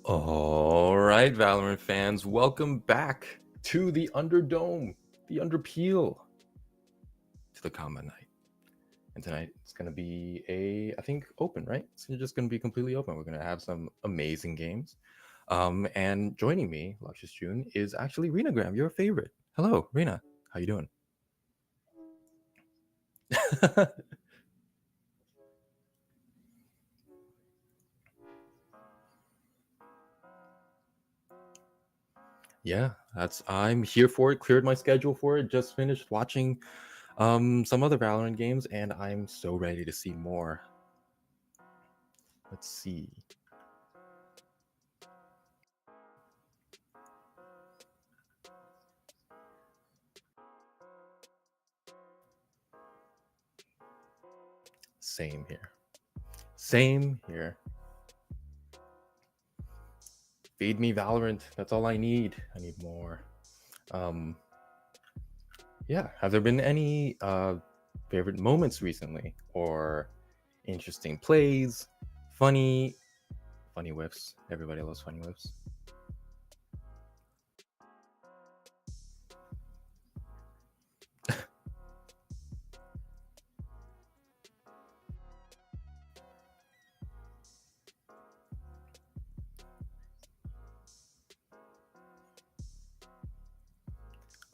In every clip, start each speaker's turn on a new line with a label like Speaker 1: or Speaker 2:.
Speaker 1: All right, Valorant fans, welcome back to the Underdome, the Underpeel, to the Combat Night. And tonight it's going to be I think, open, right? It's just going to be completely open. We're going to have some amazing games. And joining me, Luscious June, is actually Rena Graham, your favorite. Hello, Rena. How you doing? Yeah, I'm here for it. Cleared my schedule for it. Just finished watching some other Valorant games, and I'm so ready to see more. Let's see. Same here. Same here. Feed me Valorant. That's all I need. I need more. Yeah. Have there been any favorite moments recently, or interesting plays, funny whiffs? Everybody loves funny whiffs.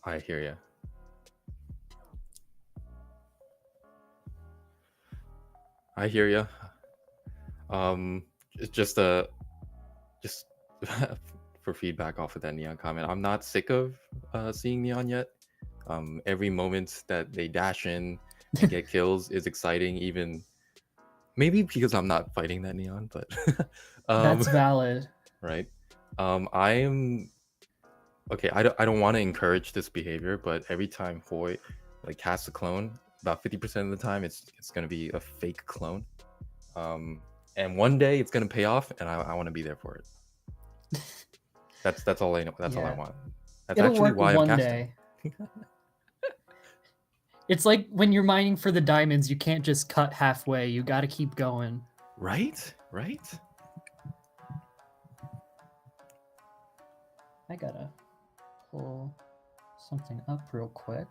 Speaker 1: I hear ya. I hear ya. Just for feedback off of that Neon comment, I'm not sick of seeing Neon yet. Every moment that they dash in and get kills is exciting, even maybe because I'm not fighting that Neon, but
Speaker 2: That's valid.
Speaker 1: Right. I am okay. I don't want to encourage this behavior, but every time Hoy like casts a clone, about 50% of the time it's gonna be a fake clone. And one day it's gonna pay off, and I want to be there for it. That's all I know. That's all I want. That's
Speaker 2: It'll
Speaker 1: actually
Speaker 2: work
Speaker 1: why I'm
Speaker 2: one
Speaker 1: casting.
Speaker 2: day. It's like when you're mining for the diamonds, you can't just cut halfway. You got to keep going.
Speaker 1: Right? Right?
Speaker 2: I gotta pull something up real quick.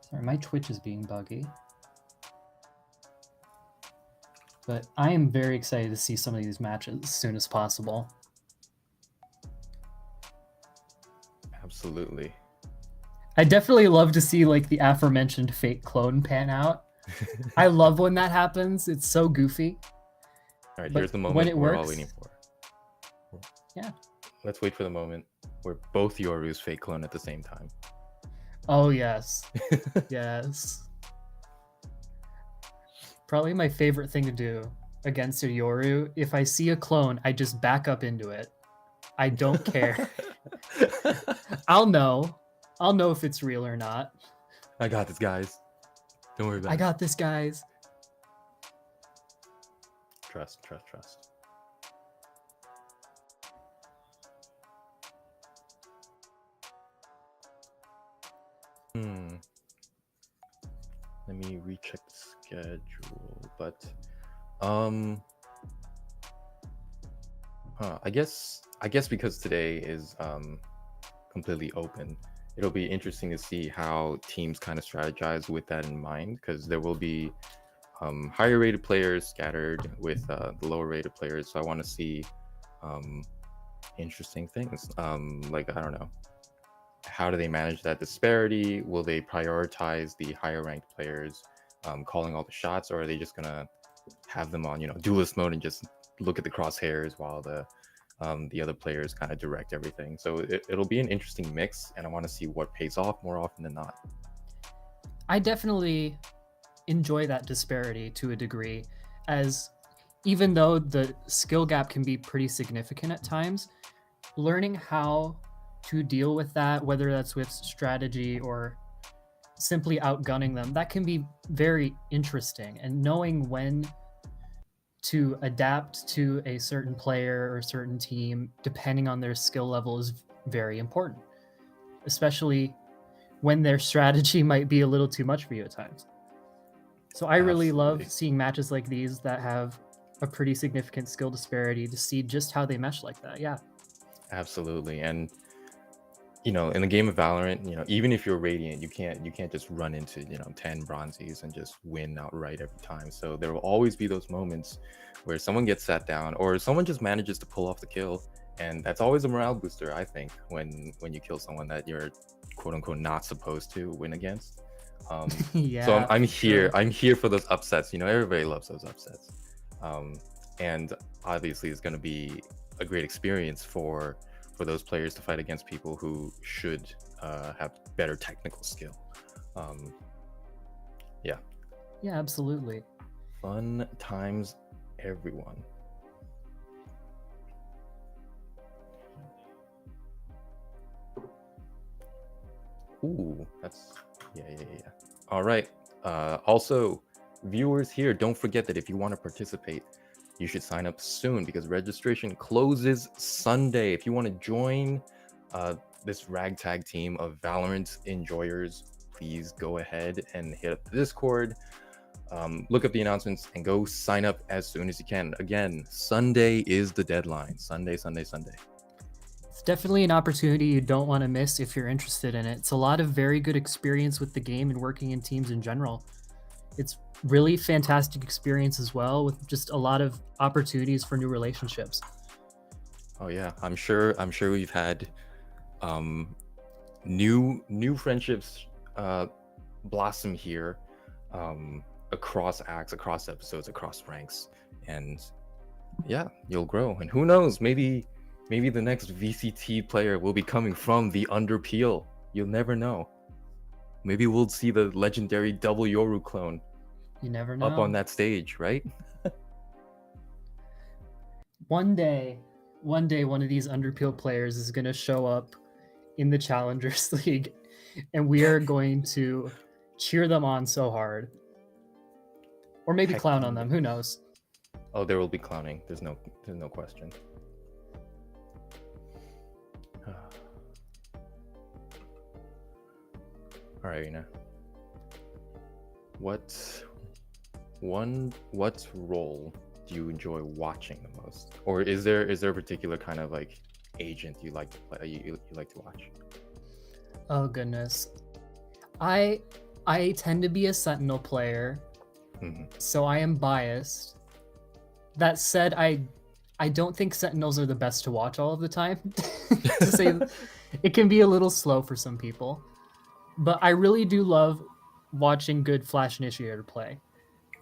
Speaker 2: Sorry, my Twitch is being buggy. But I am very excited to see some of these matches as soon as possible.
Speaker 1: Absolutely.
Speaker 2: I definitely love to see like the aforementioned fake clone pan out. I love when that happens. It's so goofy.
Speaker 1: All right, here's the moment we're all waiting for.
Speaker 2: Yeah.
Speaker 1: Let's wait for the moment where both Yoru's fake clone at the same time.
Speaker 2: Oh, yes. Yes. Probably my favorite thing to do against a Yoru. If I see a clone, I just back up into it. I don't care. I'll know if it's real or not.
Speaker 1: I got this, guys. Don't worry about it.
Speaker 2: I got this, guys.
Speaker 1: Trust. Let me recheck the schedule, but I guess because today is completely open, it'll be interesting to see how teams kind of strategize with that in mind, because there will be higher rated players scattered with the lower rated players. So I want to see interesting things. Like, I don't know, how do they manage that disparity? Will they prioritize the higher ranked players calling all the shots, or are they just gonna have them on duelist mode and just look at the crosshairs while the other players kind of direct everything? So it'll be an interesting mix, and I want to see what pays off more often than not.
Speaker 2: I definitely enjoy that disparity to a degree, as even though the skill gap can be pretty significant at times, learning how to deal with that, whether that's with strategy or simply outgunning them, that can be very interesting. And knowing when to adapt to a certain player or certain team, depending on their skill level, is very important, especially when their strategy might be a little too much for you at times. So I really
Speaker 1: Absolutely.
Speaker 2: love seeing matches like these that have a pretty significant skill disparity to see just how they mesh like that. Yeah.
Speaker 1: Absolutely. And in the game of Valorant, even if you're Radiant, you can't just run into 10 bronzes and just win outright every time. So there will always be those moments where someone gets sat down or someone just manages to pull off the kill, and that's always a morale booster, I think, when you kill someone that you're quote unquote not supposed to win against.
Speaker 2: Yeah.
Speaker 1: So I'm
Speaker 2: for
Speaker 1: here.
Speaker 2: sure.
Speaker 1: I'm here for those upsets. Everybody loves those upsets, and obviously it's going to be a great experience for those players to fight against people who should have better technical skill. Yeah,
Speaker 2: Yeah, absolutely.
Speaker 1: fun times, everyone. Ooh, that's yeah. All right. Also, viewers here, don't forget that if you want to participate, you should sign up soon because registration closes Sunday. If you want to join this ragtag team of Valorant enjoyers, please go ahead and hit up the Discord. Look up the announcements and go sign up as soon as you can. Again, Sunday is the deadline. Sunday.
Speaker 2: It's definitely an opportunity you don't want to miss if you're interested in it. It's a lot of very good experience with the game and working in teams in general. It's really fantastic experience as well, with just a lot of opportunities for new relationships.
Speaker 1: Oh yeah, I'm sure we've had new friendships blossom here, across acts, across episodes, across ranks, and yeah, you'll grow. And who knows, maybe the next VCT player will be coming from the Underpeel. You'll never know. Maybe we'll see the legendary Double Yoru clone
Speaker 2: You never know.
Speaker 1: up on that stage, right?
Speaker 2: One day, one of these Underpeel players is going to show up in the Challengers League, and we are going to cheer them on so hard. Or maybe
Speaker 1: Heck
Speaker 2: clown on
Speaker 1: yeah.
Speaker 2: them. Who knows?
Speaker 1: Oh, there will be clowning. There's no question. All right, Rina. What role do you enjoy watching the most, or is there a particular kind of like agent you like to play, you like to watch?
Speaker 2: Oh goodness, I tend to be a Sentinel player, so I am biased. That said, I don't think Sentinels are the best to watch all of the time. To say, it can be a little slow for some people, but I really do love watching good Flash Initiator play.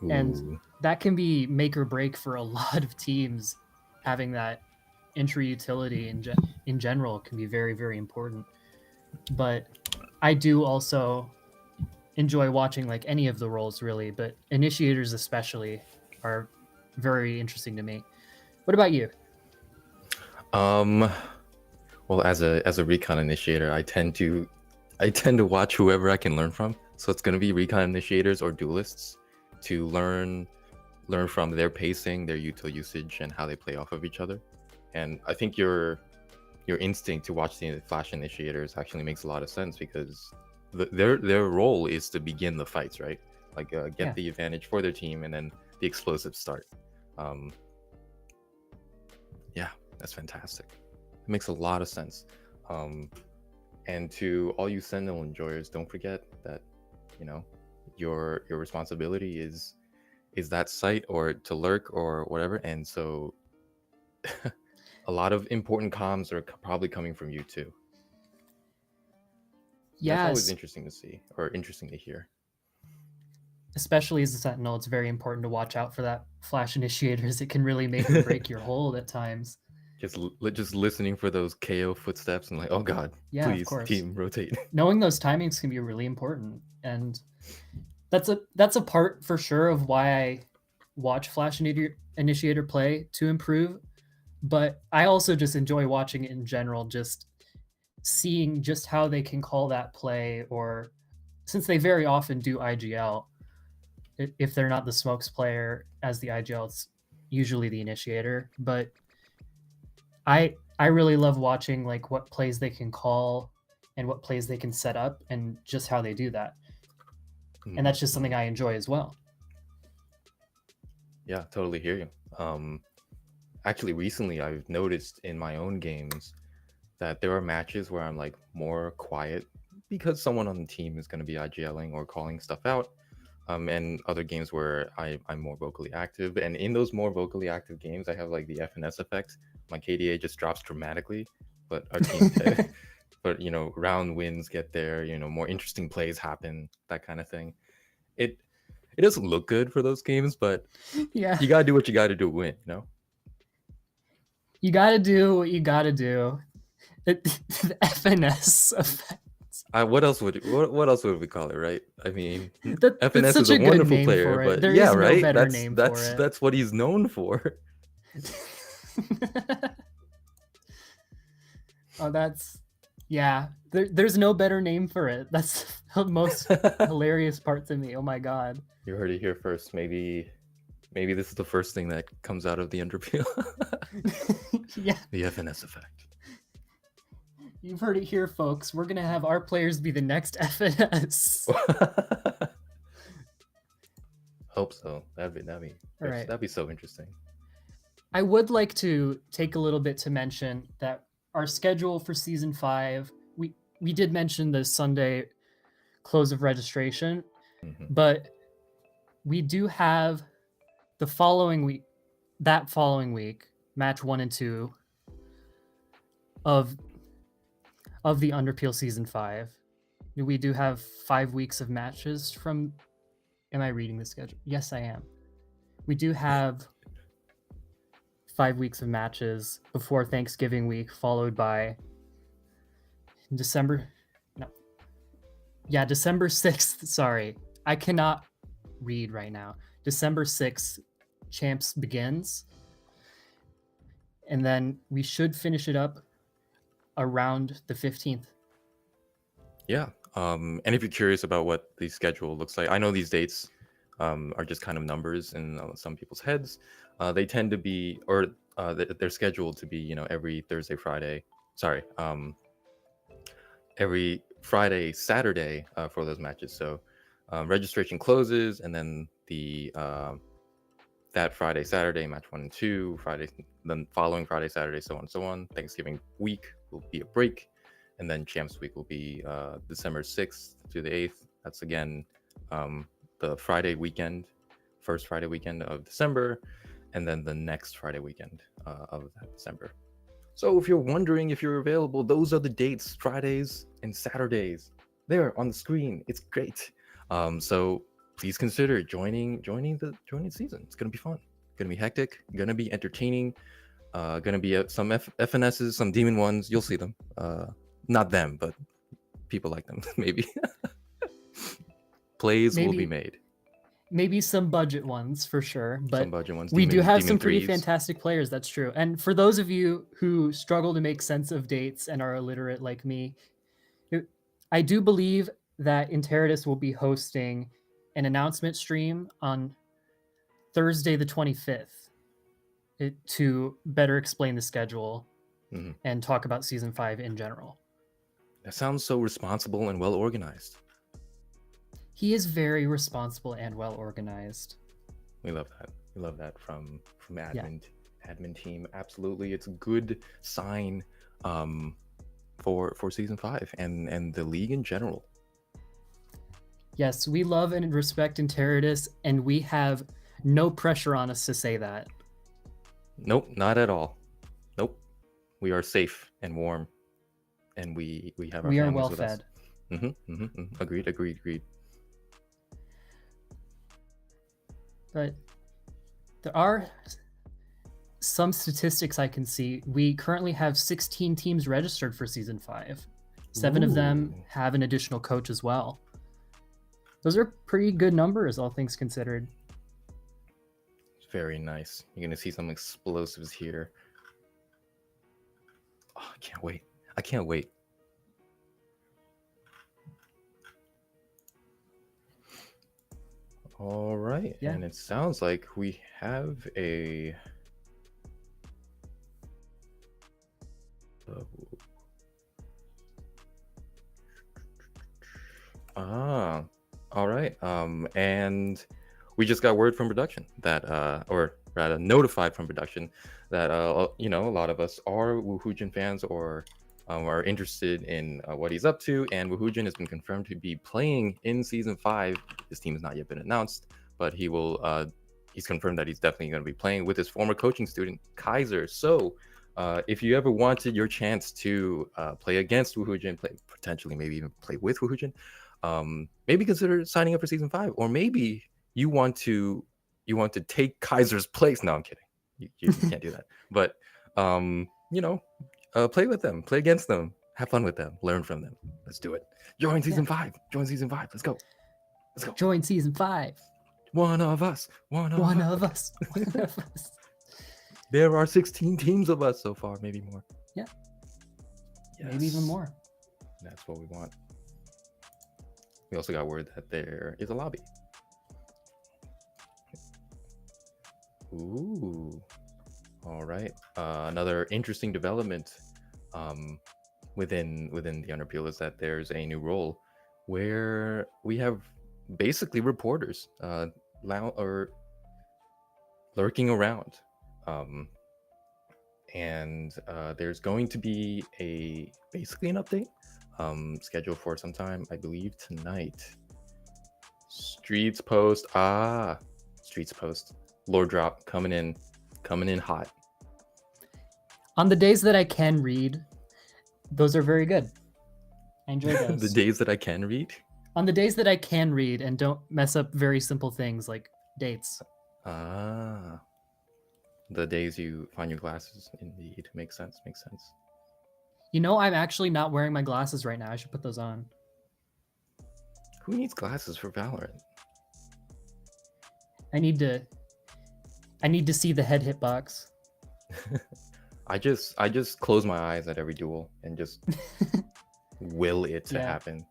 Speaker 2: And
Speaker 1: Ooh.
Speaker 2: that can be make or break for a lot of teams. Having that entry utility in general can be very, very important. But I do also enjoy watching like any of the roles really, but initiators especially are very interesting to me. What about you?
Speaker 1: Well, as a recon initiator, I tend to watch whoever I can learn from. So it's going to be recon initiators or duelists, to learn from their pacing, their util usage, and how they play off of each other. And I think your instinct to watch the Flash initiators actually makes a lot of sense, because their role is to begin the fights, right? Like get the advantage for their team, and then the explosives start. Yeah, that's fantastic. It makes a lot of sense. And to all you Sentinel enjoyers, don't forget that your responsibility is that site, or to lurk, or whatever. And so a lot of important comms are probably coming from you too.
Speaker 2: Yes.
Speaker 1: That's always interesting to see, or interesting to hear.
Speaker 2: Especially as a Sentinel, it's very important to watch out for that Flash initiators. It can really make or break your hold at times.
Speaker 1: Just listening for those KO footsteps and like, oh god,
Speaker 2: yeah,
Speaker 1: please,
Speaker 2: of course.
Speaker 1: team rotate.
Speaker 2: Knowing those timings can be really important, and that's a part for sure of why I watch Flash Initiator play to improve. But I also just enjoy watching it in general, just seeing just how they can call that play, or since they very often do IGL, if they're not the smokes player as the IGL, it's usually the initiator. But I really love watching like what plays they can call and what plays they can set up, and just how they do that. And that's just something I enjoy as well.
Speaker 1: Yeah, totally hear you. Actually, recently I've noticed in my own games that there are matches where I'm like more quiet because someone on the team is going to be IGLing or calling stuff out. And other games where I'm more vocally active. And in those more vocally active games, I have like the FNS effect. My KDA just drops dramatically, but our team, but round wins get there. More interesting plays happen, that kind of thing. It it doesn't look good for those games, but
Speaker 2: Yeah.
Speaker 1: you gotta do what you gotta do to win.
Speaker 2: You gotta do what you gotta do. The FNS effect.
Speaker 1: What else would we call it, right? I mean,
Speaker 2: That's
Speaker 1: FNS is
Speaker 2: such
Speaker 1: a
Speaker 2: a good
Speaker 1: wonderful
Speaker 2: name
Speaker 1: player,
Speaker 2: for it.
Speaker 1: but
Speaker 2: There
Speaker 1: yeah,
Speaker 2: is no
Speaker 1: right.
Speaker 2: better
Speaker 1: That's
Speaker 2: name for
Speaker 1: that's
Speaker 2: it.
Speaker 1: that's what he's known for.
Speaker 2: Oh, yeah. There's no better name for it. That's the most hilarious part to me. Oh my god.
Speaker 1: You heard it here first. Maybe this is the first thing that comes out of the underpeel.
Speaker 2: Yeah,
Speaker 1: The FNS effect.
Speaker 2: you've heard it here, folks. We're gonna have our players be the next FNS.
Speaker 1: Hope so. That'd
Speaker 2: Right.
Speaker 1: be so interesting.
Speaker 2: I would like to take a little bit to mention that our schedule for season 5, we did mention the Sunday close of registration, but we do have the following week, match 1 and 2 of the Underpeel season 5. We do have 5 weeks of matches from. Am I reading the schedule? Yes, I am. We do have 5 weeks of matches before Thanksgiving week, followed by December 6th. Sorry, I cannot read right now. December 6th, Champs begins, and then we should finish it up around the 15th.
Speaker 1: Yeah. And if you're curious about what the schedule looks like, I know these dates are just kind of numbers in some people's heads. They tend to be, or they're scheduled to be, every Thursday, Friday. Sorry, every Friday, Saturday for those matches. So registration closes, and then that Friday, Saturday, match 1 and 2. Friday, then following Friday, Saturday, so on and so on. Thanksgiving week will be a break, and then Champs Week will be December 6th to the 8th. That's again the Friday weekend, first Friday weekend of December, and then the next Friday weekend of that December. So if you're wondering if you're available, those are the dates: Fridays and Saturdays. There on the screen. It's great. So please consider joining the season. It's gonna be fun. Gonna be hectic. Gonna be entertaining. Gonna be some FNSs, some demon ones. You'll see them. Not them, but people like them. Maybe. Plays will be made.
Speaker 2: Maybe some budget ones for sure, but
Speaker 1: Some budget ones.
Speaker 2: we do have
Speaker 1: Demon
Speaker 2: some pretty
Speaker 1: threes.
Speaker 2: fantastic players. That's true. And for those of you who struggle to make sense of dates and are illiterate like me, I do believe that Interitus will be hosting an announcement stream on Thursday the 25th to better explain the schedule and talk about season 5 in general.
Speaker 1: That sounds so responsible and well organized.
Speaker 2: He is very responsible and well organized.
Speaker 1: We love that. We love that from admin team. Absolutely, it's a good sign for season 5 and the league in general.
Speaker 2: Yes, we love and respect Interitus, and we have no pressure on us to say that.
Speaker 1: Nope, not at all. Nope, we are safe and warm, and we have our families
Speaker 2: well
Speaker 1: with
Speaker 2: fed.
Speaker 1: Us. Agreed.
Speaker 2: But there are some statistics I can see. We currently have 16 teams registered for season 5. 7 of them have an additional coach as well. Those are pretty good numbers, all things considered.
Speaker 1: Very nice. You're gonna see some explosives here. Oh, I can't wait. All right. Yeah. And it sounds like we have a all right. And we just got word from production that, or rather notified from production that, a lot of us are Woohoojin fans or are interested in what he's up to. And Woohoojin has been confirmed to be playing in season 5. His team has not yet been announced, but he will. He's confirmed that he's definitely going to be playing with his former coaching student Kaiser. So, if you ever wanted your chance to play against Woohoojin, potentially maybe even play with Woohoojin, maybe consider signing up for season 5, or maybe you want to take Kaiser's place. No, I'm kidding. You can't do that. But play with them, play against them, have fun with them, learn from them. Let's do it. Join season 5. Join season 5. Let's go.
Speaker 2: Join season 5.
Speaker 1: One of us.
Speaker 2: One of us.
Speaker 1: There are 16 teams of us so far, maybe more.
Speaker 2: Yeah.
Speaker 1: Yes.
Speaker 2: Maybe even more.
Speaker 1: That's what we want. We also got word that there is a lobby. Ooh. All right. Another interesting development within the Underpeel is that there's a new role where we have basically reporters lurking around. And there's going to be basically an update scheduled for sometime, I believe, tonight. Streets Post. Lore drop coming in hot.
Speaker 2: On the days that I can read, those are very good. I enjoy those.
Speaker 1: The days that I can read?
Speaker 2: On the days that I can read and don't mess up very simple things like dates.
Speaker 1: The days you find your glasses, indeed. Makes sense.
Speaker 2: I'm actually not wearing my glasses right now. I should put those on.
Speaker 1: Who needs glasses for Valorant?
Speaker 2: I need to see the head hitbox.
Speaker 1: I just close my eyes at every duel and just will it to happen.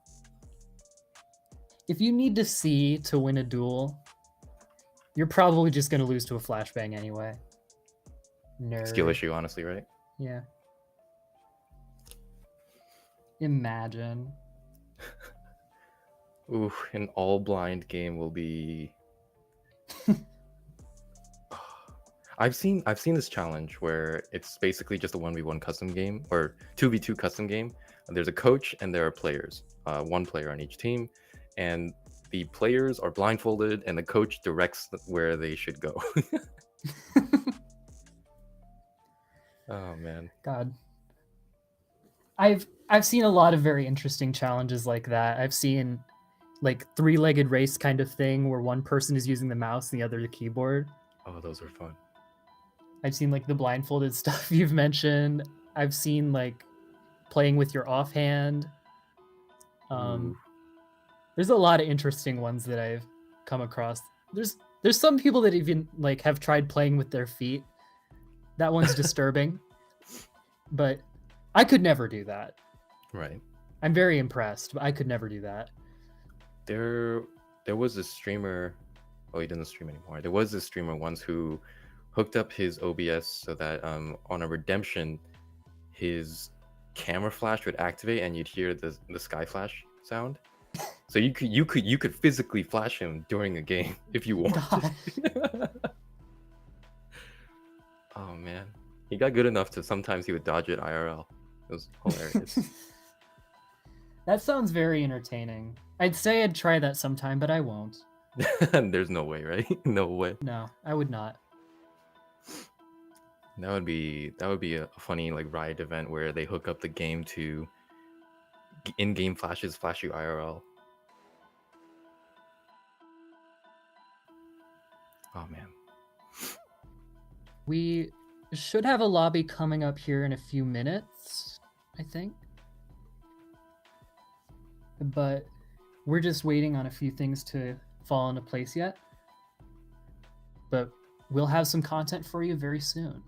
Speaker 2: If you need to see to win a duel, you're probably just going to lose to a flashbang anyway. Nerd.
Speaker 1: Skill issue, honestly, right?
Speaker 2: Yeah. Imagine.
Speaker 1: Ooh, an all blind game will be. I've seen this challenge where it's basically just a 1v1 custom game or 2v2 custom game. There's a coach and there are players, one player on each team, and the players are blindfolded and the coach directs where they should go. Oh man.
Speaker 2: God. I've seen a lot of very interesting challenges like that. I've seen like 3-legged race kind of thing where one person is using the mouse and the other the keyboard.
Speaker 1: Oh, those are fun.
Speaker 2: I've seen like the blindfolded stuff you've mentioned. I've seen like playing with your offhand. There's a lot of interesting ones that I've come across. There's some people that even like have tried playing with their feet. That one's disturbing. But I could never do that.
Speaker 1: Right.
Speaker 2: I'm very impressed, but I could never do that.
Speaker 1: There was a streamer. Oh, he doesn't stream anymore. There was a streamer once who hooked up his OBS so that on a redemption, his camera flash would activate and you'd hear the sky flash sound. So you could physically flash him during a game if you wanted. Oh man, he got good enough to sometimes he would dodge it IRL. It was hilarious.
Speaker 2: That sounds very entertaining. I'd say I'd try that sometime, but I won't.
Speaker 1: There's no way, right? No way.
Speaker 2: No, I would not.
Speaker 1: That would be a funny like Riot event where they hook up the game to in-game flashes, flash you IRL. Oh man.
Speaker 2: We should have a lobby coming up here in a few minutes, I think. But we're just waiting on a few things to fall into place yet. But we'll have some content for you very soon.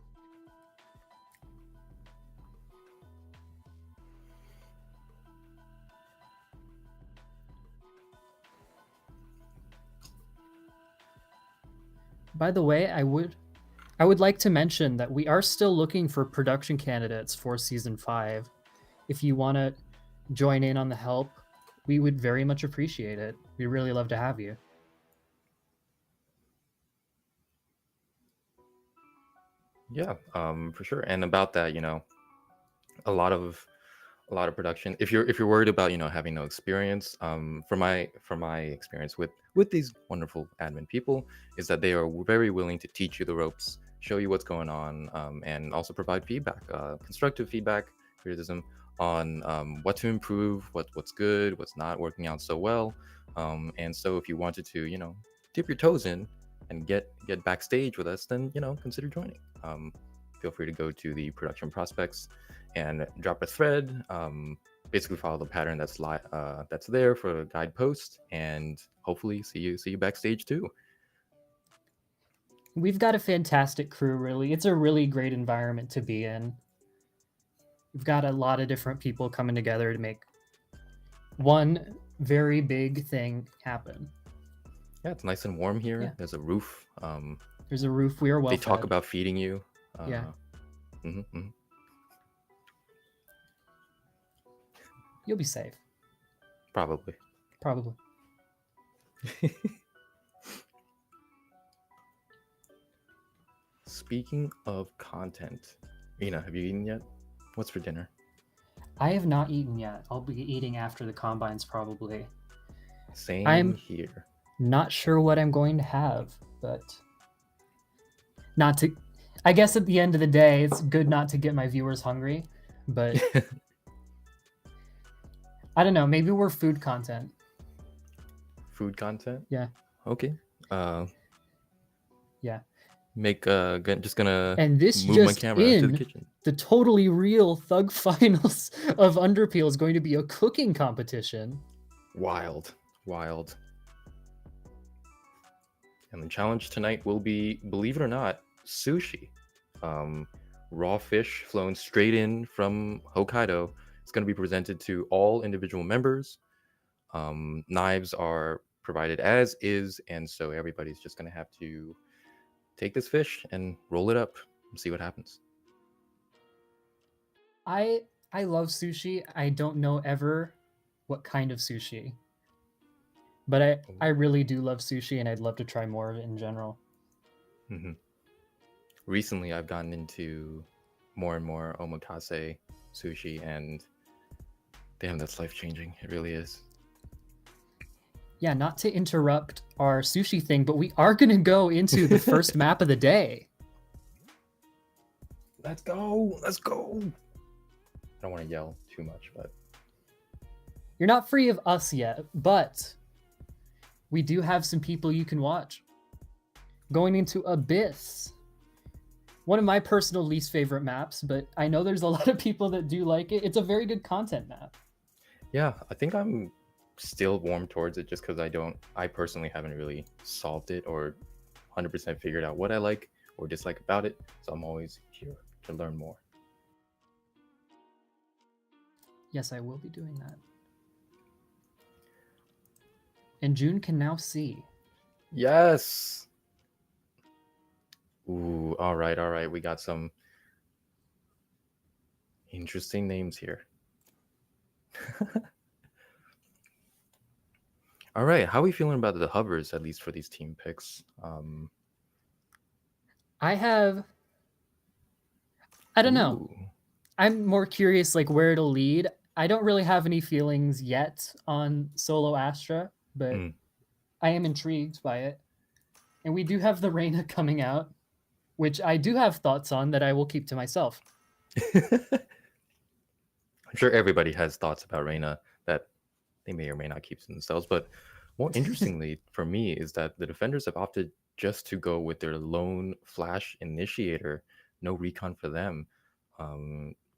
Speaker 2: By the way, I would like to mention that we are still looking for production candidates for Season 5. If you want to join in on the help, we would very much appreciate it. We'd really love to have you.
Speaker 1: Yeah, for sure. And about that, a lot of production. If you're worried about having no experience, from my experience with these wonderful admin people, is that they are very willing to teach you the ropes, show you what's going on, and also provide feedback, constructive feedback, criticism on what to improve, what's good, what's not working out so well. And so if you wanted to, dip your toes in and get backstage with us, then consider joining. Feel free to go to the production prospects and drop a thread. Basically, follow the pattern that's there for a guide post, and hopefully see you backstage too.
Speaker 2: We've got a fantastic crew, really. It's a really great environment to be in. We've got a lot of different people coming together to make one very big thing happen.
Speaker 1: Yeah, it's nice and warm here.
Speaker 2: Yeah.
Speaker 1: There's a roof.
Speaker 2: There's a roof. We are well
Speaker 1: They talk
Speaker 2: fed.
Speaker 1: about feeding you.
Speaker 2: Yeah. You'll be safe.
Speaker 1: Probably. Speaking of content, have you eaten yet? What's for dinner?
Speaker 2: I have not eaten yet. I'll be eating after the combines, probably.
Speaker 1: Same here.
Speaker 2: Not sure what I'm going to have, but I guess at the end of the day, it's good not to get my viewers hungry, but I don't know, maybe we're food content.
Speaker 1: Food content?
Speaker 2: Yeah.
Speaker 1: Okay.
Speaker 2: Yeah.
Speaker 1: Just gonna
Speaker 2: and this
Speaker 1: move
Speaker 2: just
Speaker 1: my camera
Speaker 2: in,
Speaker 1: to the kitchen.
Speaker 2: The totally real Thug Finals of Underpeel is going to be a cooking competition.
Speaker 1: Wild. And the challenge tonight will be, believe it or not, sushi. Raw fish flown straight in from Hokkaido. It's going to be presented to all individual members. Knives are provided as is, and so everybody's just going to have to take this fish and roll it up and see what happens.
Speaker 2: I love sushi. I don't know ever what kind of sushi, but I really do love sushi, and I'd love to try more of it in general.
Speaker 1: Mm-hmm. Recently, I've gotten into more and more omakase sushi, and damn, that's life-changing. It really is.
Speaker 2: Yeah, not to interrupt our sushi thing, but we are going to go into the first map of the day.
Speaker 1: Let's go. I don't want to yell too much, but...
Speaker 2: You're not free of us yet, but we do have some people you can watch. Going into Abyss. One of my personal least favorite maps, but I know there's a lot of people that do like it. It's a very good content map.
Speaker 1: Yeah, I think I'm still warm towards it just because I personally haven't really solved it or 100% figured out what I like or dislike about it. So I'm always here to learn more.
Speaker 2: Yes, I will be doing that. And June can now see.
Speaker 1: Yes. Ooh, all right. We got some interesting names here. All right, how are we feeling about the hovers, at least for these team picks?
Speaker 2: I don't know. I'm more curious like where it'll lead. I don't really have any feelings yet on Solo Astra, but I am intrigued by it. And we do have the Reyna coming out, which I do have thoughts on that I will keep to myself.
Speaker 1: I'm sure everybody has thoughts about Reyna that they may or may not keep to themselves, but more interestingly for me is that the defenders have opted just to go with their lone flash initiator. No recon for them.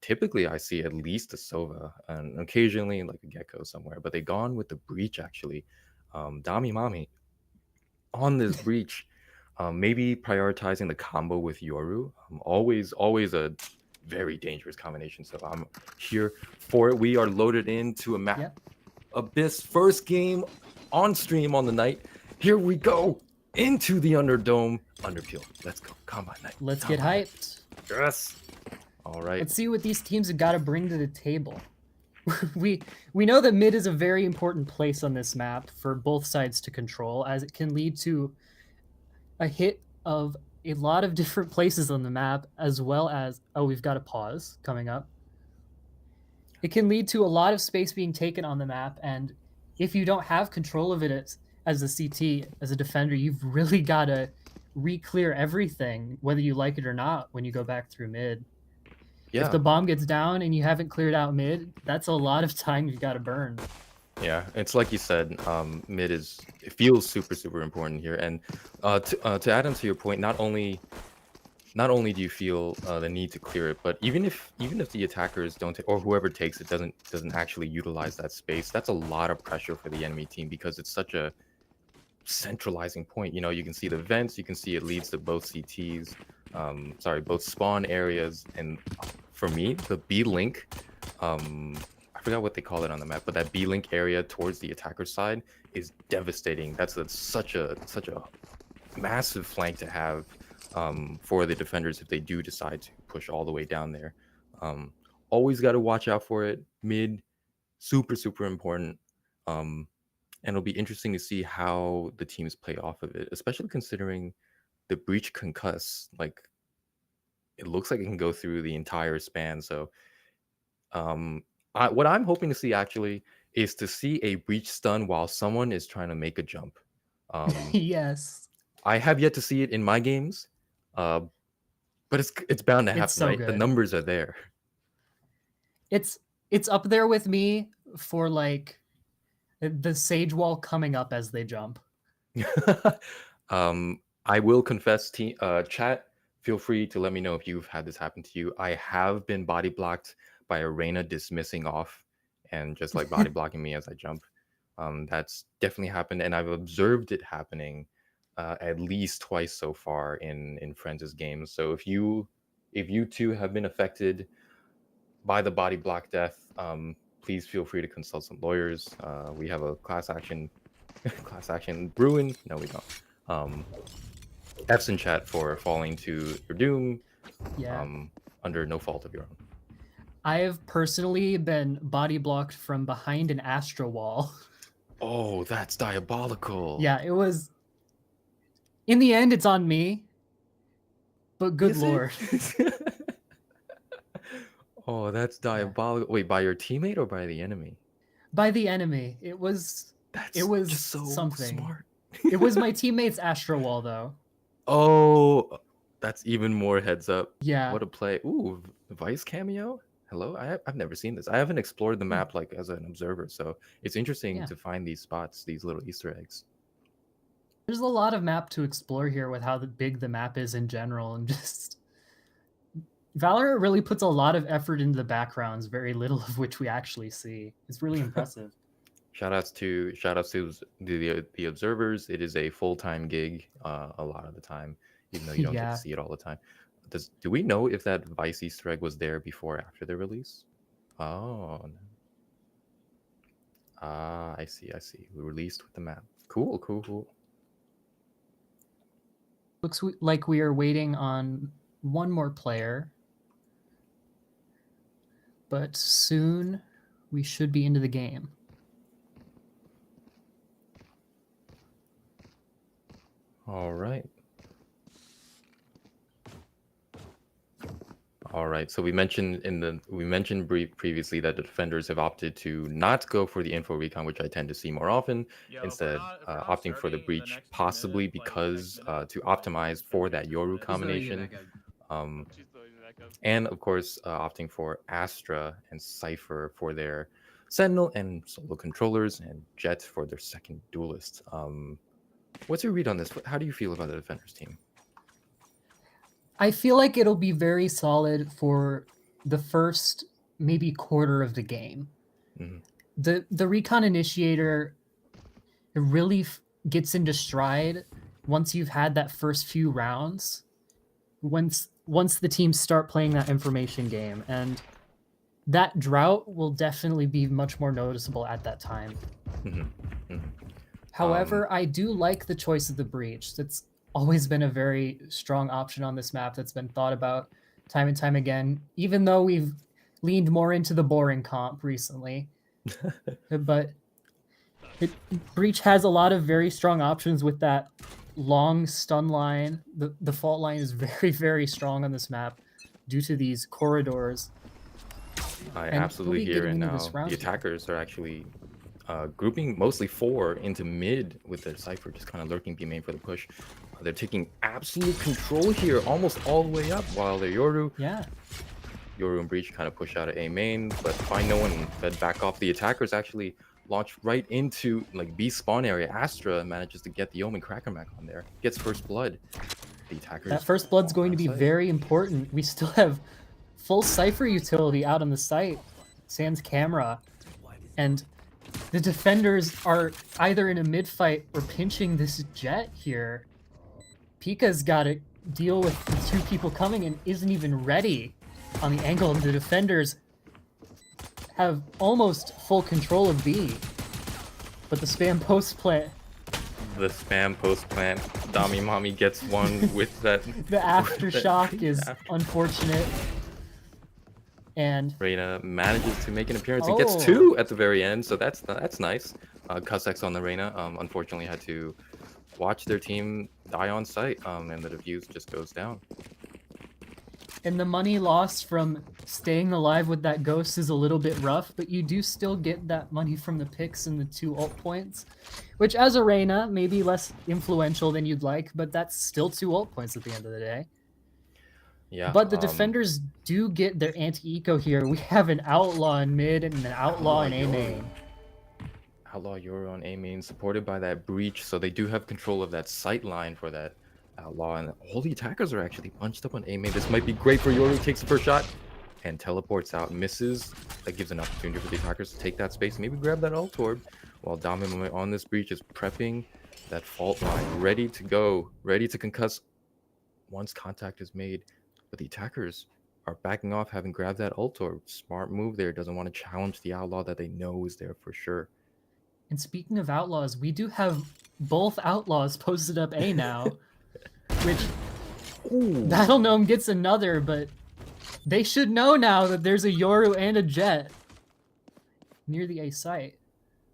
Speaker 1: Typically I see at least a Sova and occasionally like a Gecko somewhere, but they've gone with the breach actually. Dami Mami on this breach, maybe prioritizing the combo with Yoru. Always a very dangerous combination, so I'm here for it. We are loaded into a map.
Speaker 2: Yep.
Speaker 1: Abyss first game on stream on the night. Here we go into the Underdome. Underpeel. Let's go. Combine night.
Speaker 2: Let's get hyped.
Speaker 1: Yes. All right.
Speaker 2: Let's see what these teams have got to bring to the table. We know that mid is a very important place on this map for both sides to control, as it can lead to a hit of a lot of different places on the map, as well as, oh, we've got a pause coming up. It can lead to a lot of space being taken on the map, and if you don't have control of it as a CT, as a defender, you've really got to re-clear everything, whether you like it or not, when you go back through mid. If
Speaker 1: Yeah,
Speaker 2: the bomb gets down and you haven't cleared out mid, that's a lot of time you've got to burn.
Speaker 1: yeah, it's like you said, mid it feels super important here. And to add on to your point, not only do you feel the need to clear it, but even if the attackers don't or whoever takes it doesn't actually utilize that space, that's a lot of pressure for the enemy team because it's such a centralizing point. You know, you can see the vents, you can see it leads to both CTs, both spawn areas, and for me, the B link, I forgot what they call it on the map, but that B link area towards the attacker side is devastating. That's such a massive flank to have for the defenders if they do decide to push all the way down there. Always got to watch out for it. Mid, super important. And it'll be interesting to see how the teams play off of it, especially considering the breach concuss. Like, it looks like it can go through the entire span. So, what I'm hoping to see actually is to see a breach stun while someone is trying to make a jump.
Speaker 2: Yes.
Speaker 1: I have yet to see it in my games, but it's bound to happen,
Speaker 2: It's so
Speaker 1: right? The
Speaker 2: good.
Speaker 1: numbers are there.
Speaker 2: It's up there with me for like the sage wall coming up as they jump.
Speaker 1: I will confess, chat, feel free to let me know if you've had this happen to you. I have been body blocked by a Reyna dismissing off and just like body blocking me as I jump. That's definitely happened, and I've observed it happening at least twice so far in Friends' games. So if you too have been affected by the body block death, please feel free to consult some lawyers. We have a class action brewing. No, we don't. F's in chat for falling to your doom.
Speaker 2: Yeah.
Speaker 1: Under no fault of your own.
Speaker 2: I have personally been body blocked from behind an Astra wall.
Speaker 1: Oh, that's diabolical.
Speaker 2: Yeah, it was. In the end, it's on me. But good
Speaker 1: Is
Speaker 2: lord.
Speaker 1: Oh, that's diabolical. Yeah. Wait, by your teammate or by the enemy?
Speaker 2: By the enemy. It was
Speaker 1: just so
Speaker 2: something.
Speaker 1: Smart.
Speaker 2: It was my teammate's Astra wall, though.
Speaker 1: Oh, that's even more heads up.
Speaker 2: Yeah.
Speaker 1: What a play. Ooh, Vice cameo? Hello? I've never seen this. I haven't explored the map like as an observer, so it's interesting to find these spots, these little Easter eggs.
Speaker 2: There's a lot of map to explore here with how big the map is in general, and just Valorant really puts a lot of effort into the backgrounds, very little of which we actually see. It's really impressive.
Speaker 1: Shoutouts to the observers. It is a full-time gig a lot of the time, even though you don't get to see it all the time. Do we know if that Vice Easter egg was there before or after the release? Oh, no. I see. We released with the map. Cool.
Speaker 2: Looks like we are waiting on one more player, but soon we should be into the game.
Speaker 1: All right. So we mentioned previously that the defenders have opted to not go for the info recon, which I tend to see more often. Instead, opting for the breach, possibly because to optimize for that Yoru combination. And of course, opting for Astra and Cypher for their Sentinel and solo controllers, and Jet for their second duelist. What's your read on this? How do you feel about the defenders team?
Speaker 2: I feel like it'll be very solid for the first maybe quarter of the game. Mm-hmm. The recon initiator, it really gets into stride once you've had that first few rounds. Once the teams start playing that information game, and that drought will definitely be much more noticeable at that time. Mm-hmm. Mm-hmm. However, I do like the choice of the breach. That's always been a very strong option on this map that's been thought about time and time again, even though we've leaned more into the boring comp recently. But breach has a lot of very strong options with that long stun line. The fault line is very, very strong on this map due to these corridors.
Speaker 1: I
Speaker 2: And
Speaker 1: absolutely
Speaker 2: he'll be
Speaker 1: hear it
Speaker 2: getting into
Speaker 1: now.
Speaker 2: this round
Speaker 1: The
Speaker 2: here.
Speaker 1: attackers are actually grouping mostly 4 into mid with their Cypher just kind of lurking B main for the push. They're taking absolute control here, almost all the way up, while their Yoru and Breach kind of push out of A main, but find no one and fed back off. The attackers actually launch right into like B spawn area. Astra manages to get the Omen Crackermack on there, gets first blood. The attackers.
Speaker 2: That first blood's going to be
Speaker 1: site.
Speaker 2: very important. We still have full Cypher utility out on the site, sans camera, and the defenders are either in a mid fight or pinching this Jet here. Pika's got to deal with the 2 people coming and isn't even ready on the angle, and the defenders have almost full control of B. But the spam post plant.
Speaker 1: The spam post plant. Dami Mommy gets one with that.
Speaker 2: The aftershock is unfortunate. And
Speaker 1: Reyna manages to make an appearance and gets 2 at the very end, so that's nice. Cussex on the Reyna unfortunately had to watch their team die on site, and the defuse just goes down.
Speaker 2: And the money lost from staying alive with that ghost is a little bit rough, but you do still get that money from the picks and the 2 ult points, which as a Reyna may be less influential than you'd like, but that's still 2 ult points at the end of the day.
Speaker 1: Yeah.
Speaker 2: But the defenders do get their anti-eco here. We have an outlaw in mid and an outlaw in A main.
Speaker 1: Outlaw Yoru on A main, supported by that Breach, so they do have control of that sight line for that outlaw, and all the attackers are actually bunched up on A main. This might be great for Yoru. Takes the first shot and teleports out, misses. That gives an opportunity for the attackers to take that space, maybe grab that ult orb, while Dami on this Breach is prepping that fault line, ready to go, ready to concuss once contact is made. But the attackers are backing off, having grabbed that ult orb. Smart move there. Doesn't want to challenge the outlaw that they know is there for sure.
Speaker 2: And speaking of outlaws, we do have both outlaws posted up A now, which Battle Gnome gets another, but they should know now that there's a Yoru and a Jet near the A site.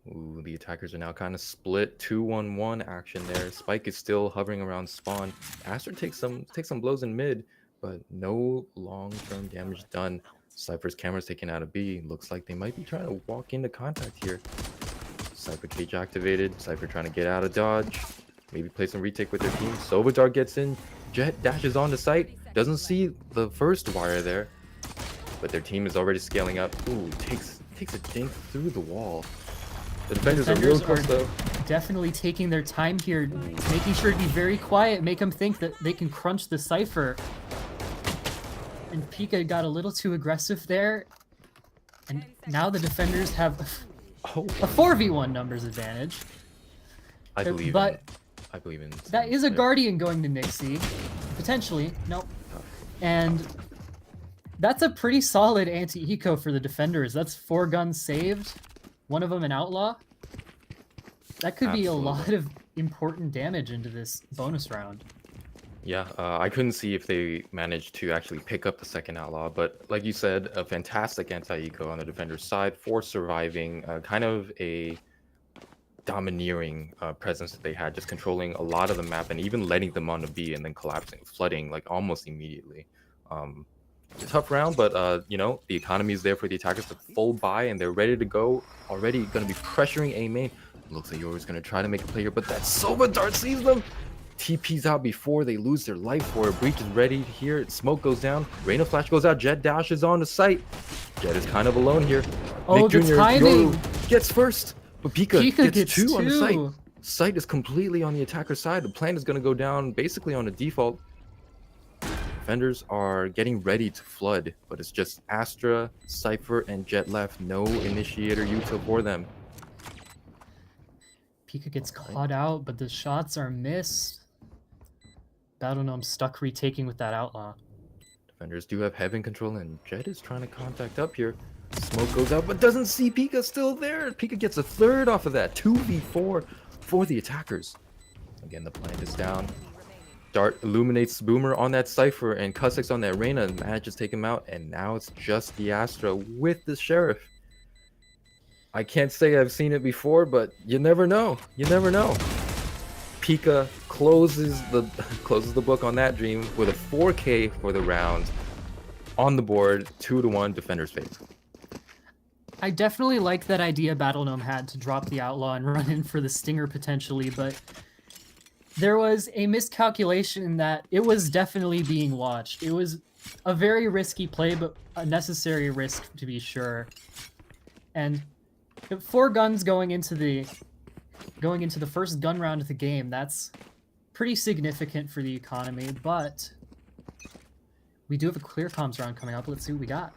Speaker 1: Ooh, the attackers are now kind of split. 2-1-1 action there. Spike is still hovering around spawn. Astra takes some blows in mid, but no long-term damage done. Cypher's camera's taken out of B. Looks like they might be trying to walk into contact here. Cypher cage activated. Cypher trying to get out of dodge. Maybe play some retake with their team. Sovadar gets in. Jet dashes on the site. Doesn't see the first wire there, but their team is already scaling up. Ooh, takes a dink through the wall. The defenders are real close though.
Speaker 2: Definitely taking their time here, making sure to be very quiet, make them think that they can crunch the Cypher. And Pika got a little too aggressive there. And now the defenders have a 4v1 numbers advantage.
Speaker 1: I believe in
Speaker 2: that is a Guardian going to Nixie. Potentially. Nope. And that's a pretty solid anti-eco for the defenders. That's 4 guns saved. One of them an outlaw. That could be a lot of important damage into this bonus round.
Speaker 1: Yeah, I couldn't see if they managed to actually pick up the second outlaw, but like you said, a fantastic anti-eco on the defender's side for surviving, kind of a domineering presence that they had, just controlling a lot of the map and even letting them on the B and then collapsing, flooding like almost immediately. Tough round, but you know, the economy is there for the attackers to full buy and they're ready to go. Already going to be pressuring A main. Looks like Yoru's going to try to make a play here, but that Sova Dart sees them. TP's out before they lose their life for it. Breach is ready here. Smoke goes down. Rain of Flash goes out. Jet dashes on the site. Jet is kind of alone here.
Speaker 2: Oh,
Speaker 1: Nick
Speaker 2: the
Speaker 1: Jr.
Speaker 2: timing!
Speaker 1: Yoru gets first, but Pika gets two on the site. Site is completely on the attacker's side. The plan is going to go down basically on a default. Defenders are getting ready to flood, but it's just Astra, Cypher, and Jet left. No initiator util for them.
Speaker 2: Pika gets caught out, but the shots are missed. Battle Gnome stuck retaking with that outlaw.
Speaker 1: Defenders do have heaven control, and Jet is trying to contact up here. Smoke goes out, but doesn't see Pika still there. Pika gets a third off of that. 2v4 for the attackers. Again, the plant is down. Dart illuminates Boomer on that Cypher, and Cussex on that Reyna manages to take him out, and now it's just the Astra with the Sheriff. I can't say I've seen it before, but you never know. You never know. Pika closes the book on that dream with a 4K for the round on the board, 2-1 defender's favor.
Speaker 2: I definitely like that idea Battle Gnome had to drop the Outlaw and run in for the Stinger potentially, but there was a miscalculation that it was definitely being watched. It was a very risky play, but a necessary risk to be sure. And 4 guns going into the first gun round of the game, that's pretty significant for the economy, but we do have a clear comms round coming up. Let's see what we got.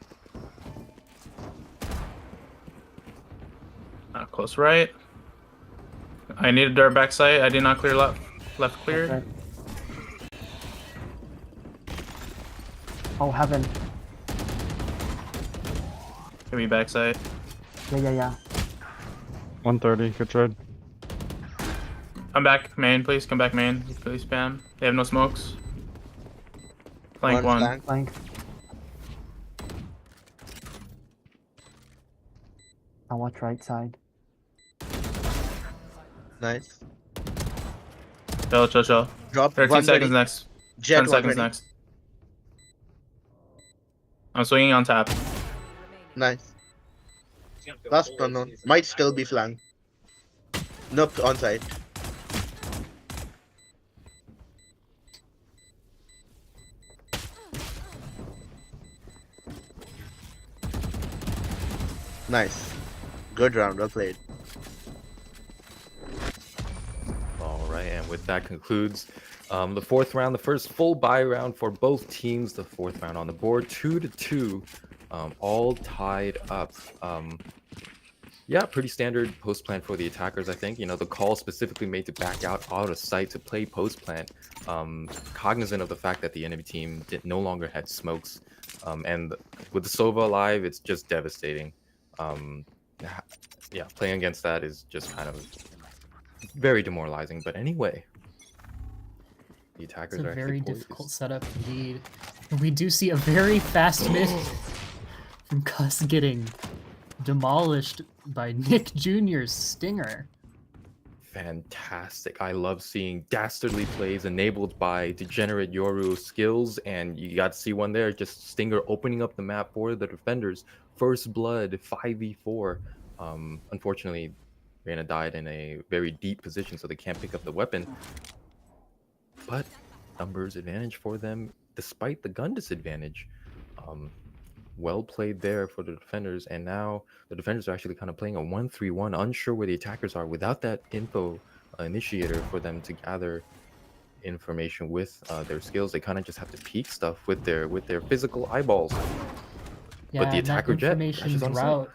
Speaker 3: Close right. I needed their backside. I did not clear left. Left cleared.
Speaker 4: Okay. Oh, heaven.
Speaker 3: Give me backside.
Speaker 4: Yeah.
Speaker 5: 130, good trade.
Speaker 3: Come back main, please. Come back main. Please spam. They have no smokes. Flank one.
Speaker 4: Flank. I'll watch right side.
Speaker 6: Nice.
Speaker 3: Chill.
Speaker 6: Drop
Speaker 3: 13 seconds
Speaker 6: 130.
Speaker 3: next.
Speaker 6: Jet
Speaker 3: 10 seconds
Speaker 6: 120.
Speaker 3: next. I'm swinging on tap.
Speaker 6: Nice. Last unknown. Might still be flank. Nope, on site. Nice. Good round, well played.
Speaker 1: All right, and with that concludes the 4th round, the first full buy round for both teams. The 4th round on the board, 2-2, all tied up. Yeah, pretty standard post plant for the attackers, I think. You know, the call specifically made to back out of sight to play post plant, cognizant of the fact that the enemy team no longer had smokes. And with the Sova alive, it's just devastating. Yeah, playing against that is just kind of very demoralizing. But anyway, the attackers
Speaker 2: It's a
Speaker 1: are
Speaker 2: very
Speaker 1: actually
Speaker 2: difficult setup indeed. And we do see a very fast mid from Cuss getting demolished by Nick Jr.'s Stinger.
Speaker 1: Fantastic. I love seeing dastardly plays enabled by degenerate Yoru skills, and you got to see one there, just Stinger opening up the map for the defenders. First blood, 5v4. Unfortunately, Reyna died in a very deep position, so they can't pick up the weapon. But numbers advantage for them, despite the gun disadvantage. Well played there for the defenders, and now the defenders are actually kind of playing a 1-3-1, unsure where the attackers are without that info initiator for them to gather information with their skills. They kind of just have to peek stuff with their physical eyeballs.
Speaker 2: Yeah,
Speaker 1: but the attacker
Speaker 2: that
Speaker 1: jet
Speaker 2: information
Speaker 1: crashes on
Speaker 2: route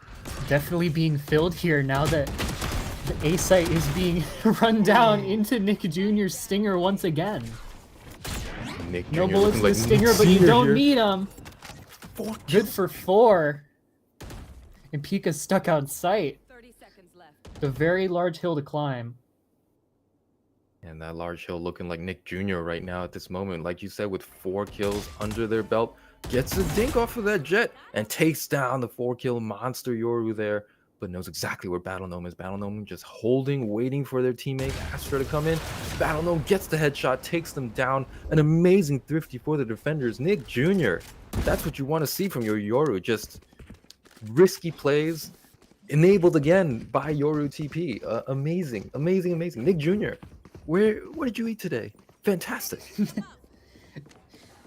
Speaker 2: definitely being filled here now that the A site is being run down into Nick Jr.'s Stinger once again.
Speaker 1: Nick
Speaker 2: No
Speaker 1: Jr.
Speaker 2: bullets
Speaker 1: looking
Speaker 2: to
Speaker 1: like
Speaker 2: Stinger, but you
Speaker 1: Senior
Speaker 2: don't
Speaker 1: here.
Speaker 2: need them. Good for 4. And Pika's stuck out sight.
Speaker 7: 30 seconds left.
Speaker 2: The very large hill to climb.
Speaker 1: And that large hill looking like Nick Jr. right now at this moment. Like you said, with 4 kills under their belt. Gets a dink off of that jet and takes down the 4-kill monster Yoru there. But knows exactly where Battle Gnome is. Battle Gnome just holding, waiting for their teammate Astra to come in. Battle Gnome gets the headshot, takes them down. An amazing thrifty for the defenders. Nick Jr. That's what you want to see from your Yoru. Just risky plays enabled again by Yoru TP. Amazing. Nick Jr. What did you eat today? Fantastic.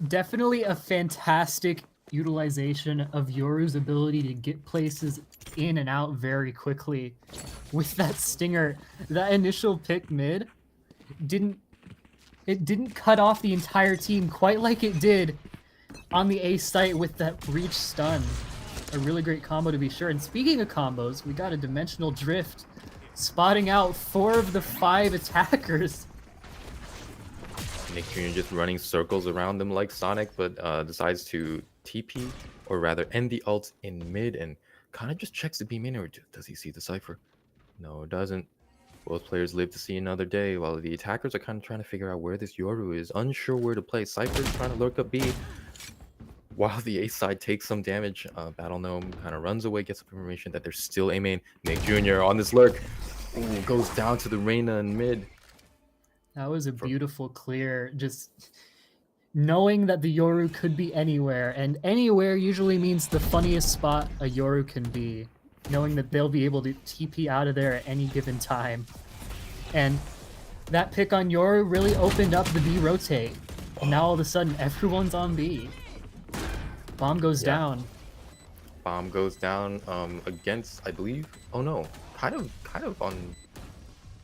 Speaker 2: Definitely a fantastic utilization of Yoru's ability to get places in and out very quickly with that Stinger. That initial pick mid didn't cut off the entire team quite like it did on the A site with that breach stun. A really great combo to be sure. And speaking of combos, we got a dimensional drift spotting out 4 of the 5 attackers.
Speaker 1: Nick Jr. just running circles around them like Sonic, but decides to TP, or rather end the ult in mid, and kind of just checks the beam in, or does he see the Cypher? No, it doesn't. Both players live to see another day, while the attackers are kind of trying to figure out where this Yoru is, unsure where to play. Cypher's trying to lurk up B, while the A side takes some damage. Battle Gnome kind of runs away, gets some information that they're still A main. Nick Jr. on this lurk. Ooh, goes down to the Reyna in mid.
Speaker 2: That was a beautiful clear, just knowing that the Yoru could be anywhere, and anywhere usually means the funniest spot a Yoru can be, knowing that they'll be able to TP out of there at any given time. And that pick on Yoru really opened up the B rotate. And now all of a sudden everyone's on B. Bomb goes down.
Speaker 1: Bomb goes down against, I believe. Oh no, kind of on.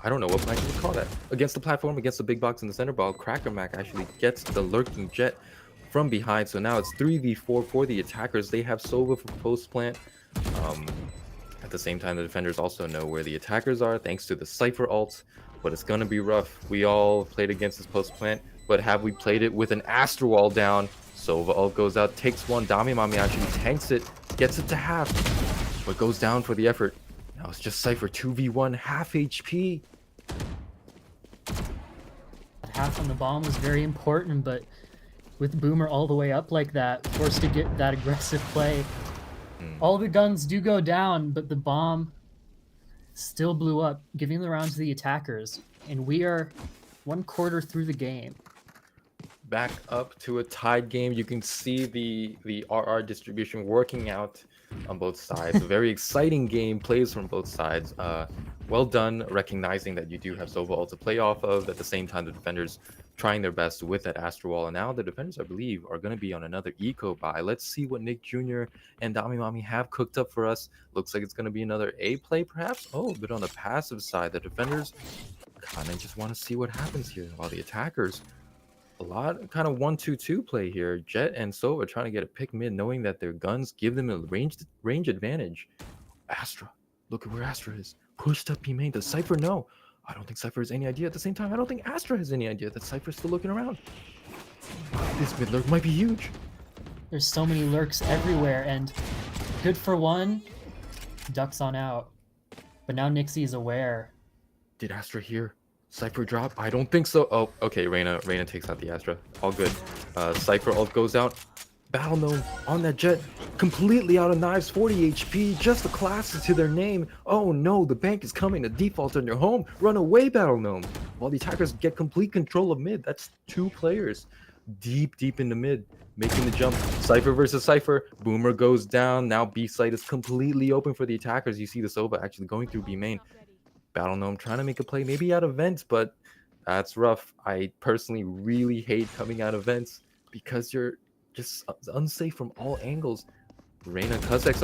Speaker 1: I don't know what I would call that. Against the platform, against the big box in the center ball, Cracker Mac actually gets the lurking jet from behind. So now it's 3v4 for the attackers. They have Sova for post plant. At the same time, the defenders also know where the attackers are thanks to the Cypher ult. But it's gonna be rough. We all played against this post plant, but have we played it with an Astra Wall down? Sova ult goes out, takes one. Dami Mami actually tanks it, gets it to half, but goes down for the effort. Now it's just Cypher 2v1, half HP.
Speaker 2: Half on the bomb was very important, but with Boomer all the way up like that, forced to get that aggressive play. All the guns do go down, but the bomb still blew up, giving the round to the attackers. And we are 1/4 through the game.
Speaker 1: Back up to a tied game. You can see the RR distribution working out on both sides. A very exciting game, plays from both sides. Well done, recognizing that you do have Sova ult to play off of. At the same time, the defenders trying their best with that Astro Wall. And now the defenders, I believe, are going to be on another eco buy. Let's see what Nick Jr. and Dami Mami have cooked up for us. Looks like it's going to be another A play, perhaps. Oh, but on the passive side, the defenders kind of just want to see what happens here, while the attackers, a lot kind of 1-2-2 play here. Jet and Sova trying to get a pick mid, knowing that their guns give them a range advantage. Astra, look at where Astra is. Pushed up B main. Does Cypher know? I don't think Cypher has any idea. At the same time, I don't think Astra has any idea that Cypher's still looking around. This mid lurk might be huge.
Speaker 2: There's so many lurks everywhere, and good for one, ducks on out. But now Nixie is aware.
Speaker 1: Did Astra hear Cypher drop? I don't think so. Oh, okay. Reyna takes out the Astra. All good. Cypher ult goes out. Battle Gnome on that jet, completely out of knives, 40 HP, just the classes to their name. Oh no, the bank is coming to default on your home. Run away, Battle Gnome. While the attackers get complete control of mid. That's 2 players deep in the mid, making the jump. Cypher versus Cypher. Boomer goes down. Now B site is completely open for the attackers. You see the Sova actually going through B main. Battle Gnome trying to make a play, maybe out of vents, but that's rough. I personally really hate coming out of vents because you're just unsafe from all angles. Reyna Cusex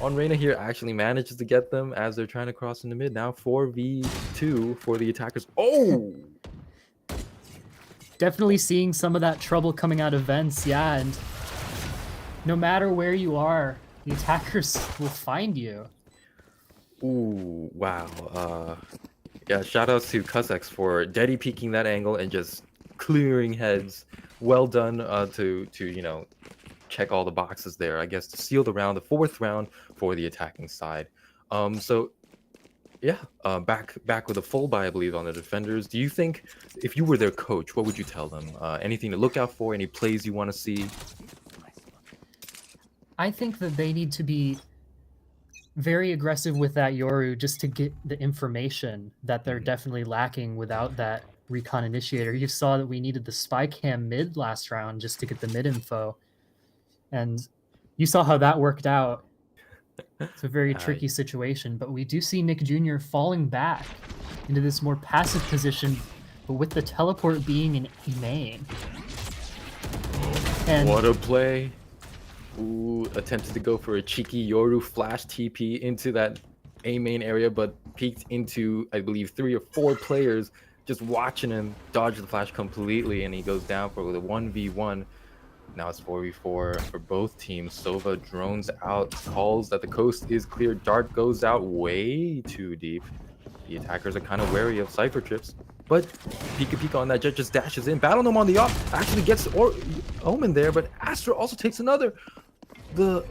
Speaker 1: on Reyna here actually manages to get them as they're trying to cross in the mid. Now 4v2 for the attackers. Oh!
Speaker 2: Definitely seeing some of that trouble coming out of vents, yeah, and no matter where you are, the attackers will find you.
Speaker 1: Ooh, wow. Yeah, shout out to Cusex for deady peeking that angle and just clearing heads. Well done to you know, check all the boxes there, I guess, to seal the round, the 4th round for the attacking side. So yeah, back with a full buy, I believe, on the defenders. Do you think, if you were their coach, what would you tell them? Anything to look out for? Any plays you want to see?
Speaker 2: I think that they need to be very aggressive with that Yoru just to get the information that they're definitely lacking without that recon initiator. You saw that we needed the spy cam mid last round just to get the mid info, and you saw how that worked out. It's a very tricky situation, but we do see Nick Jr. falling back into this more passive position, but with the teleport being in main. And
Speaker 1: what a play. Ooh, attempted to go for a cheeky Yoru flash TP into that A main area, but peeked into, I believe, 3 or 4 players just watching him dodge the flash completely, and he goes down for the 1v1. Now it's 4v4 for both teams. Sova drones out, calls that the coast is clear. Dart goes out way too deep. The attackers are kind of wary of Cypher trips, but Pika on that jet just dashes in. Battle Gnome on the off actually gets Omen there, but Astra also takes another. The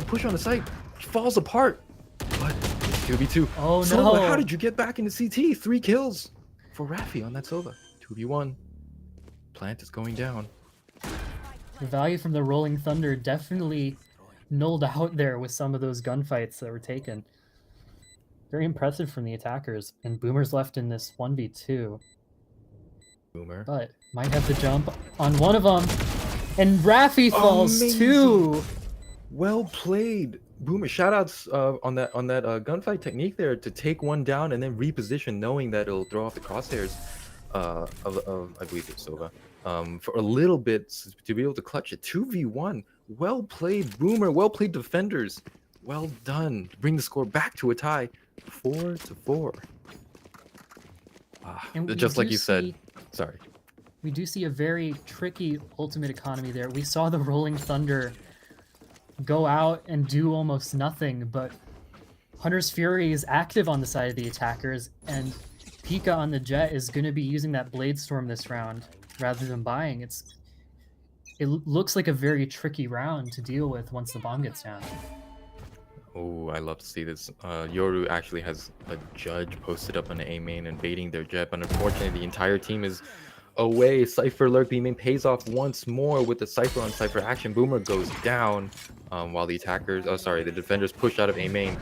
Speaker 1: push on the site falls apart, but it's 2v2.
Speaker 2: Oh no!
Speaker 1: Sova, how did you get back into CT? 3 kills for Raffi on that Sova. 2v1. Plant is going down.
Speaker 2: The value from the Rolling Thunder definitely nulled out there with some of those gunfights that were taken. Very impressive from the attackers, and Boomer's left in this 1v2.
Speaker 1: Boomer.
Speaker 2: but might have the jump on one of them. And Raffi falls
Speaker 1: Amazing.
Speaker 2: too.
Speaker 1: Well played, Boomer. Shoutouts on that gunfight technique there to take one down and then reposition, knowing that it'll throw off the crosshairs of I believe it's Sova. For a little bit to be able to clutch it. 2v1. Well played, Boomer. Well played, defenders. Well done. Bring the score back to a tie, 4-4.
Speaker 2: And
Speaker 1: Just
Speaker 2: we
Speaker 1: like
Speaker 2: do
Speaker 1: you said.
Speaker 2: see-
Speaker 1: Sorry.
Speaker 2: We do see a very tricky ultimate economy there. We saw the Rolling Thunder go out and do almost nothing, but Hunter's Fury is active on the side of the attackers, and Pika on the Jet is going to be using that Blade Storm this round rather than buying. It looks like a very tricky round to deal with once the bomb gets down.
Speaker 1: Oh, I love to see this. Yoru actually has a judge posted up on the A main and baiting their Jet, but unfortunately the entire team is away. Cypher Lurk B main pays off once more with the Cypher on Cypher action. Boomer goes down while the the defenders push out of A main.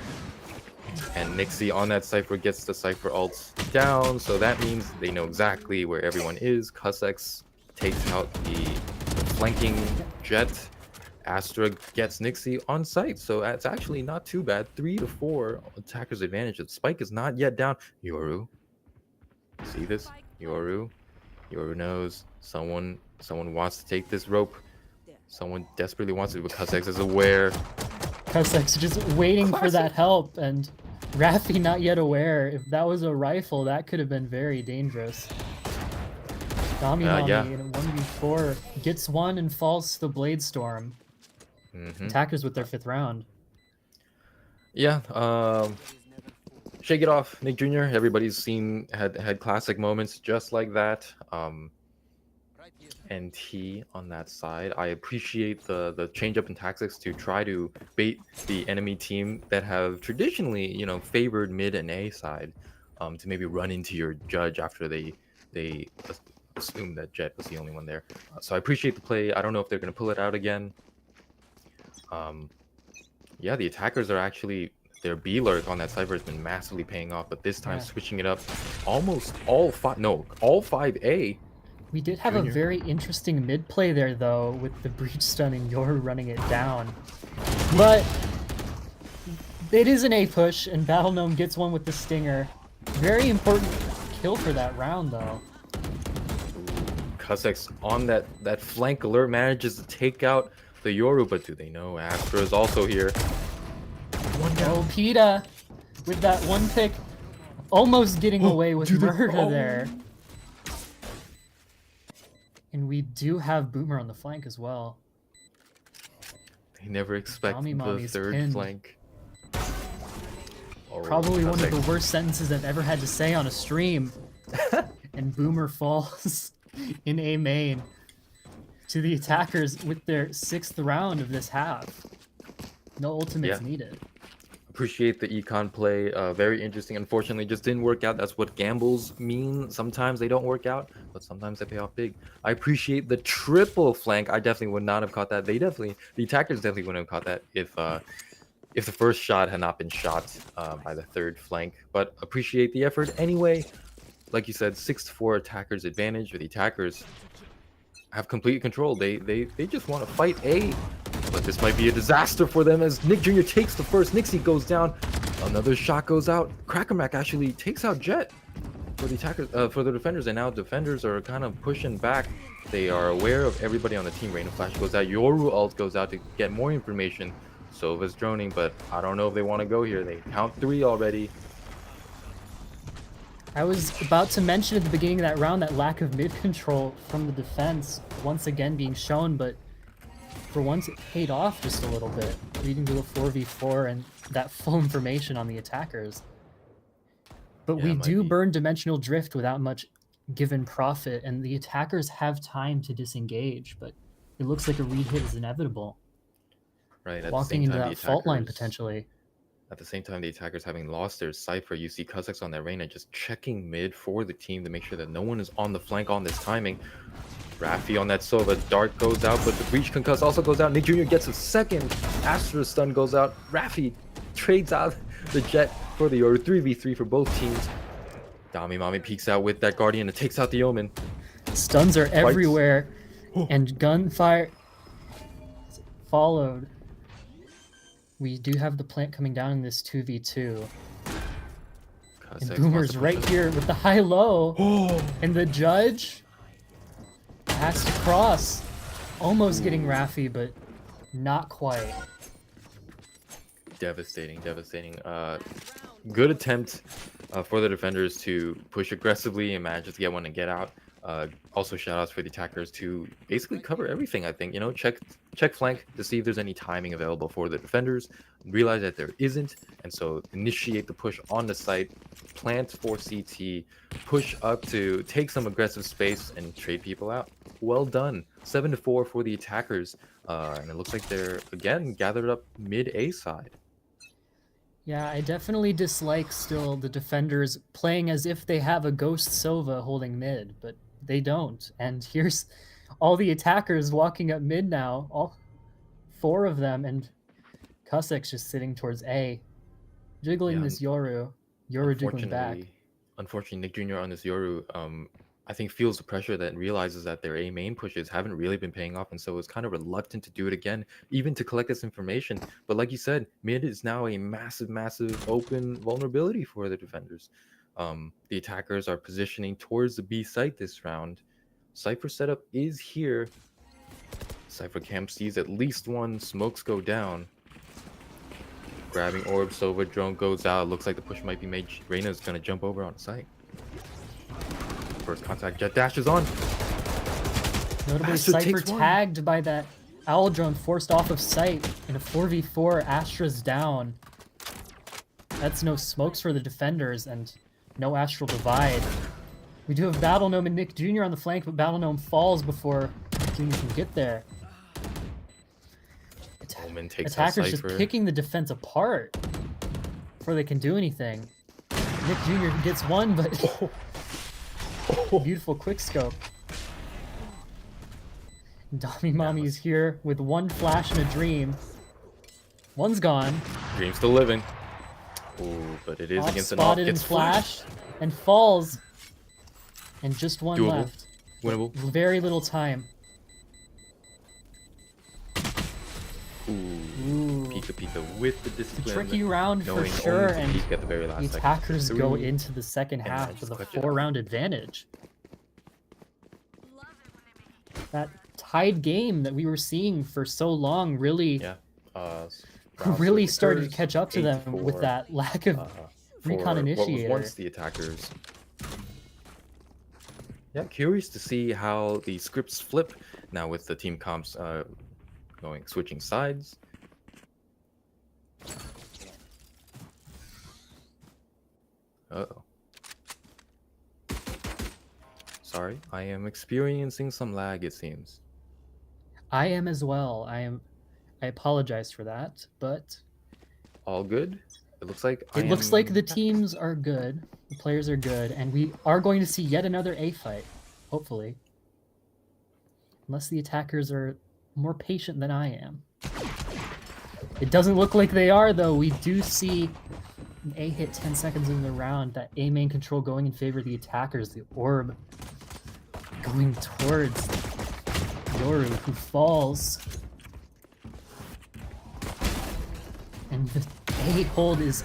Speaker 1: And Nixie on that Cypher gets the Cypher ults down, so that means they know exactly where everyone is. Cussex takes out the flanking Jet. Astra gets Nixie on site, so it's actually not too bad. 3-4 attackers advantage. The spike is not yet down. Yoru, see this? Yoru knows someone wants to take this rope. Someone desperately wants it, but Cussex is aware.
Speaker 2: Cussex just waiting for that help, and Raffi not yet aware. If that was a rifle, that could have been very dangerous. Dami
Speaker 1: yeah.
Speaker 2: in a 1v4 gets one and falls to the Blade Storm. Attackers with their 5th round.
Speaker 1: Yeah, shake it off, Nick Jr. Everybody's had classic moments just like that. NT on that side. I appreciate the change up in tactics to try to bait the enemy team that have traditionally, favored mid and A side, to maybe run into your judge after they assume that Jet was the only one there. So I appreciate the play. I don't know if they're going to pull it out again. Yeah, the attackers are actually, their B-lurk on that Cypher has been massively paying off, but this time switching it up almost all 5A.
Speaker 2: We did have a very interesting mid play there, though, with the breach stun and Yoru running it down. But it is an A push, and Battle Gnome gets one with the Stinger. Very important kill for that round, though.
Speaker 1: Cussex on that flank alert manages to take out the Yoru, but do they know Astra is also here? One down.
Speaker 2: Oh, Peta with that one pick, almost getting away with murder there. And we do have Boomer on the flank as well.
Speaker 1: They never expect the
Speaker 2: Mommy's
Speaker 1: third
Speaker 2: pinned.
Speaker 1: flank. Oh,
Speaker 2: Probably one of
Speaker 1: Cussex.
Speaker 2: the worst sentences I've ever had to say on a stream. And Boomer falls in A main to the attackers with their 6th round of this half. No ultimates needed.
Speaker 1: Appreciate the econ play. Very interesting. Unfortunately, just didn't work out. That's what gambles mean. Sometimes they don't work out, but sometimes they pay off big. I appreciate the triple flank. I definitely would not have caught that. The attackers definitely wouldn't have caught that if the first shot had not been shot by the 3rd flank. But appreciate the effort anyway. Like you said, 6-4 attackers advantage. The attackers have complete control. They just want to fight A. But this might be a disaster for them as Nick Jr. takes the first. Nixie goes down. Another shot goes out. Crackermack actually takes out Jet for the attackers, for the defenders, and now defenders are kind of pushing back. They are aware of everybody on the team. Rain of Flash goes out. Yoru ult goes out to get more information. Sova's droning, but I don't know if they want to go here. They count 3 already.
Speaker 2: I was about to mention at the beginning of that round that lack of mid control from the defense once again being shown, but for once it paid off just a little bit, leading to a 4v4 and that full information on the attackers. But we do burn Dimensional Drift without much given profit, and the attackers have time to disengage, but it looks like a read hit is inevitable.
Speaker 1: Right, at
Speaker 2: Walking
Speaker 1: the same
Speaker 2: into
Speaker 1: time,
Speaker 2: that fault line potentially.
Speaker 1: At the same time, the attackers having lost their Cypher, you see Cussex on that Reyna just checking mid for the team to make sure that no one is on the flank on this timing. Raffi on that Sova. Dart goes out, but the Breach Concuss also goes out. Nick Jr. gets a second. Astra stun goes out. Raffi trades out the Jet for the Yoru. 3v3 for both teams. Dami Mami peeks out with that Guardian and takes out the Omen.
Speaker 2: Stuns are everywhere, and gunfire followed. We do have the plant coming down in this 2v2. And Boomer's right here with the high-low. And the judge has to cross. Almost getting Raffi, but not quite.
Speaker 1: Devastating. Good attempt for the defenders to push aggressively and manage to get one and get out. Also, shout outs for the attackers to basically cover everything. I think, you know, check flank to see if there's any timing available for the defenders. Realize that there isn't, and so initiate the push on the site, plant for CT, push up to take some aggressive space and trade people out. Well done. 7-4 for the attackers, and it looks like they're again gathered up mid A side.
Speaker 2: Yeah, I definitely dislike still the defenders playing as if they have a Ghost Sova holding mid, but they don't. And here's all the attackers walking up mid now, all 4 of them, and Cusek's just sitting towards A, jiggling this Yoru jiggling back.
Speaker 1: Unfortunately, Nick Jr. on this Yoru, I think feels the pressure that realizes that their A main pushes haven't really been paying off, and so is kind of reluctant to do it again, even to collect this information. But like you said, mid is now a massive open vulnerability for the defenders. The attackers are positioning towards the B site this round. Cypher setup is here. Cypher camp sees at least one. Smokes go down. Grabbing orb, Sova drone goes out. Looks like the push might be made. Reyna's gonna jump over on site. First contact, Jet dashes on.
Speaker 2: Notably, Cypher tagged by that owl drone, forced off of site in a 4v4. Astra's down. That's no smokes for the defenders and no astral divide. We do have Battle Gnome and Nick Jr. on the flank, but Battle Gnome falls before Nick Jr. can get there. Attackers just picking the defense apart before they can do anything. Nick Jr. gets one, but beautiful quick scope. Dami Mommy is here with one flash and a dream. One's gone.
Speaker 1: Dream's still living. Ooh, but it is against an off.
Speaker 2: Spotted and flashed and falls. And just one left.
Speaker 1: Winnable.
Speaker 2: Very little time.
Speaker 1: Ooh. Pika with the discipline.
Speaker 2: Tricky round for sure, and
Speaker 1: at the very last
Speaker 2: attackers go into the second half with a 4-round advantage. That tied game that we were seeing for so long really, really started to catch up to them with that lack of recon initiator.
Speaker 1: What was once the attackers. Yeah, curious to see how the scripts flip now with the team comps switching sides. Uh-oh. Sorry, I am experiencing some lag, it seems.
Speaker 2: I am as well. I apologize for that, but
Speaker 1: all good. It looks like
Speaker 2: the teams are good, the players are good, and we are going to see yet another A fight, hopefully. Unless the attackers are more patient than I am. It doesn't look like they are, though. We do see an A hit 10 seconds in the round, that A main control going in favor of the attackers, the orb going towards Yoru, who falls. And the A hold is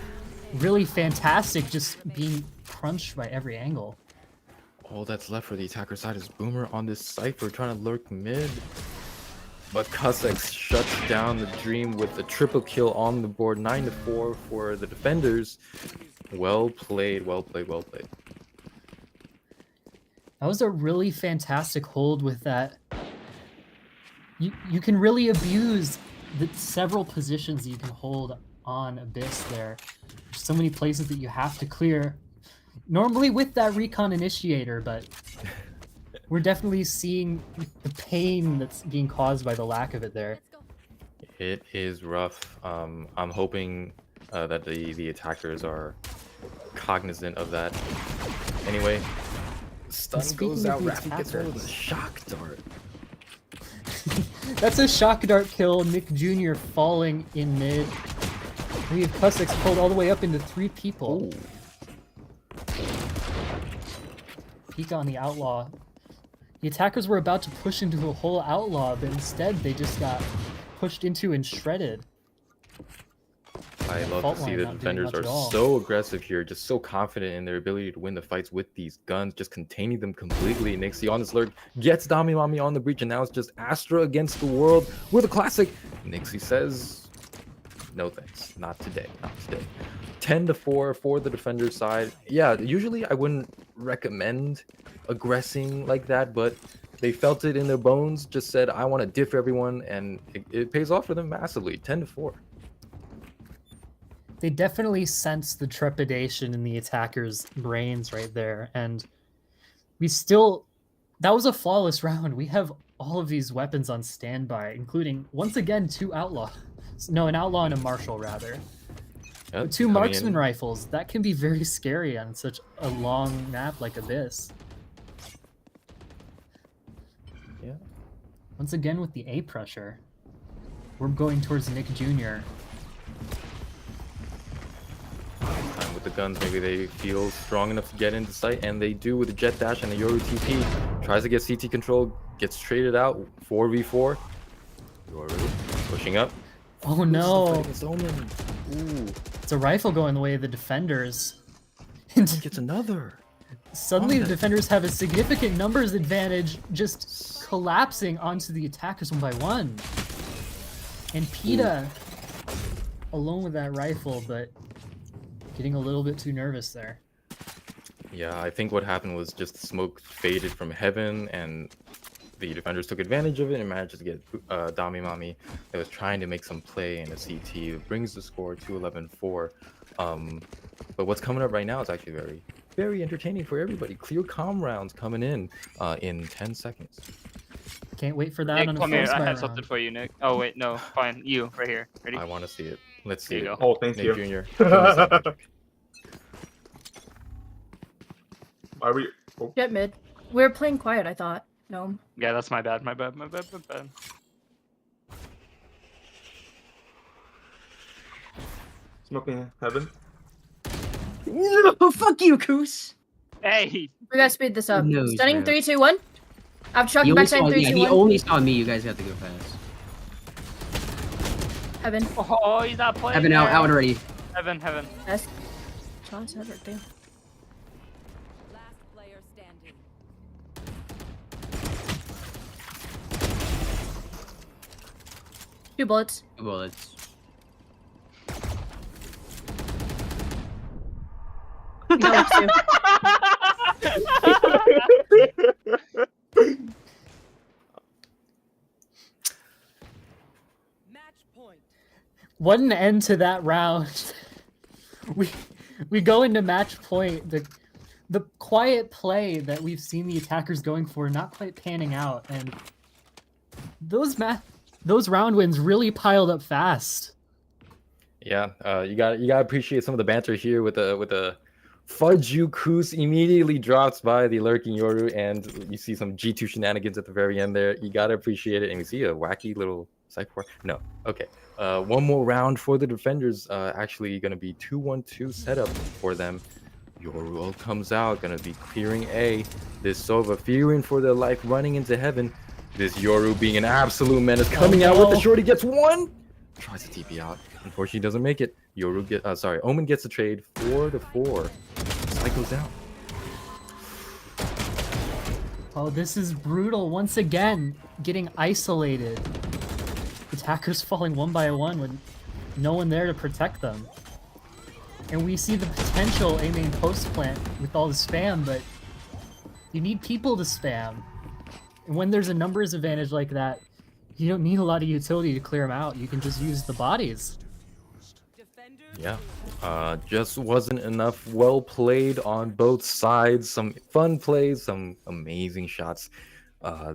Speaker 2: really fantastic, just being crunched by every angle.
Speaker 1: All that's left for the attacker side is Boomer on this Cypher trying to lurk mid. But Cusek shuts down the Dream with a triple kill on the board. 9-4 for the defenders. Well played.
Speaker 2: That was a really fantastic hold with that. You can really abuse the several positions you can hold on Abyss there. There's so many places that you have to clear. Normally with that recon initiator, but we're definitely seeing the pain that's being caused by the lack of it there.
Speaker 1: It is rough. I'm hoping that the attackers are cognizant of that. Anyway, stun goes out. Raffi gets one with a shock dart.
Speaker 2: That's a shock dart kill. Nick Jr. falling in mid. We have Cusek's pulled all the way up into 3 people.
Speaker 1: Ooh.
Speaker 2: Pika on the Outlaw The attackers were about to push into a whole outlaw, but instead they just got pushed into and shredded.
Speaker 1: I love
Speaker 2: Fault
Speaker 1: to see
Speaker 2: line
Speaker 1: the
Speaker 2: not doing
Speaker 1: defenders
Speaker 2: much
Speaker 1: are
Speaker 2: at all.
Speaker 1: so aggressive here, just so confident in their ability to win the fights with these guns, just containing them completely. Nixie on this lurk gets Dami Mami on the breach, and now it's just Astra against the world with a classic. Nixie says, no thanks, not today, not today. 10-4 for the defender's side. Yeah, usually I wouldn't recommend aggressing like that, but they felt it in their bones, just said, I want to diff everyone, and it pays off for them massively. 10-4.
Speaker 2: They definitely sense the trepidation in the attackers' brains right there, and that was a flawless round. We have all of these weapons on standby, including, once again, 2 outlaw. No, an outlaw and a marshal, rather.
Speaker 1: Yep,
Speaker 2: But 2
Speaker 1: coming
Speaker 2: marksman
Speaker 1: in.
Speaker 2: rifles, that can be very scary on such a long map like Abyss.
Speaker 1: Yeah.
Speaker 2: Once again with the A pressure. We're going towards Nick Jr.
Speaker 1: Time with the guns, maybe they feel strong enough to get into sight, and they do with the jet dash and the Yoru TP. Tries to get CT control, gets traded out. 4v4. Yoru pushing up.
Speaker 2: Oh no!
Speaker 1: It's Omen. Ooh,
Speaker 2: It's a rifle going the way of the defenders. And
Speaker 1: gets another.
Speaker 2: suddenly the
Speaker 1: Omen.
Speaker 2: defenders have a significant numbers advantage, just collapsing onto the attackers one by one. And PETA alone with that rifle, but getting a little bit too nervous there.
Speaker 1: Yeah, I think what happened was just smoke faded from heaven, and the defenders took advantage of it and managed to get Dami Mami that was trying to make some play in a CT. It brings the score to 11-4. But what's coming up right now is actually very, very entertaining for everybody. Clear comm rounds coming in 10 seconds.
Speaker 2: Can't wait for that
Speaker 7: Nick,
Speaker 2: on a
Speaker 7: come here.
Speaker 2: first
Speaker 7: I
Speaker 2: round.
Speaker 7: have something for you, Nick. Oh wait, no, fine. You right here. Ready?
Speaker 1: I want to see it. Let's see
Speaker 7: There you
Speaker 1: it.
Speaker 7: go.
Speaker 3: Oh, thank
Speaker 1: Nick
Speaker 3: you.
Speaker 1: Jr. show me something.
Speaker 3: Are we? Oh,
Speaker 8: Jet mid. We're playing quiet, I thought. No.
Speaker 7: Yeah, that's my bad. My bad. My bad. My bad.
Speaker 3: smoking heaven.
Speaker 9: No, fuck you, Koos.
Speaker 7: Hey.
Speaker 8: We gotta speed this up.
Speaker 9: No,
Speaker 8: Stunning
Speaker 9: bro.
Speaker 8: 3, 2, 1. I'm
Speaker 9: He
Speaker 8: chucking
Speaker 9: only,
Speaker 8: backside
Speaker 9: saw,
Speaker 8: 3,
Speaker 9: yeah,
Speaker 8: 2,
Speaker 9: he
Speaker 8: 1.
Speaker 9: only saw me. You guys have to go fast.
Speaker 8: Heaven.
Speaker 7: Oh, he's not playing.
Speaker 9: Heaven out
Speaker 7: now.
Speaker 9: already.
Speaker 7: Heaven. Heaven.
Speaker 8: Best shots ever, damn.
Speaker 10: Last player standing.
Speaker 8: Two bullets.
Speaker 9: Well, it's
Speaker 8: No, it's two.
Speaker 10: Match point.
Speaker 2: What an end to that round. we go into match point. The quiet play that we've seen the attackers going for not quite panning out, and those round wins really piled up fast.
Speaker 1: Yeah, you got to appreciate some of the banter here with the Fudge You Koos immediately drops by the lurking Yoru, and you see some G2 shenanigans at the very end there. You got to appreciate it, and we see a wacky little psych war. No, okay. One more round for the defenders. Actually, going to be 2-1-2 setup for them. Yoru comes out, going to be clearing A. This Sova fearing for their life, running into heaven. This Yoru being an absolute menace, coming out with the shorty, gets one. Tries to TP out. Unfortunately, doesn't make it. Omen gets a trade 4-4. Cycles down.
Speaker 2: Oh, this is brutal once again. Getting isolated. Attackers falling one by one with no one there to protect them. And we see the potential A main post plant with all the spam, but you need people to spam. And when there's a numbers advantage like that, you don't need a lot of utility to clear them out. You can just use the bodies.
Speaker 1: Yeah, just wasn't enough. Well played on both sides. Some fun plays, some amazing shots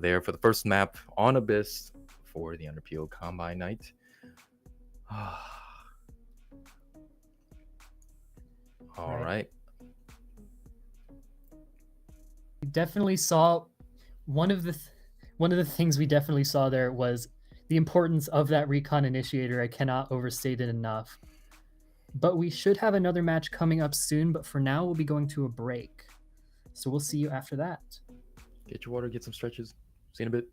Speaker 1: there for the first map on Abyss for the Underpeel Combine Night. All right.
Speaker 2: We definitely saw one of the things we definitely saw there was the importance of that recon initiator. I cannot overstate it enough. But we should have another match coming up soon, but for now we'll be going to a break. So we'll see you after that.
Speaker 1: Get your water, get some stretches. See you in a bit.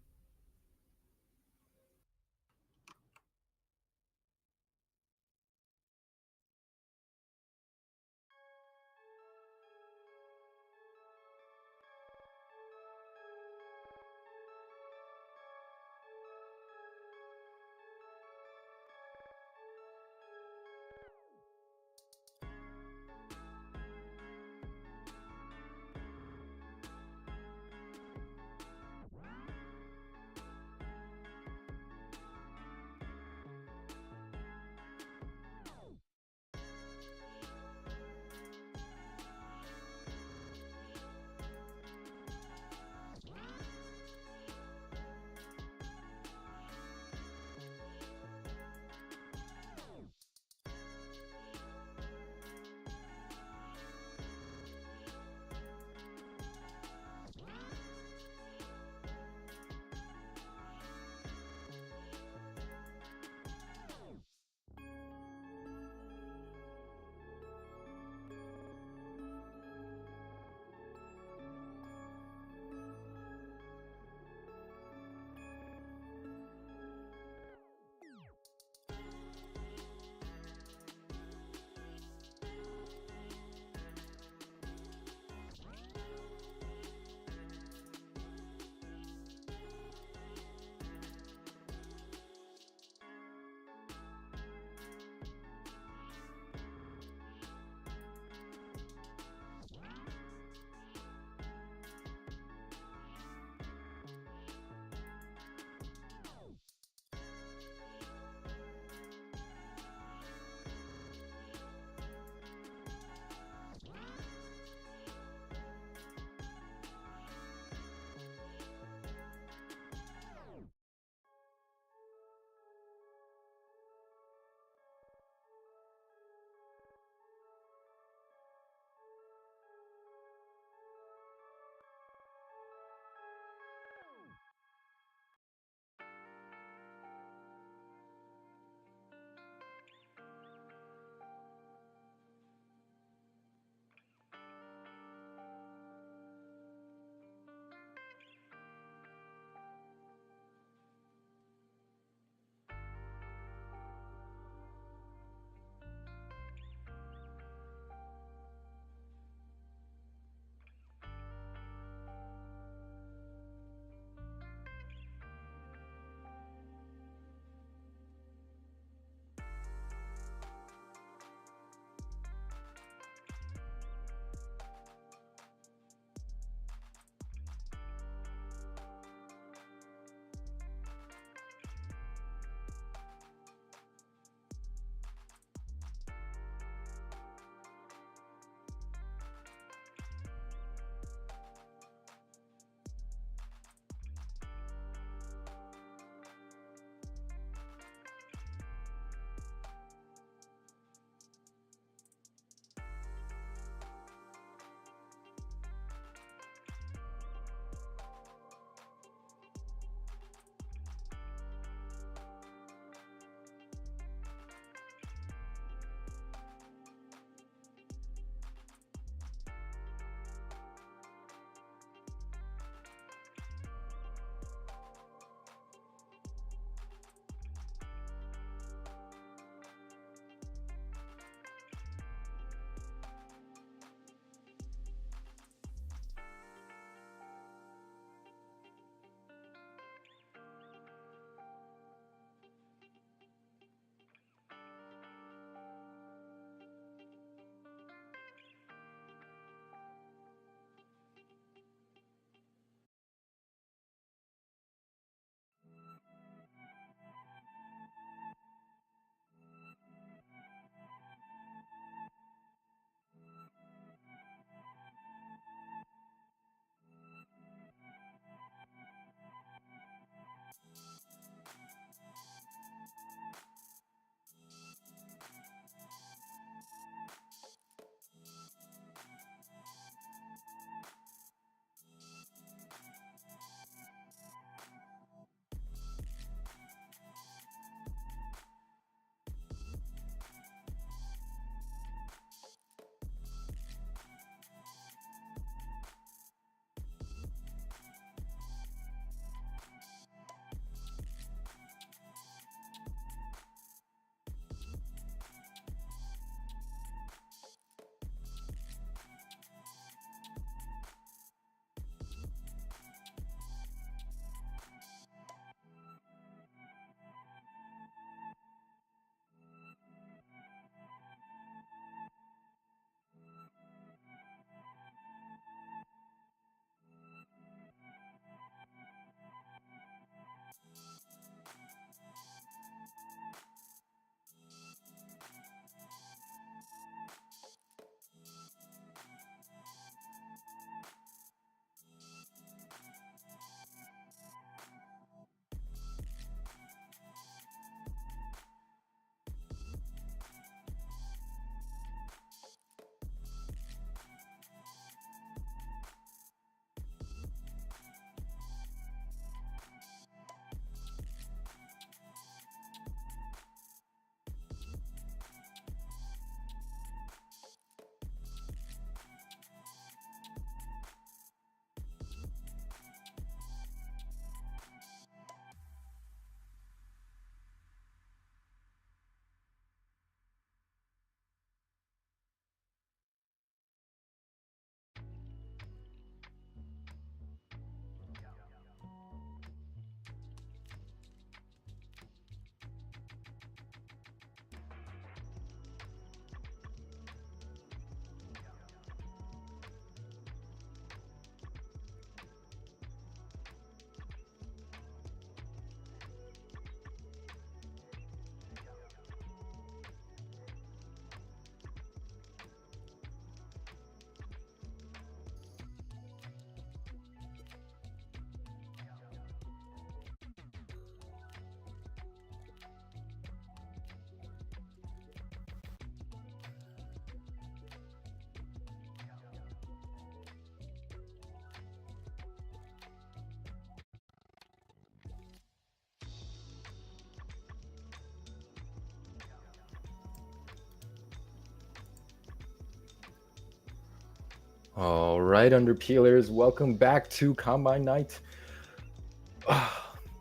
Speaker 1: All right, underpeelers, welcome back to Combine Night.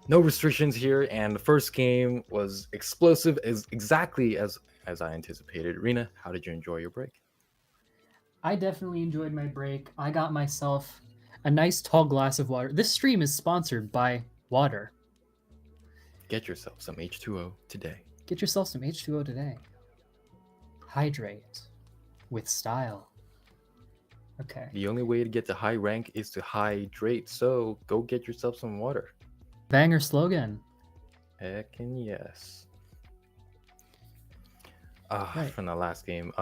Speaker 1: No restrictions here, and the first game was explosive, exactly as I anticipated. Rena, how did you enjoy your break?
Speaker 2: I definitely enjoyed my break. I got myself a nice tall glass of water. This stream is sponsored by water.
Speaker 1: Get yourself some H2O today.
Speaker 2: Get yourself some H2O today. Hydrate with style. Okay.
Speaker 1: The only way to get to high rank is to hydrate, so go get yourself some water.
Speaker 2: Banger slogan.
Speaker 1: Heckin' yes.
Speaker 2: Right.
Speaker 1: From the last game,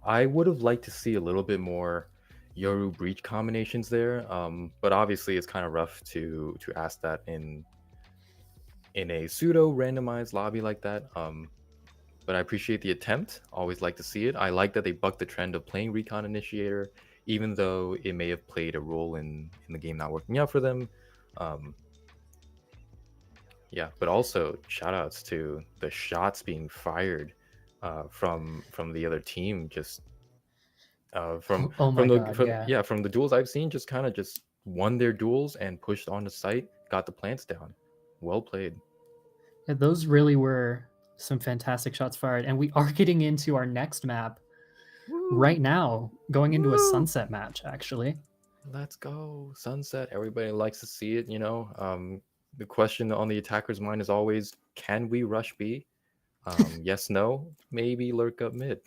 Speaker 1: I would have liked to see a little bit more Yoru Breach combinations there, but obviously it's kind of rough to ask that in a pseudo randomized lobby like that. But I appreciate the attempt. Always like to see it. I like that they bucked the trend of playing Recon Initiator, even though it may have played a role in the game not working out for them. Yeah, but also shout outs to the shots being fired from the other team. Just from
Speaker 2: Oh my God, yeah.
Speaker 1: from the duels I've seen, just kind of just won their duels and pushed on the site, got the plants down. Well played.
Speaker 2: Yeah, those really were some fantastic shots fired, and we are getting into our next map right now, going into a sunset match actually.
Speaker 1: Let's go sunset. Everybody likes to see it, you know. The question on the attacker's mind is always, can we rush B? Yes, no, maybe lurk up mid.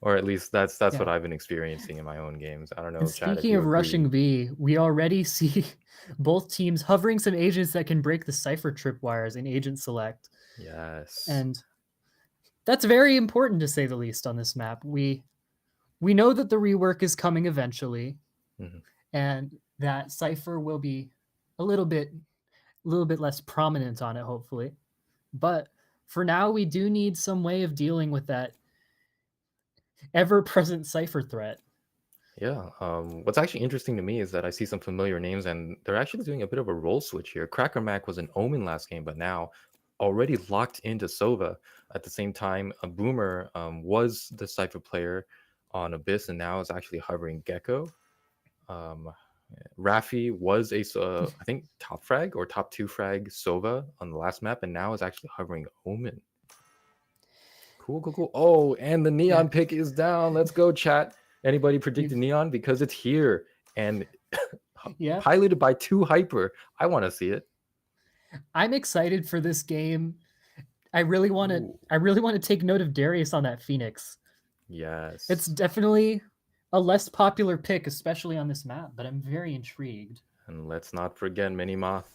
Speaker 1: Or at least that's
Speaker 2: Yeah.
Speaker 1: what I've been experiencing in my own games. I don't know.
Speaker 2: And
Speaker 1: Chad, if
Speaker 2: speaking
Speaker 1: you
Speaker 2: of rushing
Speaker 1: agree.
Speaker 2: B, we already see both teams hovering some agents that can break the cipher tripwires in agent select.
Speaker 1: Yes.
Speaker 2: And that's very important, to say the least, on this map. We know that the rework is coming eventually, and that cipher will be a little bit less prominent on it, hopefully. But for now, we do need some way of dealing with that ever-present cipher threat.
Speaker 1: Yeah. What's actually interesting to me is that I see some familiar names, and they're actually doing a bit of a role switch here. Cracker Mac was an Omen last game, but now already locked into Sova. At the same time, a Boomer was the Cypher player on Abyss, and now is actually hovering Gecko. Rafi was a I think top frag or top 2 frag Sova on the last map, and now is actually hovering Omen. Cool. Oh, and the Neon pick is down. Let's go, chat. Anybody predict the Neon? Because it's here and piloted by 2 Hyper. I want to see it.
Speaker 2: I'm excited for this game. I really want to take note of Darius on that Phoenix.
Speaker 1: Yes.
Speaker 2: It's definitely a less popular pick, especially on this map, but I'm very intrigued.
Speaker 1: And let's not forget Mini Moth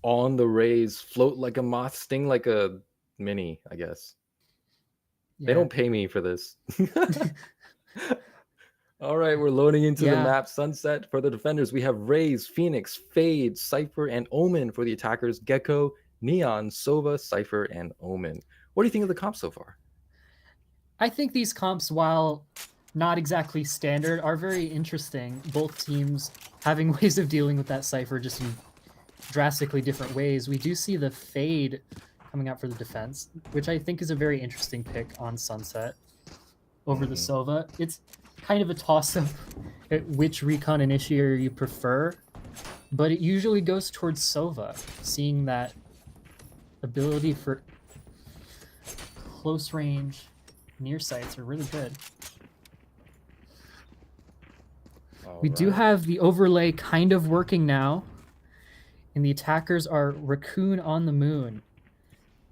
Speaker 1: on the rays, float like a moth, sting like a mini, I guess.
Speaker 2: Yeah.
Speaker 1: They don't pay me for this. All right, we're loading into the map. Sunset for the defenders. We have Raze, Phoenix, Fade, Cypher, and Omen for the attackers. Gecko, Neon, Sova, Cypher, and Omen. What do you think of the comp so far?
Speaker 2: I think these comps, while not exactly standard, are very interesting. Both teams having ways of dealing with that Cypher just in drastically different ways. We do see the Fade coming out for the defense, which I think is a very interesting pick on Sunset over the Sova. It's kind of a toss-up at which Recon Initiator you prefer, but it usually goes towards Sova, seeing that ability for close range near sights are really good. We do have the overlay kind of working now, and the attackers are Raccoon on the Moon.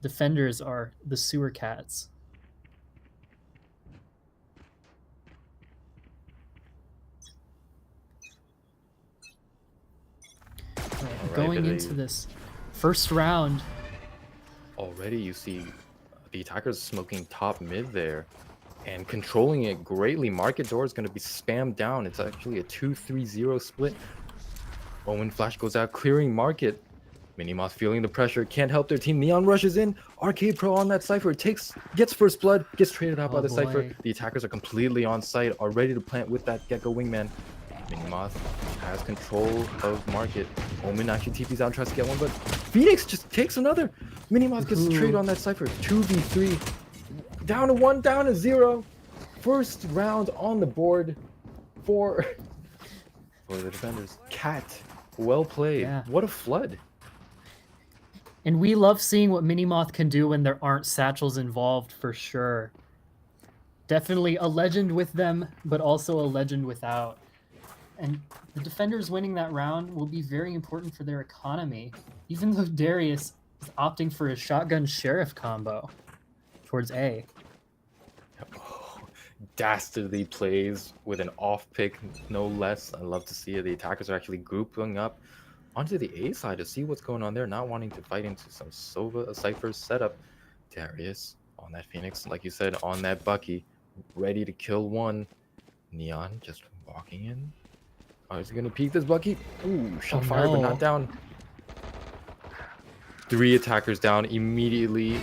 Speaker 2: Defenders are the Sewer Cats. Right, going into this first round.
Speaker 1: Already you see the attackers smoking top mid there and controlling it greatly. Market door is going to be spammed down. It's actually a 2-3-0 split. Omen flash goes out, clearing market. Minimoth feeling the pressure, can't help their team. Neon rushes in. Arcade Pro on that Cypher, gets first blood, gets traded out by the Cypher. The attackers are completely on site, are ready to plant with that Gecko Wingman. Minimoth has control of market. Omen actually TP's out, tries to get one, but Phoenix just takes another. Minimoth gets traded on that Cypher. 2v3. Down to 1, down to 0. First round on the board. for the defenders. Cat, well played.
Speaker 2: Yeah.
Speaker 1: What a flood.
Speaker 2: And we love seeing what Minimoth can do when there aren't satchels involved, for sure. Definitely a legend with them, but also a legend without. And the defenders winning that round will be very important for their economy, even though Darius is opting for a shotgun sheriff combo towards A.
Speaker 1: Oh, dastardly plays with an off pick, no less. I love to see it. The attackers are actually grouping up onto the A side to see what's going on there, not wanting to fight into some Sova Cypher setup. Darius on that Phoenix, like you said, on that Bucky, ready to kill one. Neon just walking in. Oh, is he gonna peek this Bucky? Ooh, shot fired, but not down. 3 attackers down immediately,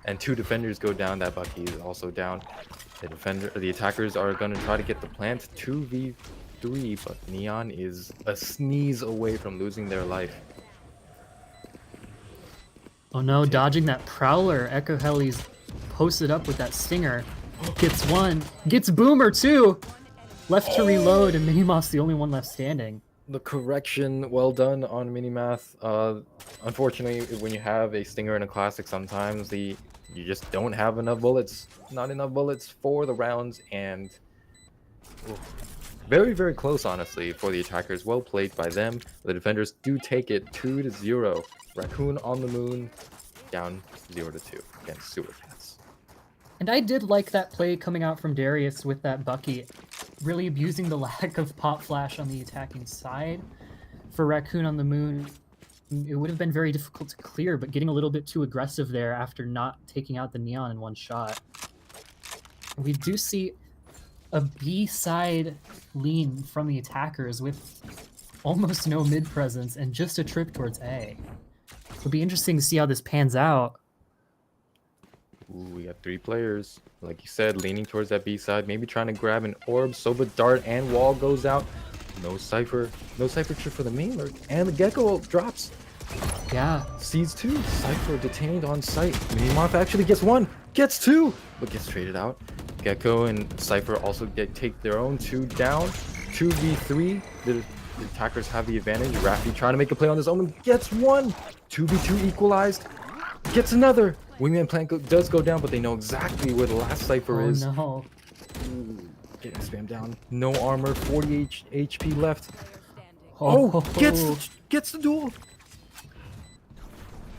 Speaker 1: and 2 defenders go down. That Bucky is also down. The attackers are gonna try to get the plant 2v3, but Neon is a sneeze away from losing their life.
Speaker 2: Oh no, dodging that Prowler. Echo Heli's posted up with that Stinger. Gets one. Gets Boomer too! Left to reload, and Minimoth's the only one left standing.
Speaker 1: The correction, well done on Minimath. Unfortunately, when you have a Stinger in a Classic, sometimes you just don't have enough bullets. Not enough bullets for the rounds, and very, very close, honestly, for the attackers. Well played by them. The defenders do take it 2-0. Raccoon on the Moon down 0-2 against Sewer Cats.
Speaker 2: And I did like that play coming out from Darius with that Bucky, really abusing the lack of pop flash on the attacking side. For Raccoon on the Moon, it would have been very difficult to clear, but getting a little bit too aggressive there after not taking out the Neon in one shot. We do see a B side lean from the attackers with almost no mid presence and just a trip towards A. It'll be interesting to see how this pans out.
Speaker 1: Ooh, we got 3 players. Like you said, leaning towards that B side, maybe trying to grab an orb. Soba dart and wall goes out. No Cypher. No Cypher trip for the main lurk. And the Gecko drops.
Speaker 2: Yeah.
Speaker 1: Sees 2. Cypher detained on site. Minimoth actually gets 1. Gets 2. But gets traded out. Gecko and Cypher also take their own 2 down. 2v3. The attackers have the advantage. Raffi trying to make a play on this Omen. Gets 1. 2v2 equalized. Gets another. Wingman plant does go down, but they know exactly where the last Cypher is.
Speaker 2: Oh no.
Speaker 1: Ooh, getting spammed down. No armor. 40 HP left.
Speaker 2: Oh,
Speaker 1: Gets the duel.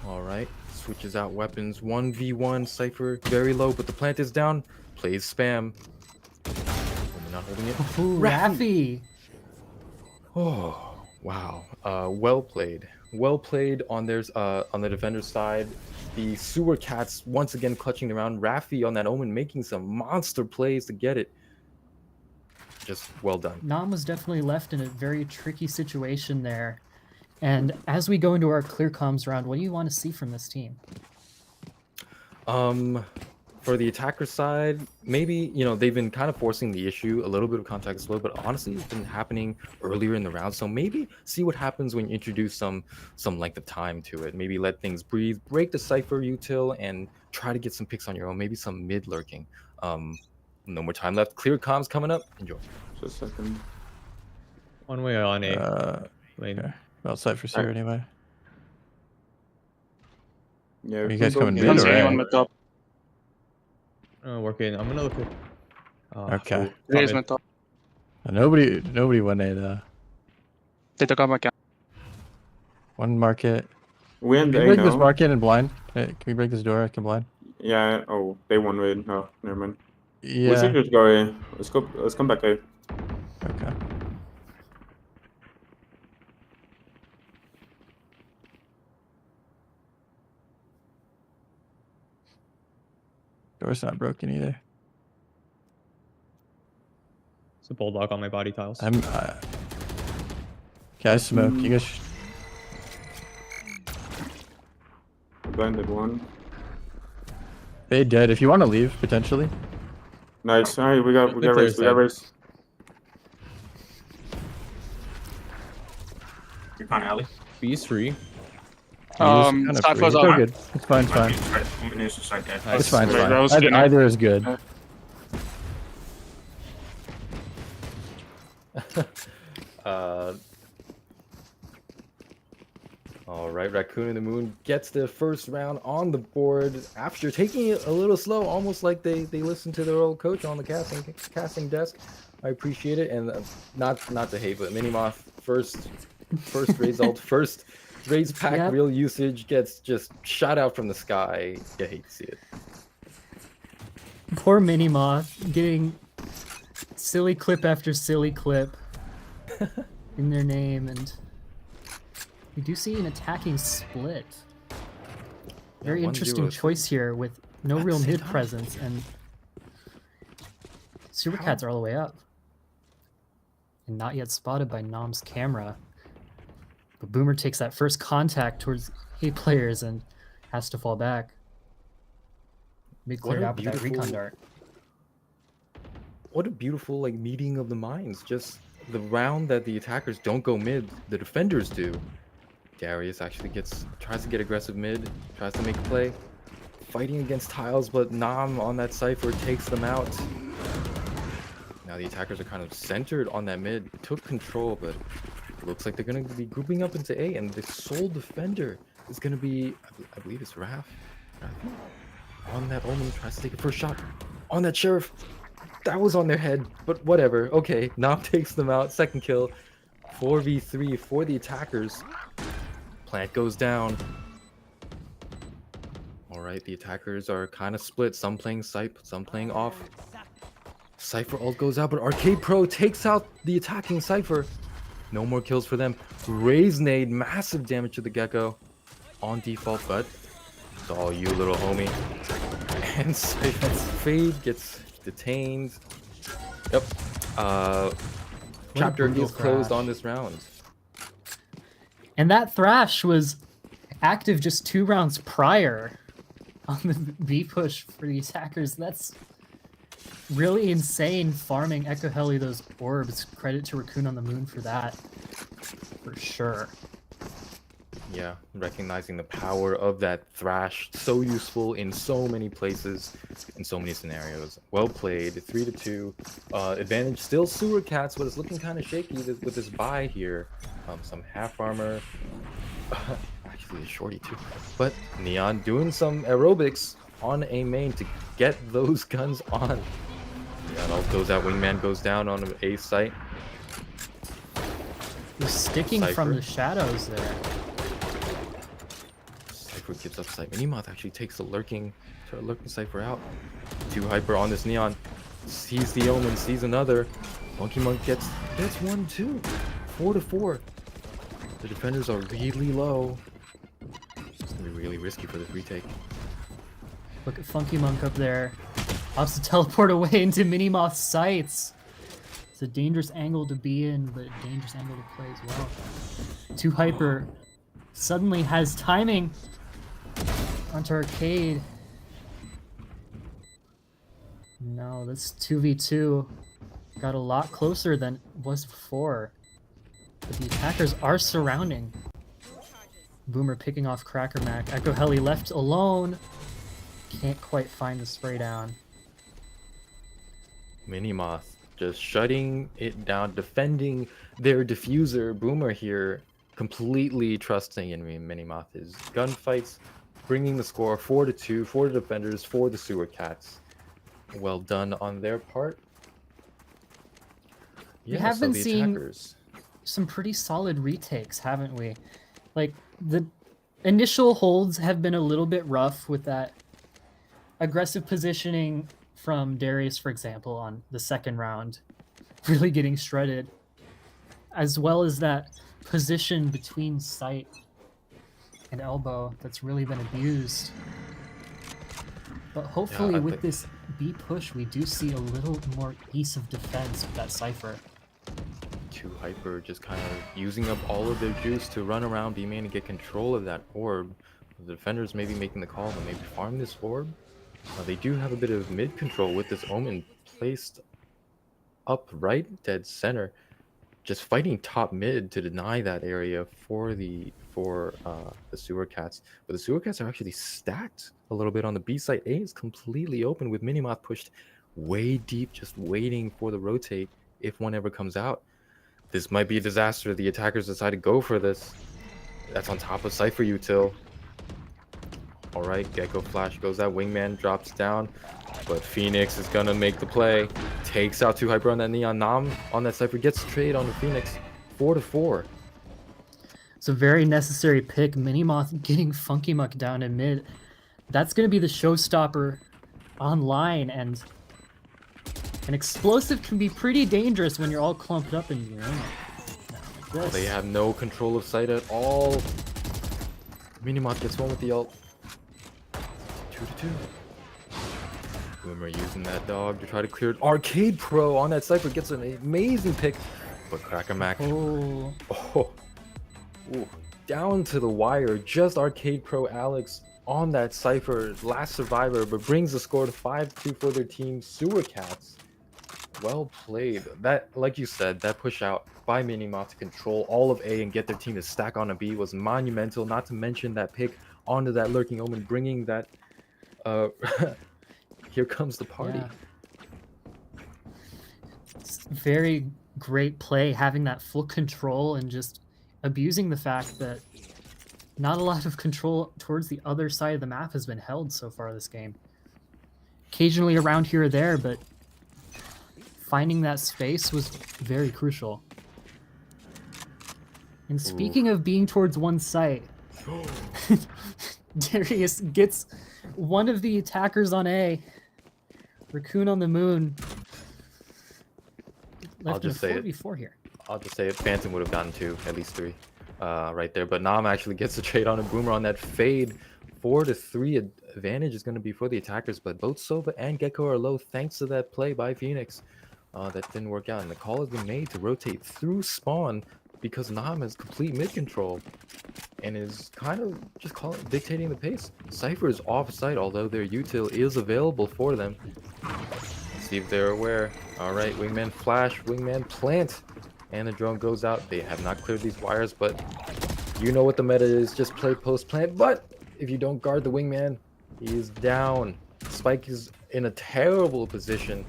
Speaker 1: All right. Switches out weapons. 1v1. Cypher very low, but the plant is down. Plays spam. We're not holding it.
Speaker 2: Ooh, Raffi.
Speaker 1: Oh, wow. Well played. Well played on the defender's side. The Sewer Cats once again clutching around. Raffi on that Omen making some monster plays to get it. Just well done.
Speaker 2: Nam was definitely left in a very tricky situation there. And as we go into our clear comms round, what do you want to see from this team?
Speaker 1: For the attacker side, maybe, they've been kind of forcing the issue, a little bit of contact slow, but honestly, it's been happening earlier in the round. So maybe see what happens when you introduce some length of time to it. Maybe let things breathe, break the Cypher util, and try to get some picks on your own. Maybe some mid lurking. No more time left. Clear comms coming up. Enjoy.
Speaker 11: Just a second.
Speaker 5: One way on A. Later. About Cypher's here anyway.
Speaker 11: Yeah,
Speaker 5: Are you guys coming
Speaker 11: mid
Speaker 5: mid or
Speaker 11: anyone
Speaker 5: A?
Speaker 11: mid top.
Speaker 5: Working. I'm gonna look at.
Speaker 11: Okay. Raise mid top.
Speaker 5: Nobody went A though.
Speaker 11: They took out my camp.
Speaker 5: One market.
Speaker 11: We
Speaker 5: Can
Speaker 11: in
Speaker 5: we
Speaker 11: A
Speaker 5: break
Speaker 11: now.
Speaker 5: this market and blind? Can we break this door? I can blind.
Speaker 11: Yeah. Oh, they won raid. No, never mind. We
Speaker 5: Yeah.
Speaker 11: should just go A. Let's come back A.
Speaker 5: Okay. Door's not broken either.
Speaker 12: It's a bulldog on my body tiles.
Speaker 5: Okay, I smoke. You guys.
Speaker 11: Blinded one.
Speaker 5: They dead. If you want to leave, potentially.
Speaker 11: Nice. Alright, we got race. We got race.
Speaker 12: You're on alley. B's free.
Speaker 11: Cypher's
Speaker 5: It's
Speaker 11: out.
Speaker 5: good. It's fine. It's fine.
Speaker 12: It's right there.
Speaker 5: It's fine. It's
Speaker 11: That was
Speaker 5: fine.
Speaker 11: good.
Speaker 5: Either is good.
Speaker 1: All right, Raccoon in the Moon gets the first round on the board after taking it a little slow, almost like they listened to their old coach on the casting desk. I appreciate it, and not to hate, but Minimoth first result, first raise pack
Speaker 2: Yep.
Speaker 1: real usage gets just shot out from the sky. You hate to see it.
Speaker 2: Poor Minimoth getting silly clip after silly clip in their name, and we do see an attacking split. Very
Speaker 1: 1-0
Speaker 2: interesting choice here with no
Speaker 1: At the
Speaker 2: real
Speaker 1: same
Speaker 2: mid
Speaker 1: time.
Speaker 2: presence, and Supercats are all the way up. And not yet spotted by Nom's camera. But Boomer takes that first contact towards A players and has to fall back. Mid
Speaker 1: What
Speaker 2: cleared
Speaker 1: a
Speaker 2: out with that recon
Speaker 1: beautiful-
Speaker 2: dart.
Speaker 1: What a beautiful like meeting of the minds. Just the round that the attackers don't go mid, the defenders do. Darius actually tries to get aggressive mid, tries to make a play, fighting against tiles, but Nam on that cipher takes them out. Now the attackers are kind of centered on that mid, took control, but it looks like they're going to be grouping up into A, and the sole defender is going to be, I believe it's Raph. On that Omen, tries to take a first shot on that Sheriff. That was on their head, but whatever. Okay, Nam takes them out. Second kill. 4v3 for the attackers. Plant goes down. Alright, the attackers are kind of split. Some playing Sight, some playing off. Cypher ult goes out, but Arcade Pro takes out the attacking Cypher. No more kills for them. Raise nade, massive damage to the Gecko. On default, but it's all you, little homie. And Cypher's fade gets detained. Yep. Chapter
Speaker 2: brutal
Speaker 1: is closed
Speaker 2: thrash.
Speaker 1: on this round.
Speaker 2: And that Thrash was active just 2 rounds prior on the B push for the attackers. That's really insane farming Echo Heli those orbs. Credit to Raccoon on the Moon for that. For sure.
Speaker 1: Yeah, recognizing the power of that Thrash. So useful in so many places, in so many scenarios. Well played, 3-2. Advantage still Sewer Cats, but it's looking kind of shaky with this buy here. Some half armor. Actually, a shorty too. But Neon doing some aerobics on a main to get those guns on. Yeah, ult goes out, Wingman goes down on an A site.
Speaker 2: He's sticking from
Speaker 1: Cypher.
Speaker 2: the shadows there.
Speaker 1: Cypher gives up sight. Minimoth actually takes the lurking Cypher out. 2 hyper on this Neon. Sees the Omen, sees another. Monkey Monk gets 1 too. 4-4. The defenders are really low. It's gonna be really risky for this retake.
Speaker 2: Look at Funky Monk up there. Opts to teleport away into Minimoth's sights. It's a dangerous angle to be in, but a dangerous angle to play as well. 2 hyper suddenly has timing onto Arcade. No, this 2v2 got a lot closer than it was before. But the attackers are surrounding. Boomer picking off Cracker Mac. Echo Heli left alone. Can't quite find the spray down.
Speaker 1: Minimoth just shutting it down, defending their diffuser. Boomer here completely trusting in Minimoth. His gunfights bringing the score 4-2 for the defenders, for the Sewer Cats. Well done on their part.
Speaker 2: We
Speaker 1: Yeah,
Speaker 2: have
Speaker 1: so
Speaker 2: been
Speaker 1: the
Speaker 2: seeing
Speaker 1: attackers.
Speaker 2: some pretty solid retakes, haven't we? Like, the initial holds have been a little bit rough with that aggressive positioning from Darius, for example, on the second round, really getting shredded, as well as that position between sight and elbow that's really been abused. But hopefully
Speaker 1: I
Speaker 2: with
Speaker 1: think-
Speaker 2: this B push, we do see a little more ease of defense with that Cypher.
Speaker 1: 2 hyper just kind of using up all of their juice to run around B main and get control of that orb. The defenders maybe making the call to maybe farm this orb. They do have a bit of mid control with this Omen placed up right dead center, just fighting top mid to deny that area for the Sewer Cats. But the Sewer Cats are actually stacked a little bit on the B side. A is completely open with Minimoth pushed way deep, just waiting for the rotate if one ever comes out. This might be a disaster. The attackers decide to go for this. That's on top of Cypher Util. Alright, Gecko Flash goes out, Wingman drops down, but Phoenix is gonna make the play. Takes out 2 Hyper on that Neon. Nam on that Cypher gets the trade on the Phoenix. 4-4.
Speaker 2: It's a very necessary pick. Minimoth getting Funky Muck down in mid. That's gonna be the showstopper online, and an explosive can be pretty dangerous when you're all clumped up in your own. Like
Speaker 1: They have no control of sight at all. Minimoth gets one with the ult. 2-2. Boomer using that dog to try to clear it. Arcade Pro on that Cypher gets an amazing pick, but Crackermack. Oh. Ooh. Down to the wire. Just Arcade Pro Alex on that Cypher, last survivor, but brings the score to 5-2 for their team. Sewer Cats. Well played. That, like you said, that push out by Minimoth to control all of A and get their team to stack on a B was monumental. Not to mention that pick onto that Lurking Omen, bringing that. Here comes the party.
Speaker 2: Yeah. It's very great play, having that full control and just abusing the fact that not a lot of control towards the other side of the map has been held so far this game. Occasionally around here or there, but finding that space was very crucial. And speaking of being towards one site, Darius gets one of the attackers on A. Raccoon on the moon.
Speaker 1: I'll just say it.
Speaker 2: Here.
Speaker 1: I'll just say it. Phantom would have gotten 2, at least 3, right there. But Nam actually gets the trade on a Boomer on that fade. 4-3 advantage is going to be for the attackers, but both Sova and Gecko are low thanks to that play by Phoenix. That didn't work out, and the call has been made to rotate through spawn because Nam has complete mid control and is kind of just dictating the pace. Cypher is off site, although their util is available for them. Let's see if they're aware. Alright, Wingman flash, Wingman plant, and the drone goes out. They have not cleared these wires, but you know what the meta is, just play post plant. But if you don't guard the Wingman, he is down. Spike is in a terrible position.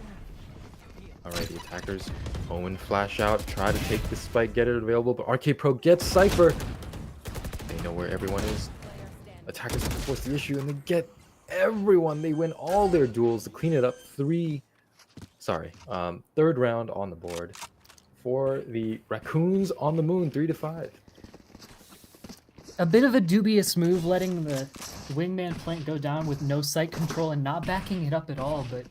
Speaker 1: Alright, the attackers, Owen flash out, try to take the Spike, get it available, but Arcade Pro gets Cypher. They know where everyone is. Attackers have to force the issue, and they get everyone. They win all their duels to clean it up. Third round on the board for the Raccoons on the moon, 3-5.
Speaker 2: A bit of a dubious move, letting the Wingman plant go down with no sight control and not backing it up at all, but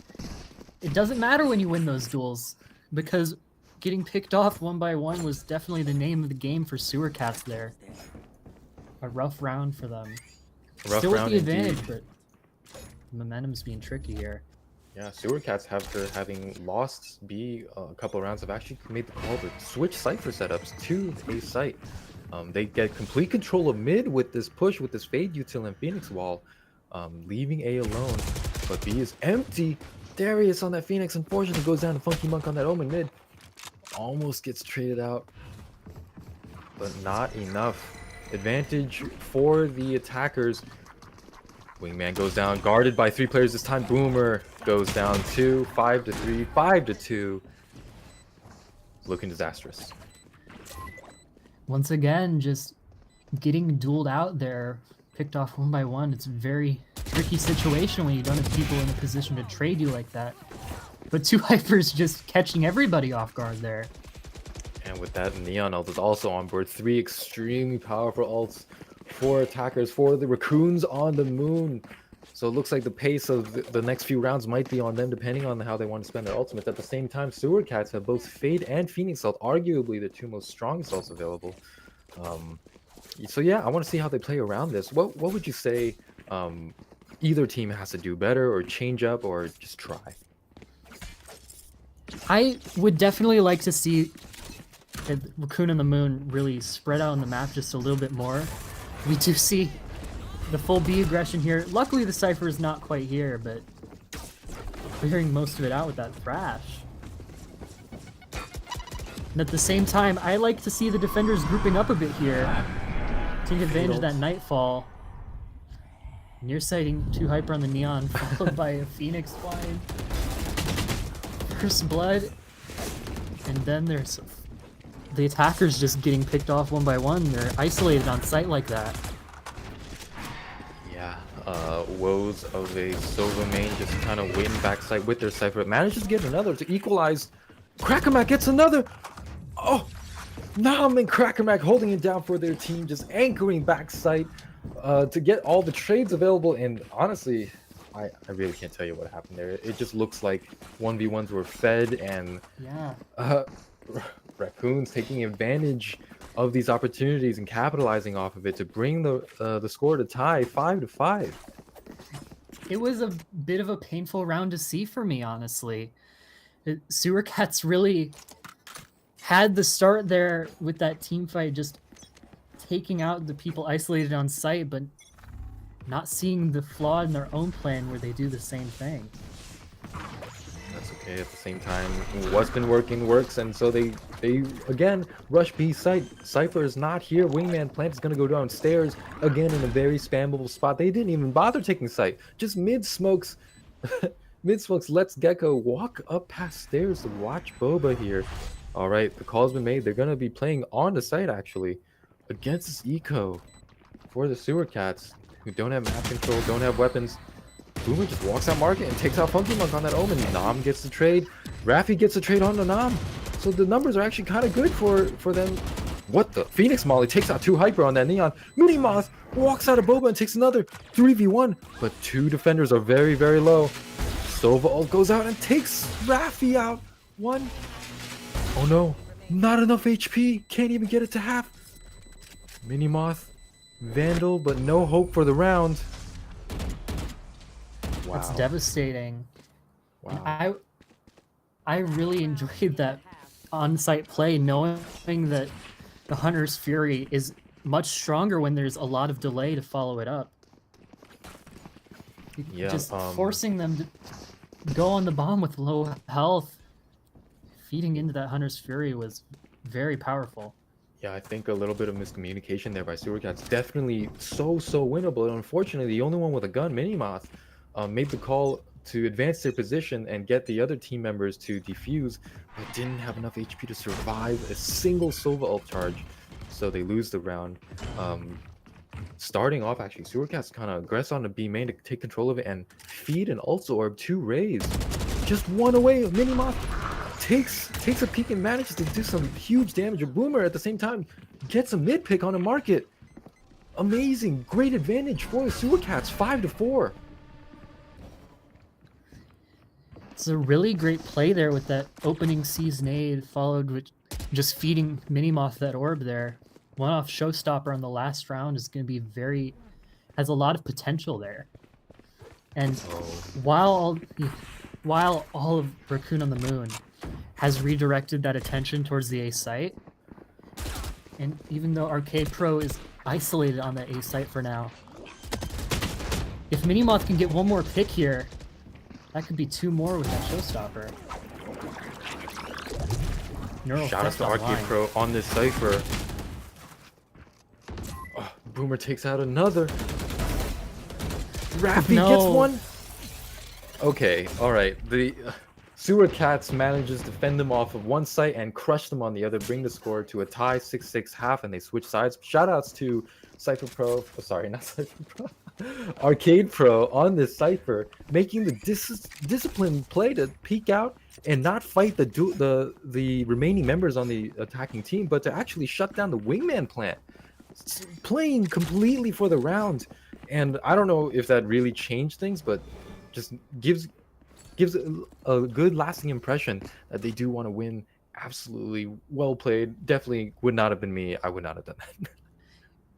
Speaker 2: it doesn't matter when you win those duels, because getting picked off one by one was definitely the name of the game for Sewer Cats there. A rough round for them. Still with the advantage, but momentum's being tricky here.
Speaker 1: Yeah, Sewer Cats, after having lost B a couple of rounds, have actually made the call to switch Cypher setups to A site. They get complete control of mid with this push, with this fade util and Phoenix wall, leaving A alone, but B is empty. Darius on that Phoenix, unfortunately, goes down to Funky Monk on that Omen mid. Almost gets traded out, but not enough. Advantage for the attackers. Wingman goes down, guarded by 3 players this time. Boomer goes down 2, 5-3, 5-2. Looking disastrous.
Speaker 2: Once again, just getting dueled out there, picked off one by one. It's a very tricky situation when you don't have people in a position to trade you like that. But 2 Hypers just catching everybody off guard there.
Speaker 1: And with that, Neon ult is also on board. 3 extremely powerful ults for attackers, for the Raccoons on the moon. So it looks like the pace of the next few rounds might be on them, depending on how they want to spend their ultimates. At the same time, Sewer Cats have both Fade and Phoenix ult, arguably the 2 most strongest ults available. So yeah, I want to see how they play around this. What would you say either team has to do better, or change up, or just try?
Speaker 2: I would definitely like to see Raccoon and the Moon really spread out on the map just a little bit more. We do see the full B aggression here. Luckily the Cypher is not quite here, but clearing most of it out with that thrash. And at the same time, I like to see the defenders grouping up a bit here. Take advantage of that Nightfall. Near sighting 2 Hyper on the Neon, followed by a Phoenix flying. First blood. And then there's the attackers just getting picked off one by one. They're isolated on site like that.
Speaker 1: Yeah, woes of a Sova main just kind of waiting backside with their Cypher. Manages to get another to equalize. Crackermack gets another. Oh, Nam and Crackermack holding it down for their team, just anchoring backside to get all the trades available. And honestly, I really can't tell you what happened there. It just looks like 1v1s were fed, and
Speaker 2: yeah,
Speaker 1: Raccoons taking advantage of these opportunities and capitalizing off of it to bring the score to tie 5-5.
Speaker 2: It was a bit of a painful round to see for me, honestly. Sewer Cats really had the start there with that team fight, just taking out the people isolated on site, but not seeing the flaw in their own plan where they do the same thing.
Speaker 1: That's okay. At the same time, what's been working works, and so they again rush B site. Cypher is not here. Wingman Plant is gonna go downstairs again in a very spammable spot. They didn't even bother taking site. Just mid smokes, mid smokes lets Gecko walk up past stairs to watch Boba here. All right, the call's been made. They're gonna be playing on the site actually against this eco for the Sewer Cats, who don't have map control, don't have weapons. Boomer just walks out market and takes out Funky Monk on that Omen. Nam gets the trade. Raffi gets the trade on the Nam. So the numbers are actually kind of good for them. What the? Phoenix Molly takes out 2 Hyper on that Neon. Mini Moth walks out of Boba and takes another 3v1. But 2 defenders are very, very low. Sova ult goes out and takes Raffi out. 1. Oh no. Not enough HP. Can't even get it to half. Mini Moth. Vandal, but no hope for the round. Wow.
Speaker 2: That's devastating.
Speaker 1: Wow.
Speaker 2: And I really enjoyed that on-site play, knowing that the Hunter's Fury is much stronger when there's a lot of delay to follow it up.
Speaker 1: Yeah,
Speaker 2: just forcing them to go on the bomb with low health, feeding into that Hunter's Fury was very powerful.
Speaker 1: Yeah, I think a little bit of miscommunication there by Sewer Cats. Definitely so winnable. And unfortunately, the only one with a gun, Minimoth, made the call to advance their position and get the other team members to defuse, but didn't have enough HP to survive a single Sova ult charge. So they lose the round. Starting off, actually, Sewer Cats kind of aggress on the B main to take control of it and feed an Ultra Orb 2 Rays. Just 1 away. Minimoth takes a peek and manages to do some huge damage. A Boomer at the same time gets a mid pick on a market. Amazing, great advantage for the Sewer Cats, 5-4.
Speaker 2: It's a really great play there with that opening season aid, followed with just feeding Minimoth that orb there. One off showstopper on the last round is going to be has a lot of potential there. And while all of Raccoon on the Moon has redirected that attention towards the A site, and even though Arcade Pro is isolated on that A site for now, if Minimoth can get one more pick here, that could be 2 more with that showstopper.
Speaker 1: Shout out to Arcade Pro on this Cypher. Oh, Boomer takes out another. Raffi gets one. Okay, alright. The Sewer Cats manages to fend them off of one site and crush them on the other, bring the score to a tie 6-6 half, and they switch sides. Shoutouts to Cypher Pro. Oh, sorry, not Cypher Pro. Arcade Pro on this Cypher, making the disciplined play to peek out and not fight the remaining members on the attacking team, but to actually shut down the Wingman Plant. Playing completely for the round. And I don't know if that really changed things, but just gives a good lasting impression that they do want to win. Absolutely well played. Definitely would not have been me. I would not have done that.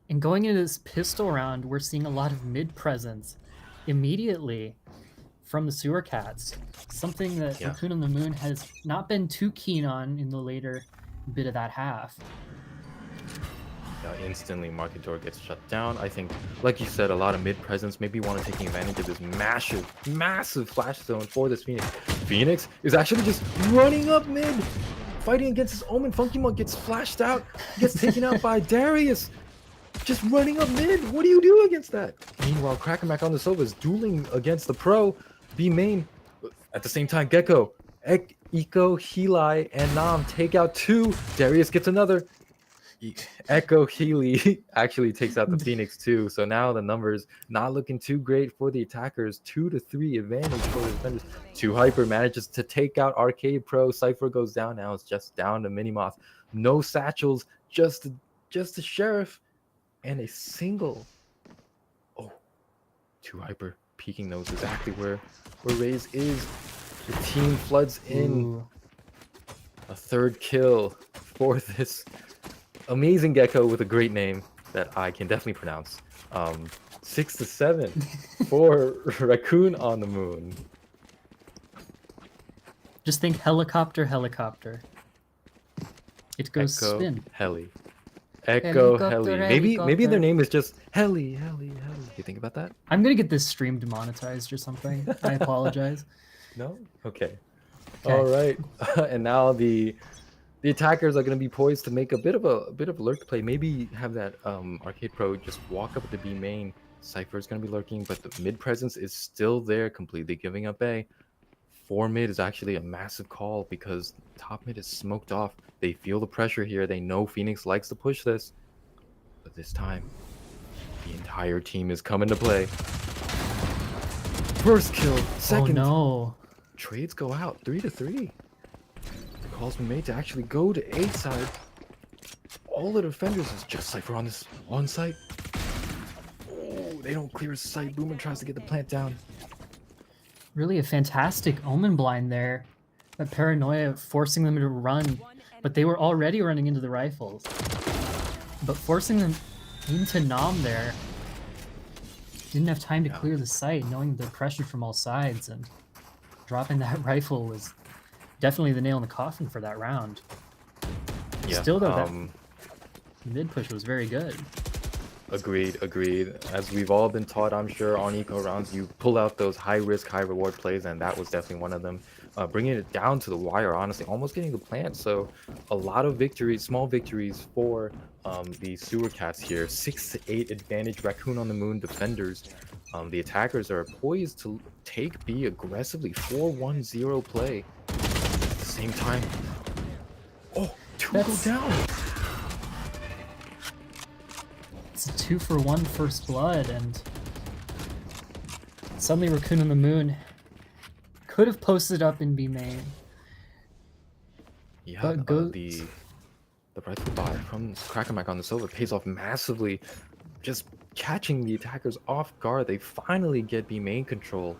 Speaker 2: And going into this pistol round, we're seeing a lot of mid presence immediately from the Sewer Cats. Something that Raccoon on the Moon has not been too keen on in the later bit of that half.
Speaker 1: Instantly market door gets shut down. I think, like you said, a lot of mid presence, maybe want to take advantage of this massive flash zone for this Phoenix. Phoenix is actually just running up mid, fighting against his Omen. Funky Monk gets flashed out, gets taken out by Darius. Just running up mid. What do you do against that? Meanwhile, Crackermack on the Sova is dueling against the Pro B main. At the same time, Gecko Eco, Heli, and Nam take out 2. Darius gets another. Echo Healy actually takes out the Phoenix too. So now the numbers not looking too great for the attackers. 2-3 advantage for the defenders. 2 Hyper manages to take out Arcade Pro. Cypher goes down now. It's just down to Minimoth. No satchels, just the Sheriff and a single. Oh, 2 Hyper peeking those exactly where Raze is. The team floods in.
Speaker 2: Ooh.
Speaker 1: A 3rd kill for this amazing gecko with a great name that I can definitely pronounce. 6-7 for Raccoon on the Moon.
Speaker 2: Just think helicopter. It goes
Speaker 1: Echo
Speaker 2: spin.
Speaker 1: Heli. Echo
Speaker 2: Helicopter,
Speaker 1: Heli. Maybe
Speaker 2: helicopter.
Speaker 1: their name is just Heli. You think about that?
Speaker 2: I'm gonna get this stream demonetized or something. I apologize.
Speaker 1: No? Okay.
Speaker 2: Okay.
Speaker 1: All right. And now the attackers are going to be poised to make a bit of a lurk play. Maybe have that Arcade Pro just walk up to B main. Cypher is going to be lurking, but the mid presence is still there, completely giving up A. 4 mid is actually a massive call because top mid is smoked off. They feel the pressure here. They know Phoenix likes to push this, but this time the entire team is coming to play. First kill, second.
Speaker 2: Oh no.
Speaker 1: Trades go out 3-3. The call's been made to actually go to A side. All the defenders is just Cypher on this one site. Oh, they don't clear his site. Boomer tries to get the plant down.
Speaker 2: Really a fantastic omen blind there. That paranoia forcing them to run, but they were already running into the rifles. But forcing them into Nam there, didn't have time to clear the site, knowing the pressure from all sides, and dropping that rifle was definitely the nail in the coffin for that round.
Speaker 1: Yeah,
Speaker 2: Still though, that mid push was very good.
Speaker 1: Agreed. As we've all been taught, I'm sure, on eco rounds, you pull out those high risk, high reward plays, and that was definitely one of them. Bringing it down to the wire, honestly, almost getting the plant. So a lot of victories, small victories for the Sewer Cats here. 6-8 advantage, Raccoon on the Moon defenders. The attackers are poised to take B aggressively, 4-1-0 play. At the same time, oh, 2 go down.
Speaker 2: It's a 2-for-1 first blood, and suddenly Raccoon on the Moon could have posted up in B main.
Speaker 1: Yeah,
Speaker 2: But
Speaker 1: the right buy from Krakenmack on the Silver pays off massively, just catching the attackers off guard. They finally get B main control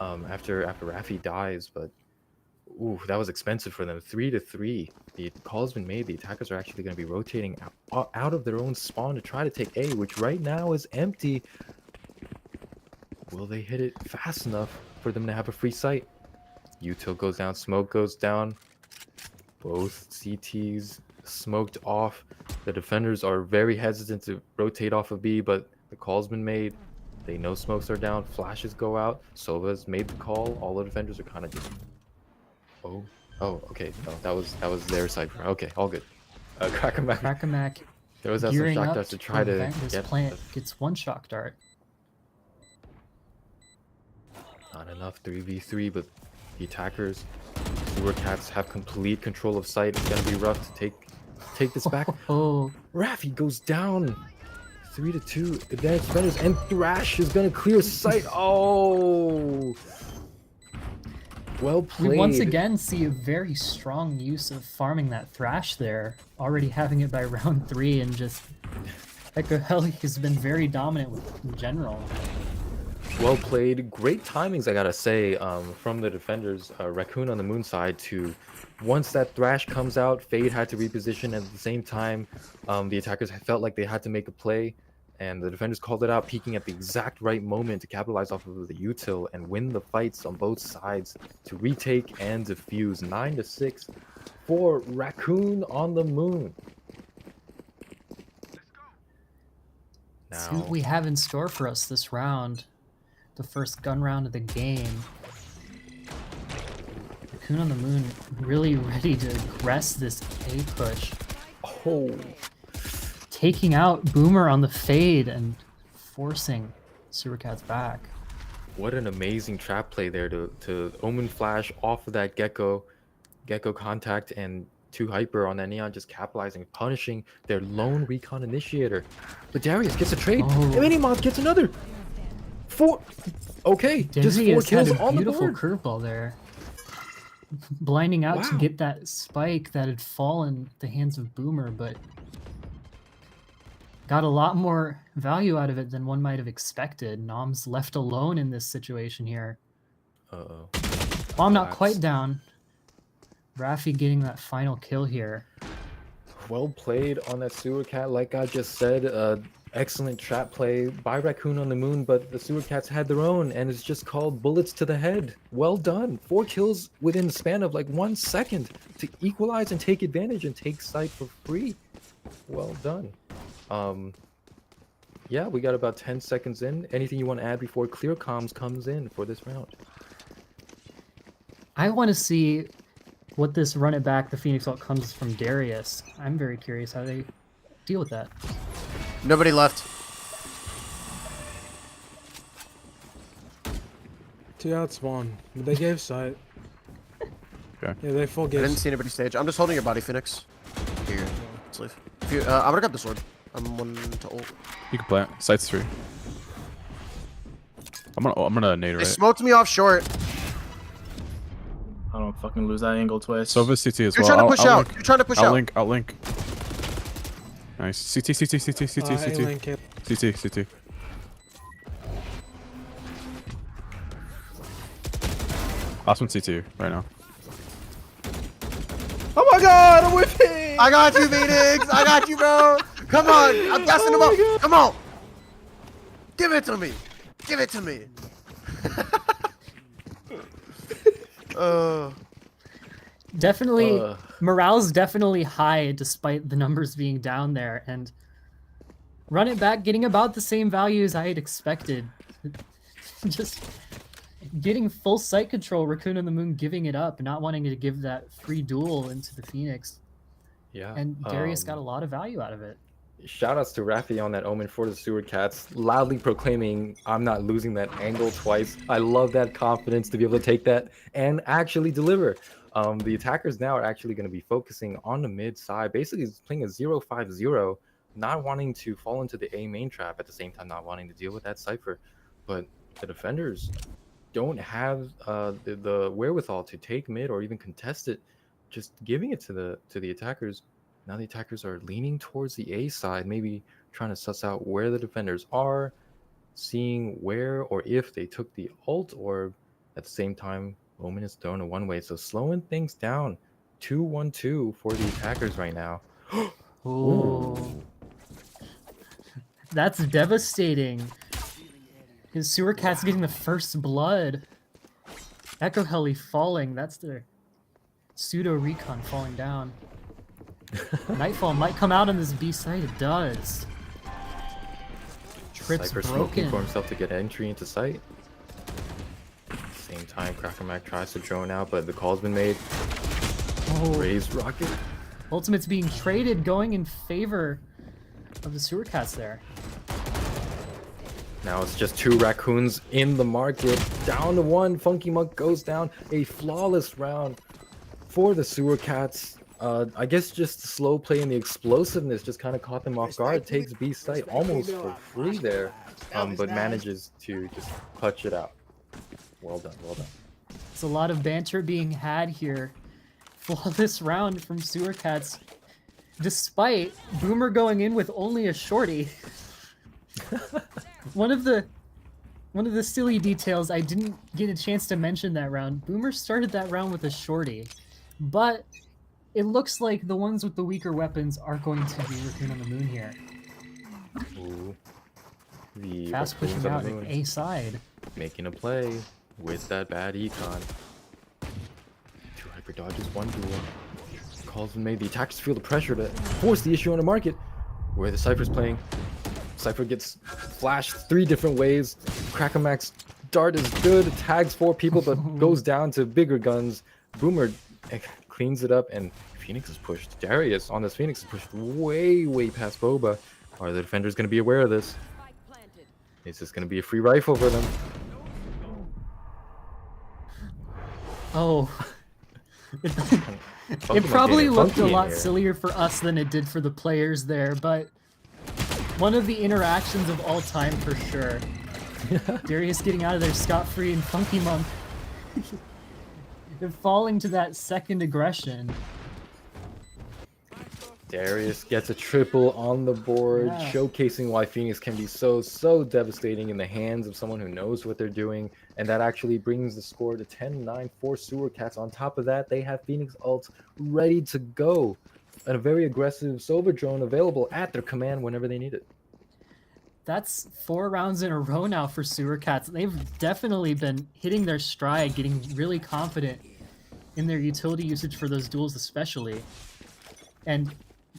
Speaker 1: after Raffi dies, but ooh, that was expensive for them. 3-3. The call's been made. The attackers are actually going to be rotating out of their own spawn to try to take A, which right now is empty. Will they hit it fast enough for them to have a free sight? Util goes down, smoke goes down. Both CTs smoked off. The defenders are very hesitant to rotate off of B, but the call's been made. They know smokes are down. Flashes go out. Sova's made the call. All the defenders are kind of just... Oh, okay. No, that was their Cypher. Okay, all good.
Speaker 2: Krakenmack
Speaker 1: there was some
Speaker 2: gearing
Speaker 1: shock
Speaker 2: up
Speaker 1: darts to try to
Speaker 2: prevent this
Speaker 1: get
Speaker 2: plant gets one shock dart.
Speaker 1: not enough 3v3, but the attackers, Sewer Cats, have complete control of site. It's gonna be rough to take this back.
Speaker 2: Oh,
Speaker 1: Raffi goes down. 3-2 advanced defenders, and Thrash is gonna clear sight. Oh, well played.
Speaker 2: we once again see a very strong use of farming that Thrash there, already having it by round 3, and just Echo Heli has been very dominant in general.
Speaker 1: Well played. Great timings, I gotta say, from the defenders. Raccoon on the Moon side to, once that Thrash comes out, Fade had to reposition at the same time. The attackers felt like they had to make a play, and the defenders called it out, peeking at the exact right moment to capitalize off of the util and win the fights on both sides to retake and defuse. 9-6 for Raccoon on the Moon.
Speaker 2: See what we have in store for us this round. The first gun round of the game. Raccoon on the Moon really ready to aggress this A push.
Speaker 1: Oh,
Speaker 2: Taking out Boomer on the fade and forcing Sewer Cats back.
Speaker 1: what an amazing trap play there to Omen Flash off of that Gecko. Gecko contact and 2 hyper on that Neon, just capitalizing, punishing their lone recon initiator. But Darius gets a trade, and Minimoth gets another. 4. Okay, just 4
Speaker 2: Darius
Speaker 1: kills
Speaker 2: had a
Speaker 1: on the
Speaker 2: beautiful
Speaker 1: board.
Speaker 2: curveball there. Blinding out to
Speaker 1: Wow.
Speaker 2: get that spike that had fallen at the hands of Boomer, but got a lot more value out of it than one might have expected. Nom's left alone in this situation here.
Speaker 1: Uh-oh.
Speaker 2: Bomb not quite down. Raffi getting that final kill here.
Speaker 1: Well played on that Sewer Cat, like I just said. Excellent trap play by Raccoon on the Moon, but the Sewer Cats had their own, and it's just called bullets to the head. Well done. 4 kills within the span of like 1 second to equalize and take advantage and take site for free. Well done. Yeah, we got about 10 seconds in. Anything you want to add before Clear Comms comes in for this round?
Speaker 2: I want to see what this run it back the Phoenix ult comes from Darius. I'm very curious how they deal with that.
Speaker 13: Nobody left.
Speaker 14: 2 out spawn, but they gave sight.
Speaker 5: Okay.
Speaker 14: Yeah, they full
Speaker 13: I
Speaker 14: gave.
Speaker 13: didn't see anybody stage. I'm just holding your body, Phoenix. Here, let's leave. If you, I'm gonna grab the sword. I'm 1 to ult.
Speaker 5: You can plant. Sight's 3. I'm gonna nade
Speaker 13: They
Speaker 5: right.
Speaker 13: smoked me off short.
Speaker 3: I don't fucking lose that angle twice.
Speaker 5: Sova CT as
Speaker 13: You're
Speaker 5: well.
Speaker 13: trying to push out.
Speaker 5: Link.
Speaker 13: You're trying to push out.
Speaker 5: Outlink. Nice. CT. Last one CT right now.
Speaker 14: Oh my god, I'm whipping!
Speaker 13: I got you, Phoenix. I got you, bro. Come on. I'm gassing him up. Come on. Give it to me. Give it to me.
Speaker 2: Definitely, morale's definitely high despite the numbers being down there, and run it back getting about the same values I had expected. Just getting full sight control, Raccoon on the Moon giving it up, not wanting to give that free duel into the Phoenix.
Speaker 1: Yeah.
Speaker 2: And Darius got a lot of value out of it.
Speaker 1: Shoutouts to Raffi on that Omen for the Sewer Cats, loudly proclaiming, I'm not losing that angle twice. I love that confidence to be able to take that and actually deliver. The attackers now are actually going to be focusing on the mid side, basically playing a 0-5-0, not wanting to fall into the A main trap, at the same time not wanting to deal with that Cypher. But the defenders don't have the wherewithal to take mid or even contest it, just giving it to the attackers. Now the attackers are leaning towards the A side, maybe trying to suss out where the defenders are, seeing where or if they took the ult, or at the same time, Omen is thrown a one-way. So slowing things down. 2-1-2 for the attackers right now.
Speaker 2: Ooh. That's devastating. His Sewer Cat's getting the first blood. Echo Heli falling. That's their pseudo recon falling down. Nightfall might come out on this B site. It does. Trip's
Speaker 1: Cypher smoking
Speaker 2: broken.
Speaker 1: for himself to get entry into sight. Same time, Cracker Mac tries to drone out, but the call's been made.
Speaker 2: Oh.
Speaker 1: Raised rocket.
Speaker 2: Ultimate's being traded, going in favor of the Sewer Cats there.
Speaker 1: Now it's just 2 raccoons in the market. Down to 1. Funky Monk goes down. A flawless round for the Sewer Cats. I guess just the slow play and the explosiveness just kind of caught them off guard. Takes B site almost for free there, but manages to just clutch it out. Well done, well done.
Speaker 2: It's a lot of banter being had here. Flawless round from Sewer Cats, despite Boomer going in with only a shorty. One of the silly details I didn't get a chance to mention that round. Boomer started that round with a shorty, but it looks like the ones with the weaker weapons are going to be Raccoon on the Moon here.
Speaker 1: Ooh. The
Speaker 2: Fast
Speaker 1: Raccoons
Speaker 2: pushing
Speaker 1: on
Speaker 2: out
Speaker 1: the
Speaker 2: an
Speaker 1: Moon
Speaker 2: A side.
Speaker 1: making a play with that bad econ. 2 hyper dodges, 1 duel. Calls been made. The attackers feel the pressure to force the issue on the market. Where the Cypher's playing. Cypher gets flashed 3 different ways. Cracker Mac's dart is good, tags 4 people, but goes down to bigger guns. Boomer cleans it up, and Phoenix is pushed. Darius on this Phoenix is pushed way past Boba. Are the defenders going to be aware of this? Is this going to be a free rifle for them?
Speaker 2: Oh, It probably looked a lot
Speaker 1: here.
Speaker 2: sillier for us than it did for the players there, but one of the interactions of all time for sure. Darius getting out of there scot-free and Funky Monk falling to that second aggression.
Speaker 1: Darius gets a triple on the board,
Speaker 2: Yeah.
Speaker 1: showcasing why Phoenix can be so devastating in the hands of someone who knows what they're doing, and that actually brings the score to 10-9 for Sewer Cats. On top of that, they have Phoenix ults ready to go, and a very aggressive Sova drone available at their command whenever they need it.
Speaker 2: That's 4 rounds in a row now for Sewer Cats. They've definitely been hitting their stride, getting really confident in their utility usage for those duels especially. And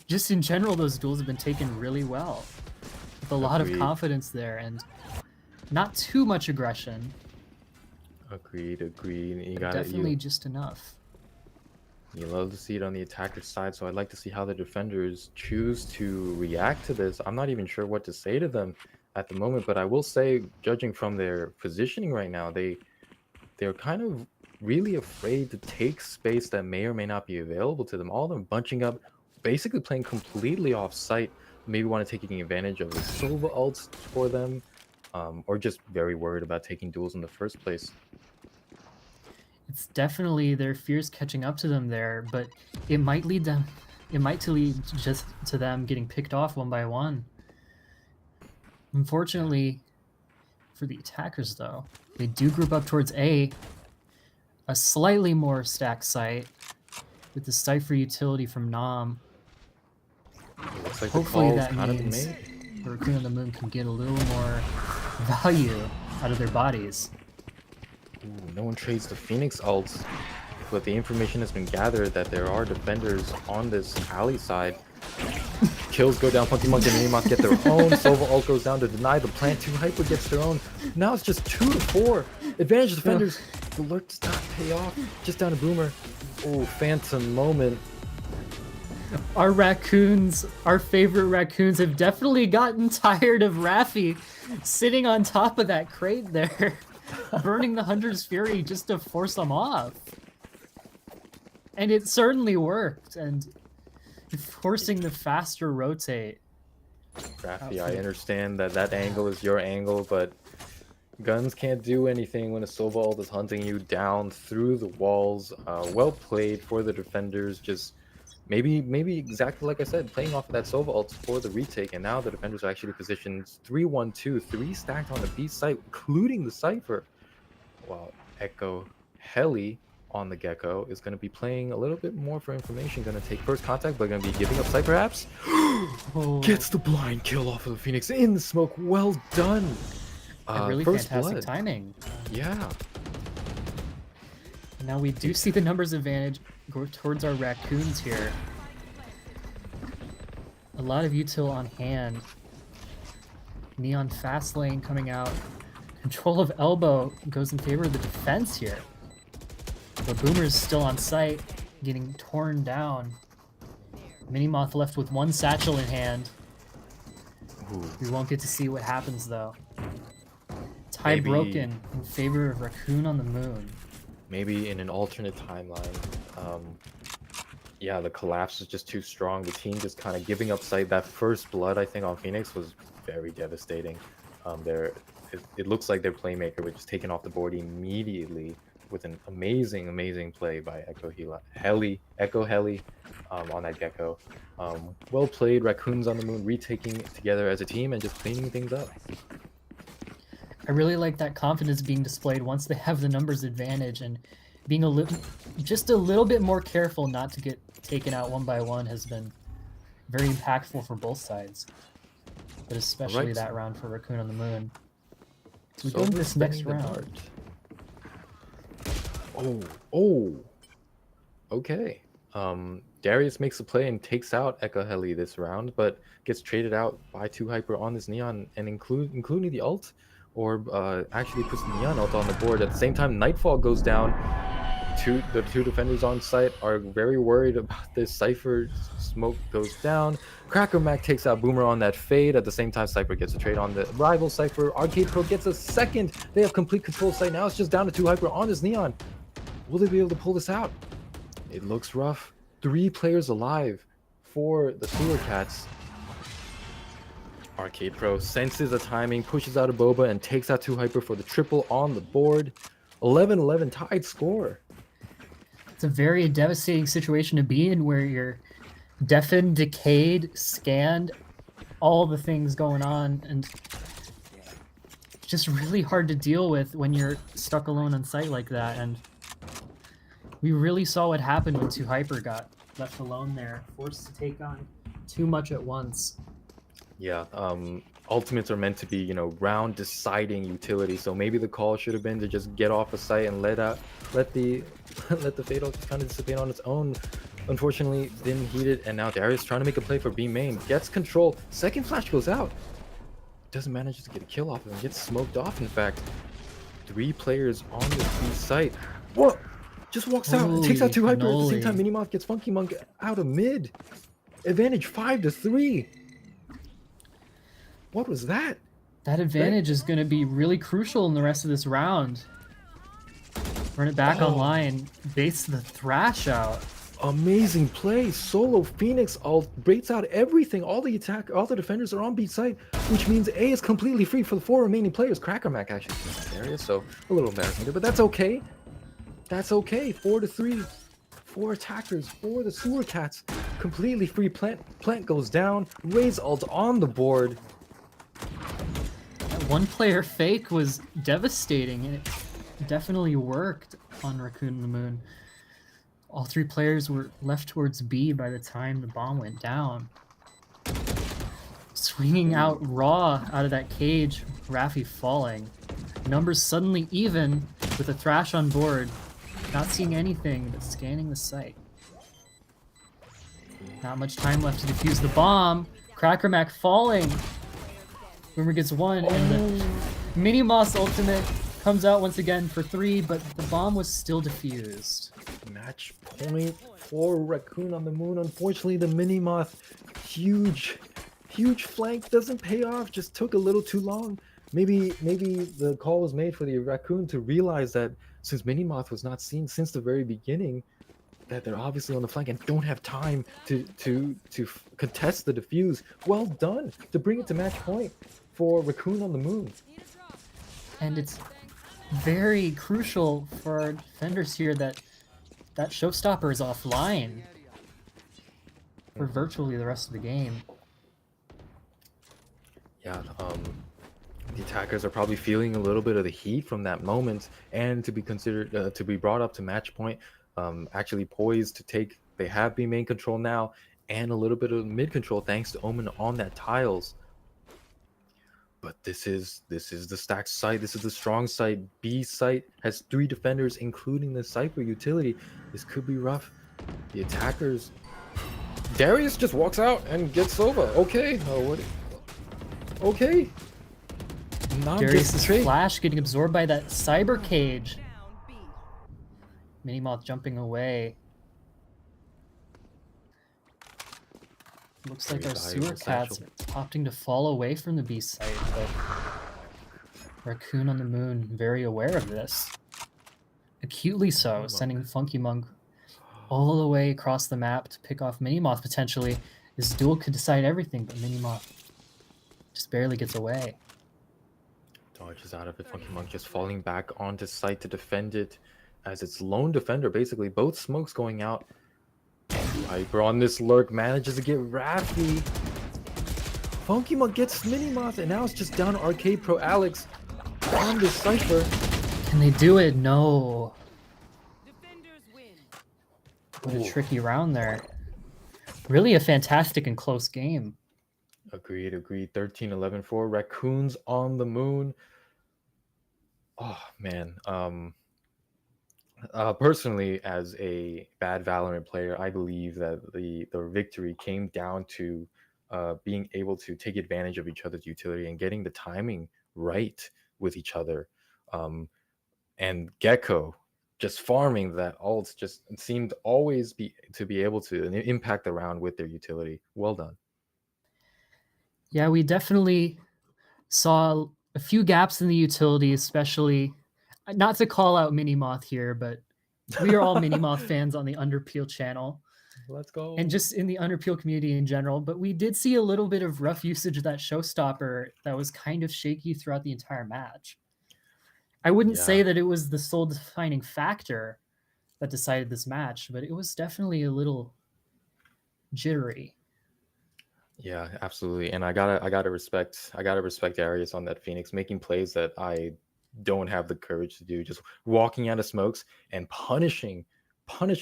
Speaker 2: just in general, those duels have been taken really well. With a lot of
Speaker 1: Agreed.
Speaker 2: confidence there and not too much aggression.
Speaker 1: Agreed. You
Speaker 2: But
Speaker 1: got
Speaker 2: definitely
Speaker 1: it.
Speaker 2: just enough.
Speaker 1: You love to see it on the attacker side, so I'd like to see how the defenders choose to react to this. I'm not even sure what to say to them at the moment, but I will say, judging from their positioning right now, they're kind of really afraid to take space that may or may not be available to them. All of them bunching up, basically playing completely off site, maybe want to taking advantage of the Sova ults for them, or just very worried about taking duels in the first place.
Speaker 2: It's definitely their fears catching up to them there, but it might lead them. It might lead just to them getting picked off one by one. Unfortunately, for the attackers though, they do group up towards A slightly more stacked site with the Cypher utility from Nam.
Speaker 1: Looks like the
Speaker 2: Hopefully
Speaker 1: call's
Speaker 2: that
Speaker 1: kind of been
Speaker 2: means
Speaker 1: made.
Speaker 2: Raccoon on the Moon can get a little more value out of their bodies.
Speaker 1: Ooh, no one trades the Phoenix ults, but the information has been gathered that there are defenders on this alley side. Kills go down, Funky Monk and Minimoth get their own, Sova ult goes down to deny, the plant 2 Hyper gets their own. Now it's just 2-4. Advantage defenders. The lurk does not pay off. Just down to Boomer. Oh, phantom moment.
Speaker 2: Our raccoons, our favorite raccoons, have definitely gotten tired of Raffi sitting on top of that crate there, burning the Hunter's Fury just to force them off. And it certainly worked, and forcing the faster rotate.
Speaker 1: Raffi, I understand that angle is your angle, but guns can't do anything when a Sova ult is hunting you down through the walls. Well played for the defenders, just maybe exactly like I said, playing off of that Sova ult for the retake, and now the defenders are actually positioned 3-1-2, 3 stacked on the B site, including the Cypher. While Echo Heli on the Gecko is going to be playing a little bit more for information, going to take first contact, but going to be giving up site perhaps. Gets the blind kill off of the Phoenix in the smoke. Well done.
Speaker 2: Really
Speaker 1: First
Speaker 2: fantastic
Speaker 1: blood.
Speaker 2: timing.
Speaker 1: Yeah.
Speaker 2: Now we do see the numbers advantage go towards our raccoons here. A lot of util on hand. Neon fast lane coming out. Control of elbow goes in favor of the defense here. But Boomer's still on site, getting torn down. Minimoth left with 1 satchel in hand.
Speaker 1: Ooh.
Speaker 2: We won't get to see what happens though. Tie
Speaker 1: Maybe-
Speaker 2: broken in favor of Raccoon on the Moon.
Speaker 1: Maybe in an alternate timeline. Yeah, the collapse is just too strong. The team just kind of giving up sight. That first blood, I think, on Phoenix was very devastating. It looks like their playmaker was just taken off the board immediately with an amazing play by Echo Heli on that Gecko. Well played, Raccoons on the Moon retaking it together as a team and just cleaning things up.
Speaker 2: I really like that confidence being displayed once they have the numbers advantage, and being just a little bit more careful not to get taken out one by one has been very impactful for both sides. But especially
Speaker 1: Right.
Speaker 2: that round for Raccoon on the Moon. So we
Speaker 1: So
Speaker 2: go into
Speaker 1: we're
Speaker 2: this next
Speaker 1: spinning the
Speaker 2: round.
Speaker 1: dart. Oh. Okay. Darius makes a play and takes out Echo Heli this round, but gets traded out by 2 Hyper on this Neon, and including the ult, or actually puts the Neon ult on the board. At the same time, Nightfall goes down. The two defenders on site are very worried about this. Cypher smoke goes down. Cracker Mac takes out Boomer on that fade. At the same time, Cypher gets a trade on the rival Cypher. Arcade Pro gets a second. They have complete control of site. Now it's just down to 2 Hyper on this Neon. Will they be able to pull this out? It looks rough. 3 players alive for the Sewer Cats. Arcade Pro senses the timing, pushes out a Boba, and takes out 2 Hyper for the triple on the board. 11-11 tied score.
Speaker 2: It's a very devastating situation to be in where you're deafened, decayed, scanned, all the things going on, and it's just really hard to deal with when you're stuck alone on site like that. And we really saw what happened when 2 Hyper got left alone there, forced to take on too much at once.
Speaker 1: Yeah, ultimates are meant to be, you know, round deciding utility. So maybe the call should have been to just get off a site and let the fatal just kind of dissipate on its own. Unfortunately, didn't heat it, and now Darius trying to make a play for B main, gets control. Second flash goes out. Doesn't manage to get a kill off of him. Gets smoked off. In fact, 3 players on the B site. What? Just walks out and takes out 2 Hyper at the same time. Minimoth gets Funky Monk out of mid. Advantage 5-3. What was that?
Speaker 2: That advantage is going to be really crucial in the rest of this round. Run it back online, base the Thrash out.
Speaker 1: Amazing play. Solo Phoenix ult baits out everything. All the defenders are on B site, which means A is completely free for the 4 remaining players. Cracker Mac actually in that area, so a little embarrassing there, but that's okay. That's okay. 4-3. 4 attackers for the Sewer Cats. Completely free. Plant goes down. Ray's ult on the board.
Speaker 2: That 1-player fake was devastating, and it definitely worked on Raccoon on the Moon. All 3 players were left towards B by the time the bomb went down. Swinging out raw out of that cage, Raffi falling. Numbers suddenly even with a Thrash on board. Not seeing anything, but scanning the site. Not much time left to defuse the bomb. Cracker Mac falling. Boomer gets 1, and the Minimoth's ultimate comes out once again for 3, but the bomb was still defused.
Speaker 1: Match point for Raccoon on the Moon. Unfortunately, the Minimoth huge flank doesn't pay off. Just took a little too long. Maybe the call was made for the Raccoon to realize that since Minimoth was not seen since the very beginning, that they're obviously on the flank and don't have time to contest the defuse. Well done to bring it to match point for Raccoon on the Moon.
Speaker 2: And it's very crucial for our defenders here that showstopper is offline for virtually the rest of the game.
Speaker 1: Yeah, the attackers are probably feeling a little bit of the heat from that moment, and to be considered to be brought up to match point, actually poised to take. They have B main control now, and a little bit of mid control thanks to Omen on that tiles. But this is the stacked site. This is the strong site. B site has 3 defenders, including the Cypher utility. This could be rough. The attackers. Darius just walks out and gets Sova. Okay. Oh, what? Okay.
Speaker 2: Darius' flash getting absorbed by that cyber cage. Minimoth jumping away. Looks like our Sewer Cats are opting to fall away from the B site, but Raccoon on the Moon very aware of this. Acutely so, sending Funky Monk all the way across the map to pick off Minimoth potentially. This duel could decide everything, but Minimoth just barely gets away.
Speaker 1: Dodges out of it. Funky Monk just falling back onto site to defend it as its lone defender, basically. Both smokes going out. Hyper on this lurk manages to get Raffi. Funky Monk gets Minimoth, and now it's just down Arcade Pro Alex on this Cypher.
Speaker 2: Can they do it? No. What a tricky round there. Really a fantastic and close game.
Speaker 1: Agreed. 13-11 for Raccoons on the Moon. Oh, man. Personally, as a bad Valorant player, I believe that the victory came down to being able to take advantage of each other's utility and getting the timing right with each other. And Gecko just farming that ult just seemed always to be able to impact the round with their utility. Well done.
Speaker 2: Yeah, we definitely saw a few gaps in the utility, especially, not to call out Minimoth here, but We are all Minimoth fans on the Underpeel channel.
Speaker 1: Let's go.
Speaker 2: And just in the Underpeel community in general, but we did see a little bit of rough usage of that showstopper that was kind of shaky throughout the entire match. I wouldn't say that it was the sole defining factor that decided this match, but it was definitely a little jittery.
Speaker 1: Yeah, absolutely. And I gotta respect Darius on that Phoenix, making plays that I don't have the courage to do, just walking out of smokes and punishing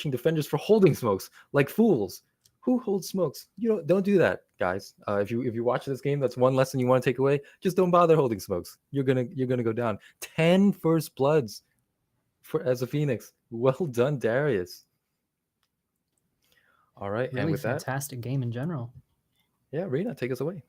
Speaker 1: defenders for holding smokes like fools. Who holds smokes? You don't do that, guys. If you watch this game, that's one lesson you want to take away. Just don't bother holding smokes. You're gonna go down. 10 first bloods as a Phoenix. Well done, Darius. All right,
Speaker 2: Really
Speaker 1: and with
Speaker 2: fantastic game in general.
Speaker 1: Yeah, Rena, take us away.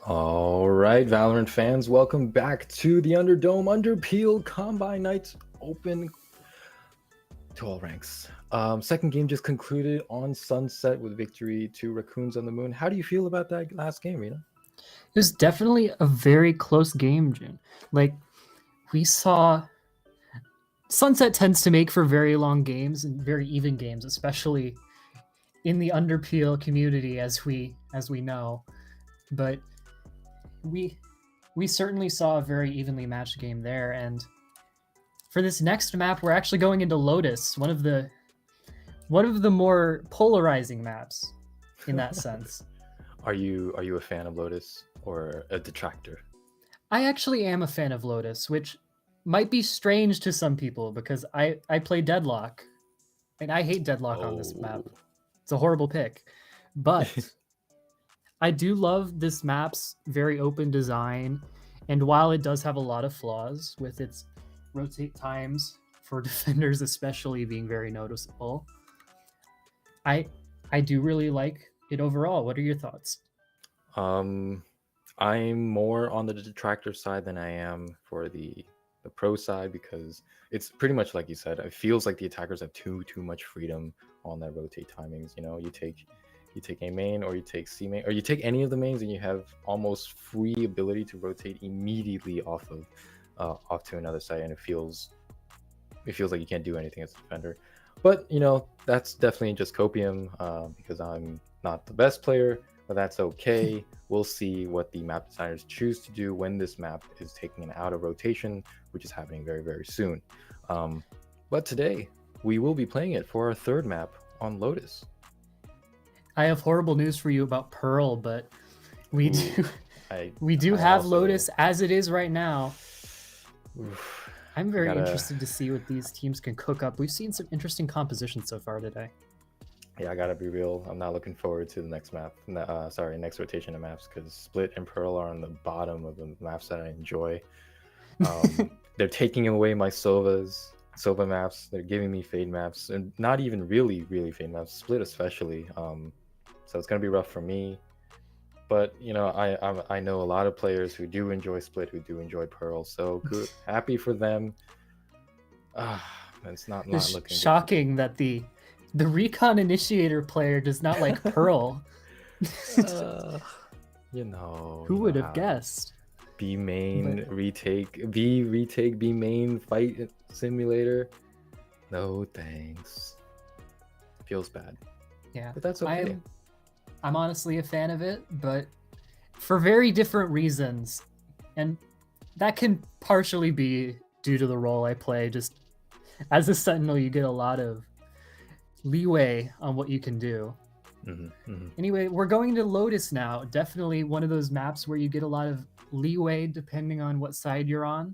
Speaker 1: All right, Valorant fans, welcome back to the Underdome Underpeel Combine Nights Open to all ranks. Second game just concluded on Sunset with victory to Raccoons on the Moon. How do you feel about that last game, Rena?
Speaker 2: It was definitely a very close game, Jin. Like, we saw Sunset tends to make for very long games and very even games, especially in the Underpeel community, as we know. But we certainly saw a very evenly matched game there. And for this next map, we're actually going into Lotus, one of the more polarizing maps in that sense.
Speaker 1: Are you a fan of Lotus or a detractor?
Speaker 2: I actually am a fan of Lotus, which might be strange to some people because I play Deadlock, and I hate Deadlock on this map. It's a horrible pick, but I do love this map's very open design, and while it does have a lot of flaws with its rotate times for defenders especially being very noticeable, I do really like it overall. What are your thoughts?
Speaker 1: I'm more on the detractor side than I am for the pro side, because it's pretty much like you said. It feels like the attackers have too much freedom on their rotate timings. You know, you take A main, or you take C main, or you take any of the mains, and you have almost free ability to rotate immediately off to another side, and it feels like you can't do anything as a defender. But you know, that's definitely just copium, because I'm not the best player, but that's okay. We'll see what the map designers choose to do when this map is taking an out of rotation, which is happening very, very soon. But today we will be playing it for our third map on Lotus.
Speaker 2: I have horrible news for you about Pearl, but we do have also... Lotus as it is right now. Oof. I'm very interested to see what these teams can cook up. We've seen some interesting compositions so far today.
Speaker 1: Yeah, I gotta be real. I'm not looking forward to the next map. Next rotation of maps, because Split and Pearl are on the bottom of the maps that I enjoy. They're taking away my Sova maps. They're giving me Fade maps, and not even really Fade maps. Split especially. So it's gonna be rough for me. But you know, I know a lot of players who do enjoy Split, who do enjoy Pearl. So good, happy for them. It's not looking
Speaker 2: shocking that the Recon Initiator player does not like Pearl.
Speaker 1: You know,
Speaker 2: who would have guessed?
Speaker 1: B main retake B main fight simulator. No thanks. Feels bad.
Speaker 2: Yeah,
Speaker 1: but that's okay.
Speaker 2: I'm honestly a fan of it, but for very different reasons, and that can partially be due to the role I play. Just as a Sentinel, you get a lot of leeway on what you can do. Anyway, we're going to Lotus now. Definitely one of those maps where you get a lot of leeway depending on what side you're on.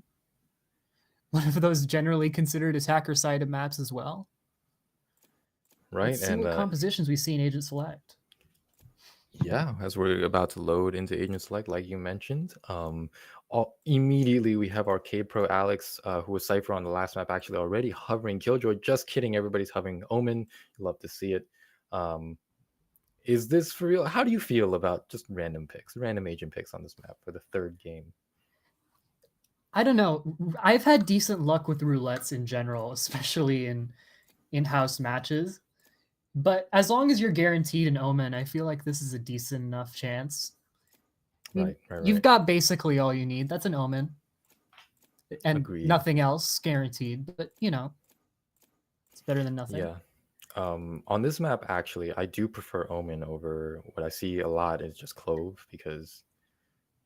Speaker 2: One of those generally considered attacker side of maps as well.
Speaker 1: Right.
Speaker 2: Let's see what compositions we see in Agent Select.
Speaker 1: Yeah, as we're about to load into Agent Select, like you mentioned, immediately we have our K-Pro Alex, who was Cypher on the last map, actually already hovering Killjoy. Just kidding, everybody's hovering Omen. Love to see it. Is this for real? How do you feel about just random picks, random agent picks on this map for the third game?
Speaker 2: I don't know. I've had decent luck with roulettes in general, especially in in-house matches. But as long as you're guaranteed an omen, I feel like this is a decent enough chance. I mean, you've got basically all you need. That's an omen. And
Speaker 1: Agreed.
Speaker 2: nothing else guaranteed, but you know, it's better than nothing.
Speaker 1: Yeah. On this map, actually, I do prefer Omen over what I see a lot is just Clove, because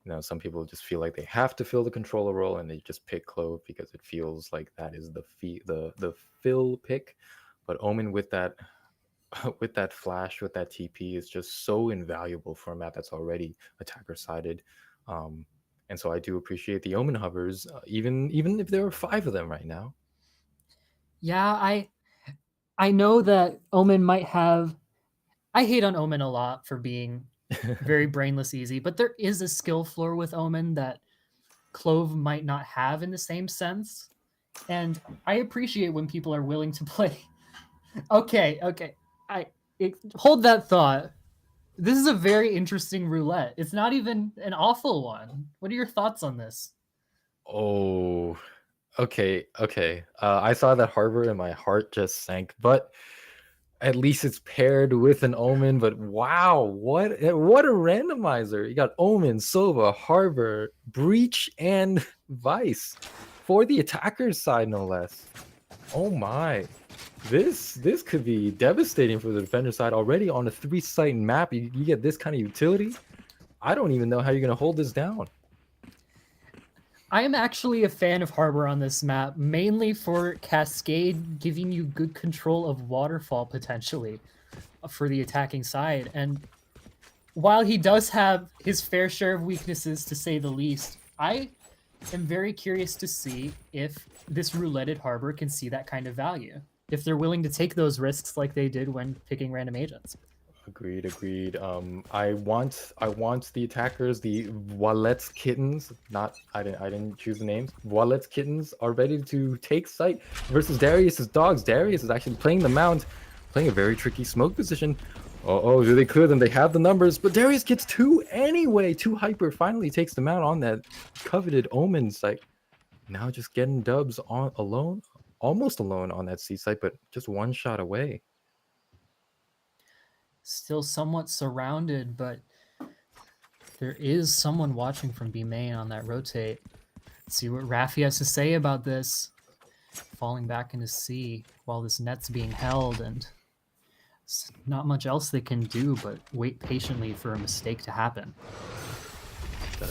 Speaker 1: you know some people just feel like they have to fill the controller role and they just pick Clove because it feels like that is the fill pick. But Omen with that with that flash, with that TP is just so invaluable for a map that's already attacker sided. And so I do appreciate the Omen hovers, even if there are 5 of them right now.
Speaker 2: Yeah, I know that Omen might have. I hate on Omen a lot for being very brainless easy, but there is a skill floor with Omen that Clove might not have in the same sense. And I appreciate when people are willing to play. Okay. Hold that thought. This is a very interesting roulette. It's not even an awful one. What are your thoughts on this?
Speaker 1: Oh, okay. I saw that Harbor and my heart just sank, but at least it's paired with an Omen. But wow, what a randomizer. You got Omen, Sova, Harbor, Breach, and Vice for the attacker's side, no less. Oh my. This could be devastating for the defender side. Already on a 3-site map, you get this kind of utility. I don't even know how you're going to hold this down.
Speaker 2: I am actually a fan of Harbor on this map, mainly for Cascade giving you good control of Waterfall potentially for the attacking side. And while he does have his fair share of weaknesses, to say the least, I am very curious to see if this rouletted Harbor can see that kind of value, if they're willing to take those risks like they did when picking random agents.
Speaker 1: Agreed. I want the attackers, the Wallet's kittens. I didn't choose the names. Wallet's kittens are ready to take site versus Darius's dogs. Darius is actually playing the mount, playing a very tricky smoke position. Oh, do they clear them? They have the numbers, but Darius gets 2 anyway. 2 hyper finally takes them out on that coveted Omen site. Now just getting dubs on alone, almost alone on that C site, but just 1 shot away.
Speaker 2: Still somewhat surrounded, but there is someone watching from B main on that rotate. Let's see what Raffi has to say about this. Falling back into C while this net's being held, and not much else they can do but wait patiently for a mistake to happen.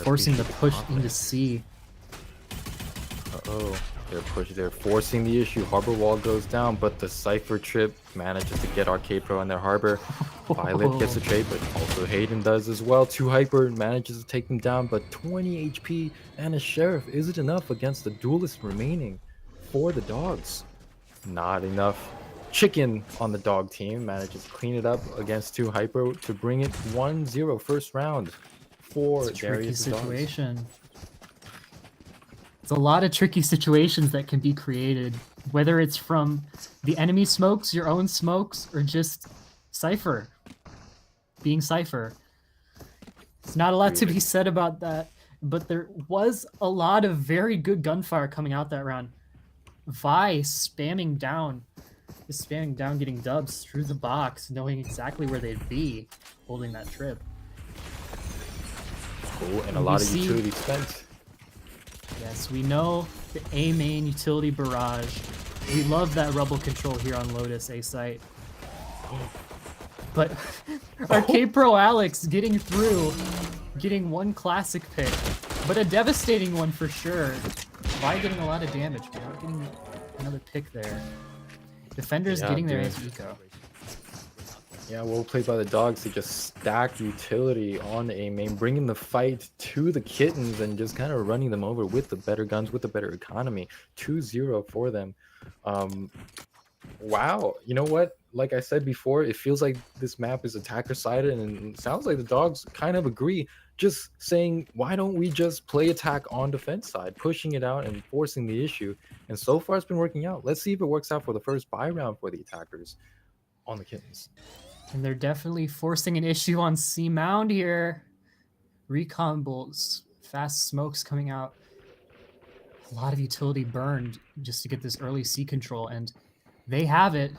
Speaker 2: Forcing the push into C.
Speaker 1: They're forcing the issue. Harbor wall goes down, but the Cypher trip manages to get Arcade Pro in their Harbor. Violet gets the trade, but also Hayden does as well. 2 hyper manages to take them down, but 20 HP and a Sheriff isn't enough against the duelist remaining for the dogs. Not enough. Chicken on the dog team manages to clean it up against 2 hyper to bring it 1-0 first round for
Speaker 2: It's a tricky
Speaker 1: Darius'
Speaker 2: situation.
Speaker 1: dogs.
Speaker 2: It's a lot of tricky situations that can be created, whether it's from the enemy smokes, your own smokes, or just Cypher being Cypher. There's not a lot to be said about that, but there was a lot of very good gunfire coming out that round. Vi spamming down, getting dubs through the box, knowing exactly where they'd be, holding that trip.
Speaker 1: Cool, and a lot of utility spent.
Speaker 2: Yes, we know the A main utility barrage. We love that rubble control here on Lotus A site. But Arcade Pro Alex getting through, getting 1 classic pick, but a devastating one for sure. Vi getting a lot of damage, but not getting another pick there. Defenders getting their anti-eco.
Speaker 1: Yeah, well played by the dogs to just stack utility on A main, bringing the fight to the kittens and just kind of running them over with the better guns, with the better economy. 2-0 for them. Wow, you know what? Like I said before, it feels like this map is attacker-sided, and it sounds like the dogs kind of agree. Just saying, why don't we just play attack on defense side, pushing it out and forcing the issue? And so far, it's been working out. Let's see if it works out for the first buy round for the attackers on the kittens.
Speaker 2: And they're definitely forcing an issue on C Mound here. Recon bolts, fast smokes coming out. A lot of utility burned just to get this early C control, and they have it.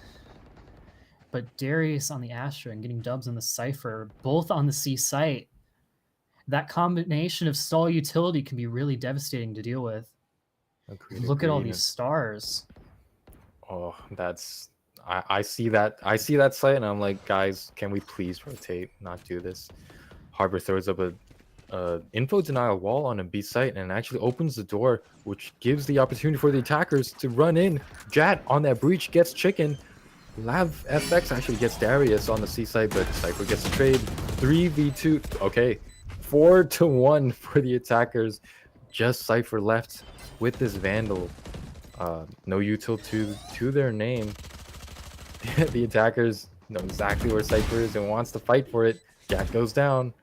Speaker 2: But Darius on the Astra and getting dubs on the Cypher, both on the C site. That combination of stall utility can be really devastating to deal with. Look at all these stars.
Speaker 1: Oh, that's I see that site and I'm like, guys, can we please rotate, not do this? Harbor throws up a info denial wall on a B site and actually opens the door, which gives the opportunity for the attackers to run in. Jat on that breach gets chicken. Lav FX actually gets Darius on the C site, but Cypher gets the trade. 3v2. Okay, 4-1 for the attackers. Just Cypher left with this Vandal. No util to their name. The attackers know exactly where Cypher is and wants to fight for it. Jack goes down.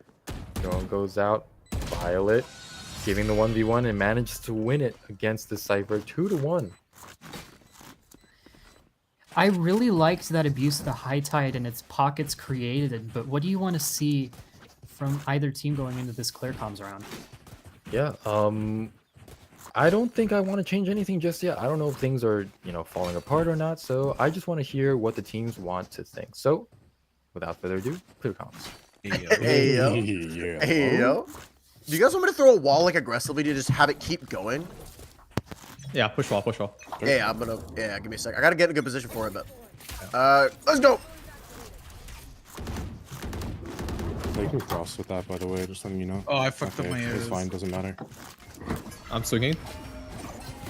Speaker 1: Drone goes out. Violet giving the 1v1 and manages to win it against the Cypher 2-1.
Speaker 2: I really liked that abuse of the high tide and its pockets created, but what do you want to see from either team going into this clear comms round?
Speaker 1: Yeah, I don't think I want to change anything just yet. I don't know if things are, falling apart or not, so I just want to hear what the teams want to think. So, without further ado, clear comms.
Speaker 13: Hey yo. Do you guys want me to throw a wall like aggressively to just have it keep going?
Speaker 5: Yeah, push wall.
Speaker 13: Yeah, I'm gonna. Yeah, give me a sec. I gotta get in a good position for it, but. Let's go.
Speaker 11: You can cross with that, by the way. Just letting you know.
Speaker 14: Oh, I fucked up my arrows.
Speaker 11: It's fine. Doesn't matter.
Speaker 5: I'm swinging.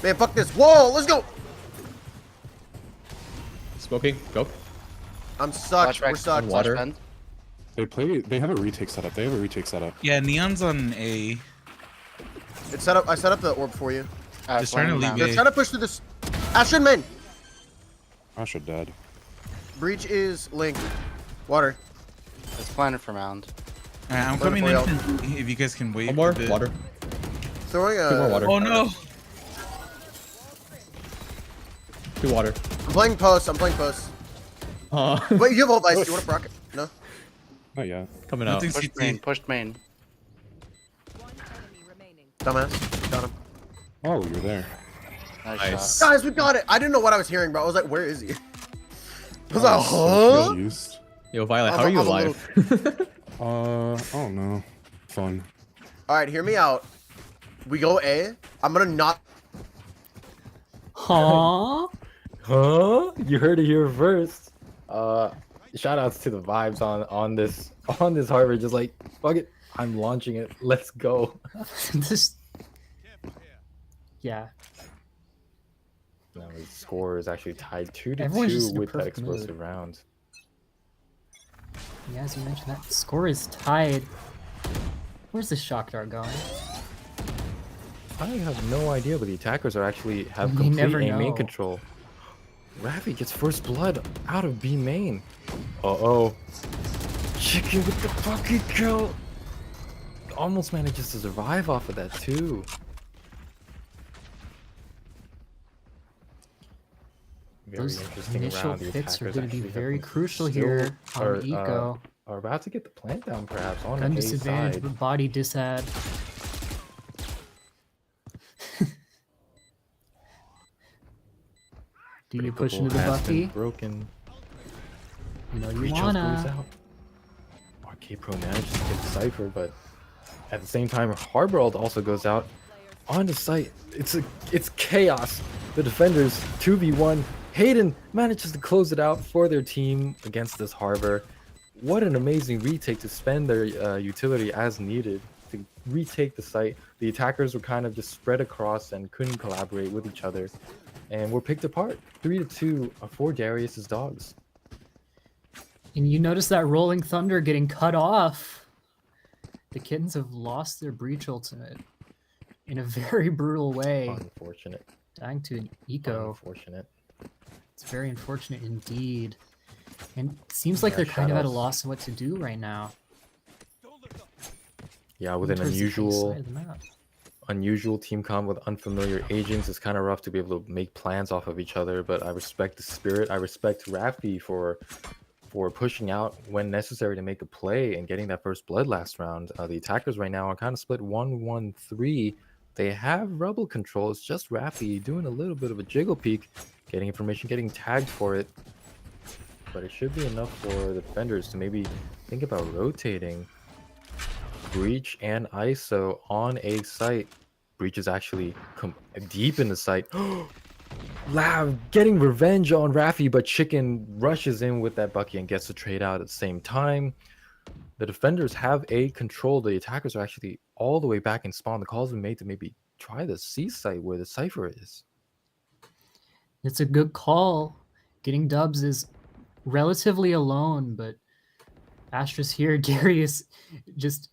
Speaker 13: Man, fuck this wall. Let's go.
Speaker 5: Smoking. Go.
Speaker 13: I'm sucked. We're sucked.
Speaker 5: Water.
Speaker 11: They have a retake setup.
Speaker 14: Yeah, Neon's on A.
Speaker 13: It's set up. I set up the orb for you.
Speaker 14: Just trying to leave
Speaker 13: They're
Speaker 14: A.
Speaker 13: trying to push through this. Ashen main.
Speaker 11: Asha dead.
Speaker 13: Breach is linked. Water.
Speaker 15: It's planted for mound.
Speaker 14: Alright, I'm coming in if you guys can wait.
Speaker 5: One more. Water.
Speaker 13: Throwing a.
Speaker 5: 2 more water.
Speaker 14: Oh no.
Speaker 5: 2 water.
Speaker 13: I'm playing post. Wait, you have ult ice. You want to proc it? No.
Speaker 11: Not yet.
Speaker 5: Coming out.
Speaker 15: Pushed main.
Speaker 13: Dumbass. Got him.
Speaker 11: Oh, you're there.
Speaker 5: Nice.
Speaker 13: Guys, we got it. I didn't know what I was hearing, bro. I was like, where is he? I was like, huh?
Speaker 5: Yo, Violet, how are you alive?
Speaker 11: Oh no. Fun.
Speaker 13: Alright, hear me out. We go A. I'm gonna not.
Speaker 2: Huh?
Speaker 1: You heard it here first. Shout outs to the vibes on this harbor. Just like, fuck it, I'm launching it. Let's go.
Speaker 2: Yeah.
Speaker 1: Now the score is actually tied 2-2
Speaker 2: Everyone's just in a
Speaker 1: with that
Speaker 2: perfect
Speaker 1: explosive
Speaker 2: mood.
Speaker 1: round.
Speaker 2: Yeah, as you mentioned, that score is tied. Where's the shock dart going?
Speaker 1: I have no idea, but the attackers have
Speaker 2: You
Speaker 1: complete
Speaker 2: never
Speaker 1: A main
Speaker 2: know.
Speaker 1: control. Ravi gets first blood out of B main. Uh-oh. Chicken with the fucking kill. Almost manages to survive off of that too.
Speaker 2: Those
Speaker 1: interesting
Speaker 2: initial
Speaker 1: round. The
Speaker 2: picks are
Speaker 1: attackers
Speaker 2: going to be
Speaker 1: actually have
Speaker 2: very
Speaker 1: been
Speaker 2: crucial
Speaker 1: still-
Speaker 2: here on Eco.
Speaker 1: Are about to get the plant down perhaps on
Speaker 2: Gun
Speaker 1: the A
Speaker 2: disadvantage,
Speaker 1: side.
Speaker 2: but body disad. Do you push into the
Speaker 1: Has been
Speaker 2: Buffy?
Speaker 1: broken.
Speaker 2: You know you
Speaker 1: Reach goes
Speaker 2: wanna.
Speaker 1: out. Arcade Pro manages to get the Cypher, but at the same time, Harbold also goes out on the site. It's chaos. The defenders 2v1. Hayden manages to close it out for their team against this Harbor. What an amazing retake to spend their utility as needed to retake the site. The attackers were kind of just spread across and couldn't collaborate with each other, and were picked apart 3-2 for Darius's dogs.
Speaker 2: And you notice that Rolling Thunder getting cut off. The Kittens have lost their Breach ultimate in a very brutal way.
Speaker 1: Unfortunate.
Speaker 2: Dying to an Eco.
Speaker 1: Unfortunate.
Speaker 2: It's very unfortunate indeed. And it seems like they're kind of at a loss of what to do right now.
Speaker 1: Yeah, with an
Speaker 2: Towards the A
Speaker 1: unusual
Speaker 2: side of the map.
Speaker 1: unusual team comp with unfamiliar agents. It's kind of rough to be able to make plans off of each other, but I respect the spirit. I respect Rafi for for pushing out when necessary to make a play and getting that first blood last round. The attackers right now are kind of split 1-1-3. They have rebel control. It's just Rafi doing a little bit of a jiggle peek, getting information, getting tagged for it. But it should be enough for the defenders to maybe think about rotating Breach and ISO on a site. Breach is actually deep in the site. Lav getting revenge on Rafi, but Chicken rushes in with that Bucky and gets the trade out at the same time. The defenders have A control. The attackers are actually all the way back in spawn. The call's been made to maybe try the C site where the Cypher is.
Speaker 2: It's a good call. Getting dubs is relatively alone, but Astra's here. Darius just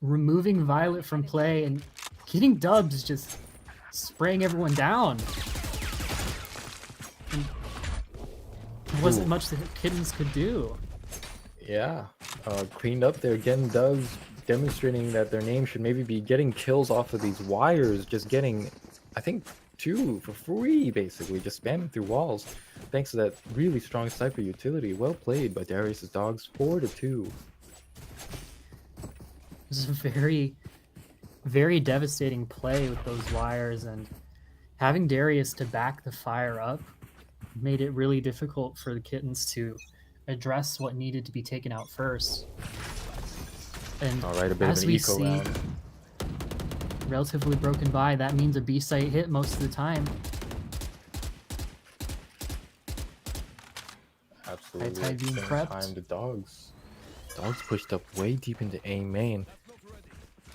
Speaker 2: removing Violet from play and getting dubs, just spraying everyone down. And there wasn't much that Kittens could do.
Speaker 1: Yeah, cleaned up there, getting dubs, demonstrating that their name should maybe be getting kills off of these wires, just getting, I think, 2 for free, basically, just spamming through walls, thanks to that really strong Cypher utility. Well played by Darius's dogs, 4-2.
Speaker 2: This is a very, very devastating play with those wires, and having Darius to back the fire up made it really difficult for the Kittens to address what needed to be taken out first. And
Speaker 1: all right, a bit
Speaker 2: as
Speaker 1: of an
Speaker 2: we
Speaker 1: eco
Speaker 2: see,
Speaker 1: round.
Speaker 2: Relatively broken by, that means a B site hit most of the time.
Speaker 1: Absolutely.
Speaker 2: High tide being prepped.
Speaker 1: Time the dogs pushed up way deep into A main.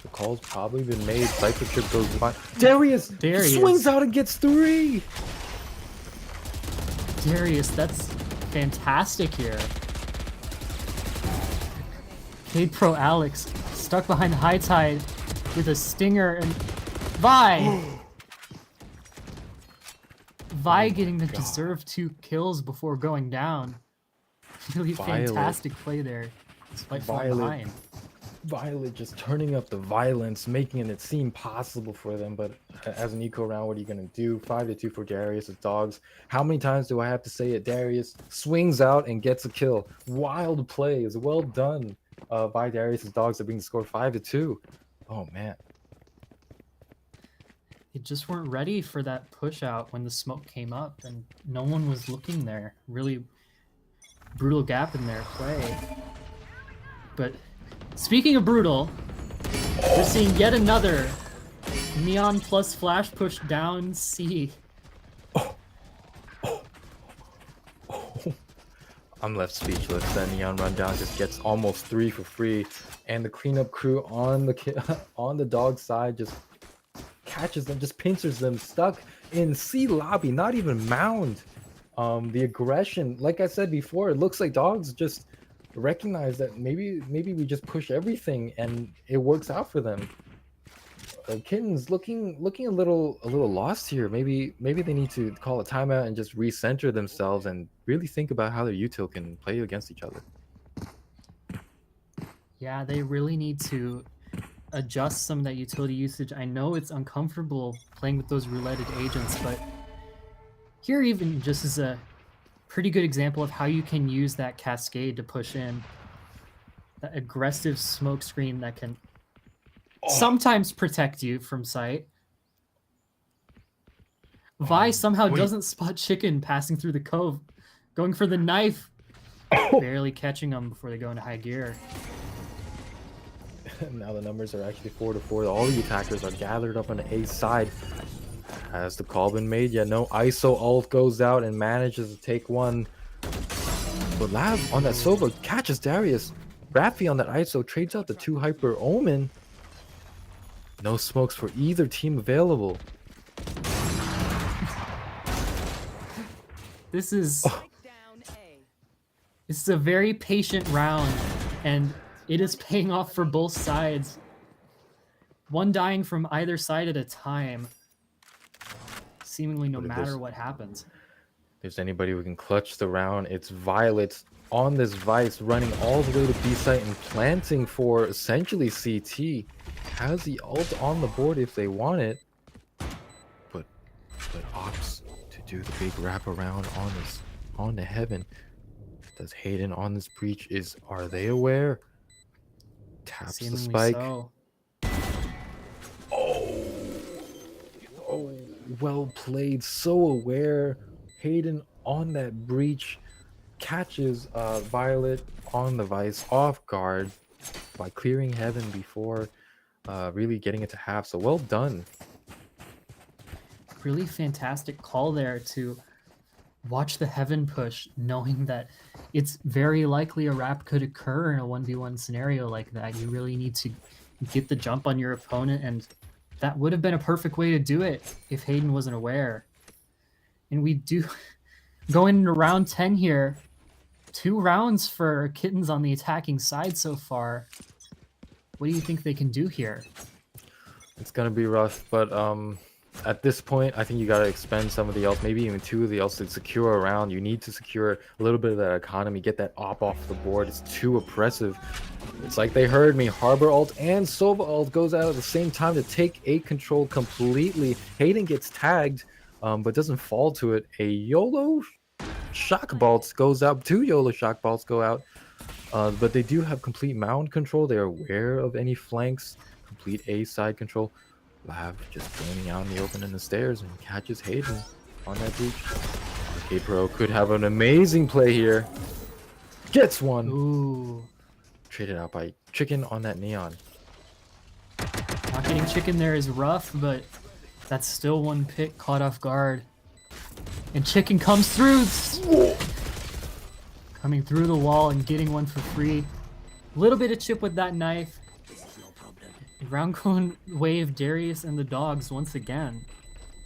Speaker 1: The call's probably been made. Cypher trip goes wide. Darius swings out and gets 3.
Speaker 2: Darius, that's fantastic here. Cade Pro Alex stuck behind high tide with a stinger, and Vi getting the deserved 2 kills before going down. Really fantastic play there, despite falling behind.
Speaker 1: Violet just turning up the violence, making it seem possible for them. But as an eco round, what are you going to do? 5-2 for Darius' dogs. How many times do I have to say it? Darius swings out and gets a kill. Wild play is well done by Darius' dogs that bring the score 5-2. Oh, man.
Speaker 2: They just weren't ready for that push out when the smoke came up, and no one was looking there. Really brutal gap in their play. But speaking of brutal, we're seeing yet another Neon plus Flash push down C.
Speaker 1: I'm left speechless. That Neon rundown just gets almost 3 for free, and the cleanup crew on the dog side just catches them, just pincers them, stuck in C lobby, not even mound. The aggression, like I said before, it looks like dogs just recognize that maybe we just push everything and it works out for them. Kittens looking a little lost here. Maybe they need to call a timeout and just recenter themselves and really think about how their util can play against each other.
Speaker 2: Yeah, they really need to adjust some of that utility usage. I know it's uncomfortable playing with those rouletted agents, but here even just is a pretty good example of how you can use that cascade to push in. That aggressive smoke screen that can sometimes protect you from sight. Vi somehow doesn't spot Chicken passing through the cove, going for the knife, barely catching them before they go into high gear.
Speaker 1: Now the numbers are actually 4-4. All the attackers are gathered up on the A side. Has the call been made? Yeah, no. ISO ult goes out and manages to take one. But Lav on that Sova catches Darius. Rafi on that ISO trades out the 2 Hyper Omen. No smokes for either team available.
Speaker 2: This is a very patient round, and it is paying off for both sides. One dying from either side at a time, seemingly no matter what happens.
Speaker 1: If there's anybody who can clutch the round, it's Violet on this Vice, running all the way to B site and planting for essentially CT. Has the ult on the board if they want it, but opts to do the big wraparound on the Heaven. Does Hayden on this breach are they aware? Taps the
Speaker 2: Seemingly
Speaker 1: spike.
Speaker 2: so.
Speaker 1: Oh, well played. So aware. Hayden on that breach catches Violet on the Vice off guard by clearing heaven before really getting it to half. So well done.
Speaker 2: Really fantastic call there to watch the heaven push, knowing that it's very likely a wrap could occur in a 1v1 scenario like that. You really need to get the jump on your opponent, and that would have been a perfect way to do it if Hayden wasn't aware. And we do go into round 10 here. 2 rounds for Kittens on the attacking side so far. What do you think they can do here?
Speaker 1: It's gonna be rough, but at this point, I think you gotta expend some of the else, maybe even 2 of the else to secure a round. You need to secure a little bit of that economy, get that op off the board. It's too oppressive. It's like they heard me. Harbor ult and Sova ult goes out at the same time to take A control completely. Hayden gets tagged, but doesn't fall to it. A YOLO shock bolts goes out. 2 YOLO shock bolts go out. But they do have complete mound control. They are aware of any flanks. Complete A side control. Lav just draining out in the open in the stairs and catches Hayden on that breach. K-Pro could have an amazing play here. Gets one.
Speaker 2: Ooh.
Speaker 1: Traded out by Chicken on that Neon.
Speaker 2: Not getting Chicken there is rough, but that's still 1 pick caught off guard. And Chicken comes through. Coming through the wall and getting one for free. A little bit of chip with that knife. Round going wave Darius and the dogs once again.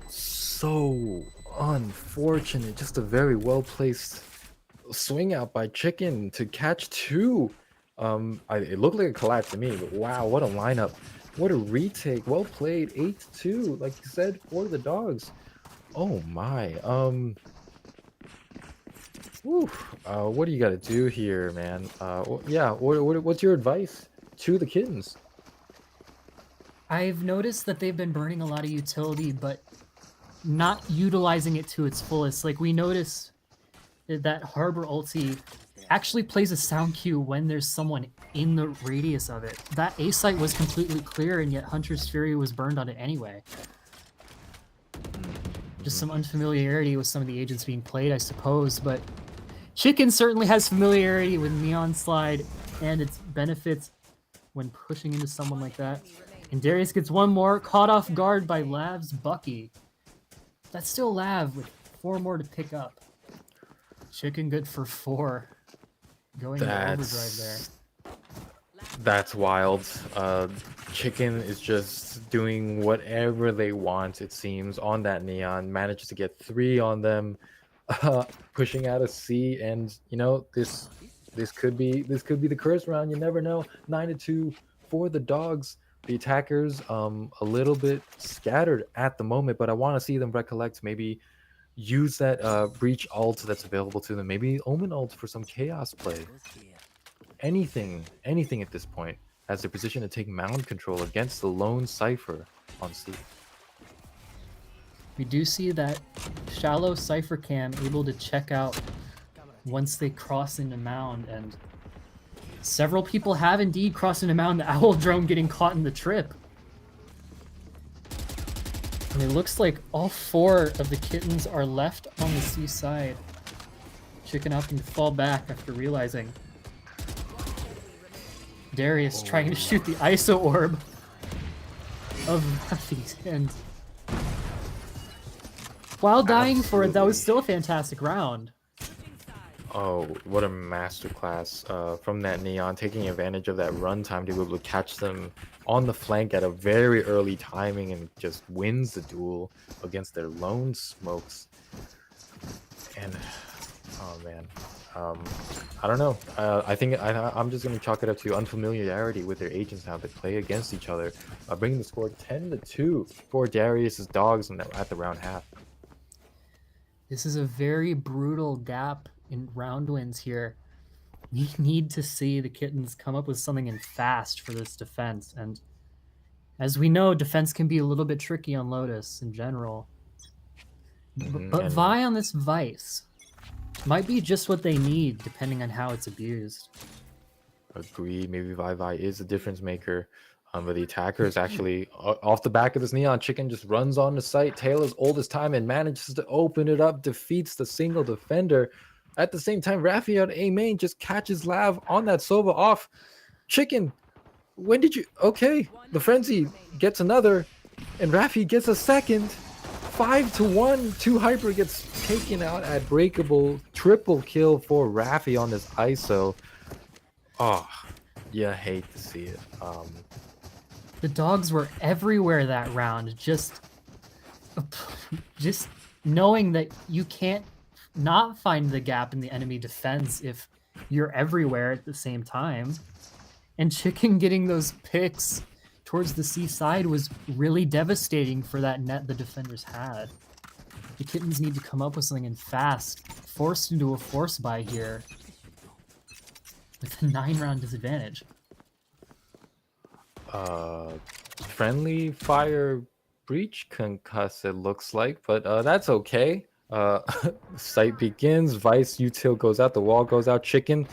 Speaker 1: So unfortunate. Just a very well placed swing out by Chicken to catch 2. It looked like a collapse to me, but wow, what a lineup. What a retake. Well played. 8-2, like you said, for the dogs. Oh my. What do you got to do here, man? Yeah, what's your advice to the Kittens?
Speaker 2: I've noticed that they've been burning a lot of utility, but not utilizing it to its fullest. Like, we notice that Harbor ulti actually plays a sound cue when there's someone in the radius of it. That A site was completely clear, and yet Hunter's Fury was burned on it anyway. Just some unfamiliarity with some of the agents being played, I suppose, but Chicken certainly has familiarity with Neon Slide and its benefits when pushing into someone like that. And Darius gets one more, caught off guard by Lav's Bucky. That's still Lav with 4 more to pick up. Chicken good for 4. Going to overdrive there.
Speaker 1: That's wild. Chicken is just doing whatever they want, it seems, on that Neon. Manages to get 3 on them, pushing out a C, and you know this could be the curse round. You never know. 9-2 for the dogs. The attackers a little bit scattered at the moment, but I want to see them recollect, maybe use that breach ult that's available to them, maybe Omen ult for some chaos play. Anything at this point has the position to take mound control against the lone Cypher on C.
Speaker 2: We do see that shallow Cypher cam able to check out once they cross into mound, and several people have indeed crossed into mound. The Owl Drone getting caught in the trip. And it looks like all 4 of the Kittens are left on the C side. Chicken up and fall back after realizing Darius trying to shoot the ISO orb of Ruffy's, and while dying for it, that was still a fantastic round.
Speaker 1: Oh, what a masterclass from that Neon, taking advantage of that runtime to be able to catch them on the flank at a very early timing and just wins the duel against their lone smokes. And oh man, I don't know. I think I'm just going to chalk it up to unfamiliarity with their agents now that play against each other, bringing the score 10-2 for Darius's dogs at the round half.
Speaker 2: This is a very brutal gap in round wins here. We need to see the Kittens come up with something in fast for this defense, and as we know, defense can be a little bit tricky on Lotus in general. But Vi on this Vice, Might be just what they need, depending on how it's abused.
Speaker 1: Agree. Maybe Vi is a difference maker. But the attacker is actually off the back of this Neon Chicken, just runs on the site. Taylor's oldest time and manages to open it up, defeats the single defender. At the same time, Rafi at A main just catches Lav on that Sova off. Chicken, when did you? Okay, the Frenzy gets another, and Rafi gets a second. 5-1. 2 Hyper gets taken out at breakable. Triple kill for Rafi on this ISO. Oh, you hate to see it.
Speaker 2: The dogs were everywhere that round. Just knowing that you can't not find the gap in the enemy defense if you're everywhere at the same time. And Chicken getting those picks towards the seaside was really devastating for that net the defenders had. The Kittens need to come up with something and fast. Forced into a force buy here with a 9-round disadvantage.
Speaker 1: Friendly fire breach concuss, it looks like, but that's okay. Site begins, Vice util goes out, the wall goes out. Chicken,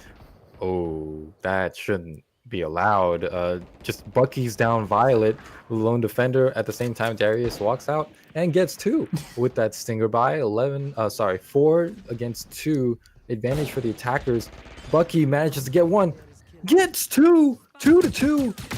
Speaker 1: oh, that shouldn't be allowed. Just Bucky's down Violet, lone defender. At the same time, Darius walks out and gets 2 with that stinger buy. 4 against 2, advantage for the attackers. Bucky manages to get 1, gets 2, 2-2.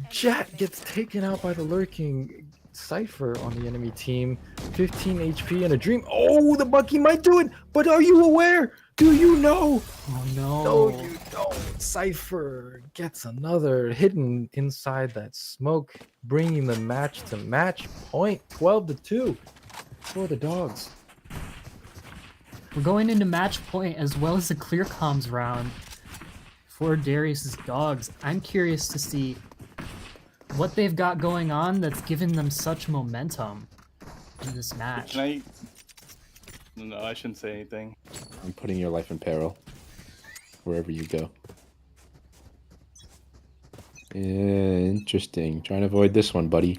Speaker 1: Jet gets taken out by the lurking Cypher on the enemy team. 15 HP and a dream. Oh, the Bucky might do it, but are you aware? Do you know?
Speaker 2: Oh no.
Speaker 1: No, you don't. Cypher gets another hidden inside that smoke, bringing the match to match point. 12-2 for the dogs.
Speaker 2: We're going into match point as well as a clear comms round for Darius's dogs. I'm curious to see what they've got going on that's given them such momentum in this match.
Speaker 16: No, I shouldn't say anything.
Speaker 17: I'm putting your life in peril wherever you go. Interesting. Trying to avoid this one, buddy.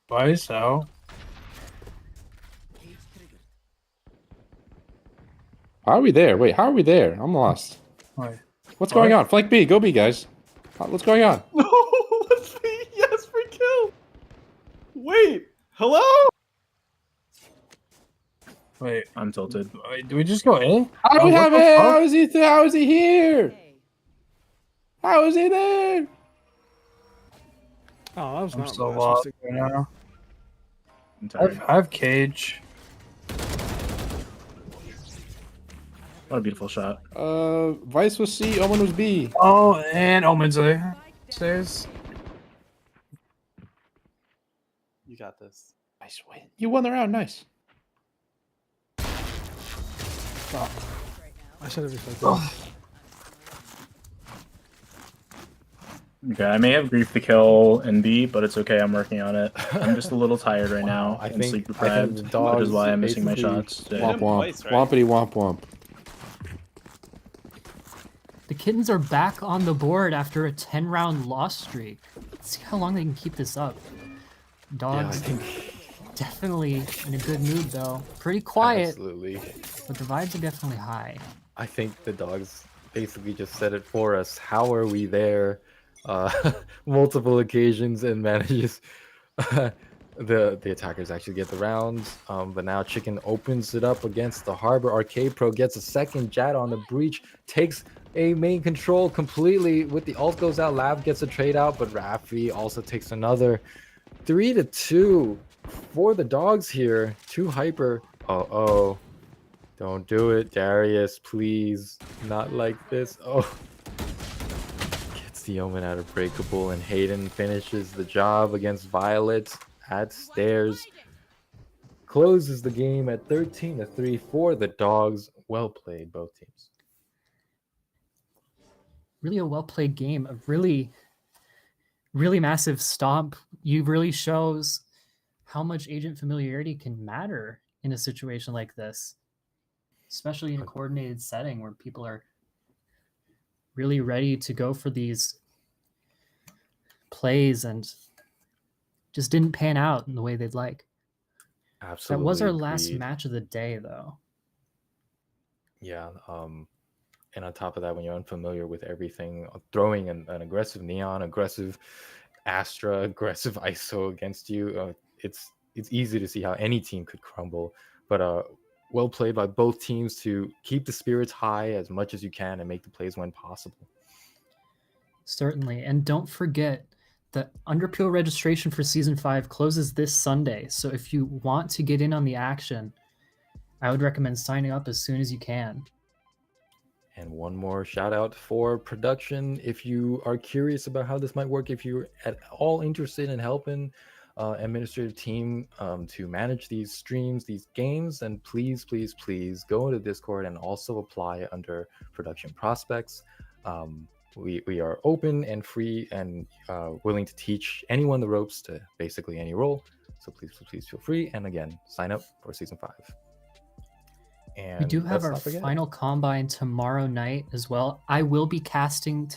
Speaker 3: Why so?
Speaker 17: How are we there? Wait, how are we there? I'm lost.
Speaker 3: Why?
Speaker 17: What's going on? Flank B, go B, guys. What's going on?
Speaker 16: No, let's see. Yes, for kill. Wait, hello?
Speaker 3: Wait, I'm tilted. Wait, do we just go A?
Speaker 17: How do we have it? How is he here? How is he there?
Speaker 3: Oh, that was I'm so lost right now. I have cage. What a beautiful shot.
Speaker 17: Vice was C, Omen was B.
Speaker 3: Oh, and Omen's A. Stairs.
Speaker 16: You got this.
Speaker 17: Nice win. You won the round, nice.
Speaker 3: Oh. I should have expected that. Okay, I may have grief to kill in B, but it's okay. I'm working on it. I'm just a little tired right now.
Speaker 1: I
Speaker 3: and
Speaker 1: think
Speaker 3: sleep deprived, which is why I'm missing my shots.
Speaker 17: Womp womp. Wompity womp womp.
Speaker 2: The Kittens are back on the board after a 10-round loss streak. Let's see how long they can keep this up. Dogs definitely in a good mood though. Pretty quiet.
Speaker 1: Absolutely.
Speaker 2: But the vibes are definitely high.
Speaker 1: I think the dogs basically just said it for us. How are we there? Multiple occasions and manages the attackers actually get the rounds. But now Chicken opens it up against the Harbor. Arcade Pro gets a second Jat on the breach, takes a main control completely with the ult goes out. Lab gets a trade out, but Rafi also takes another. 3-2 for the dogs here. 2 Hyper. Oh, don't do it, Darius, please. Not like this. Oh, gets the Omen out of breakable, and Hayden finishes the job against Violet at stairs. Closes the game at 13-3 for the dogs. Well played, both teams.
Speaker 2: Really a well-played game. A really massive stomp. You really shows how much agent familiarity can matter in a situation like this, especially in a coordinated setting where people are really ready to go for these plays and just didn't pan out in the way they'd like.
Speaker 1: Absolutely.
Speaker 2: That was our last
Speaker 1: agreed.
Speaker 2: match of the day, though.
Speaker 1: Yeah. And on top of that, when you're unfamiliar with everything, throwing an aggressive Neon, aggressive Astra, aggressive ISO against you, it's easy to see how any team could crumble. But well played by both teams to keep the spirits high as much as you can and make the plays when possible.
Speaker 2: Certainly. And don't forget that Underpeel registration for Season 5 closes this Sunday. So if you want to get in on the action, I would recommend signing up as soon as you can.
Speaker 1: And one more shout out for production. If you are curious about how this might work, if you're at all interested in helping administrative team to manage these streams, these games, then please go into Discord and also apply under production prospects. We are open and free and willing to teach anyone the ropes to basically any role. So please feel free. And again, sign up for Season 5. And
Speaker 2: we do have
Speaker 1: let's
Speaker 2: our
Speaker 1: not forget,
Speaker 2: final combine tomorrow night as well. I will be casting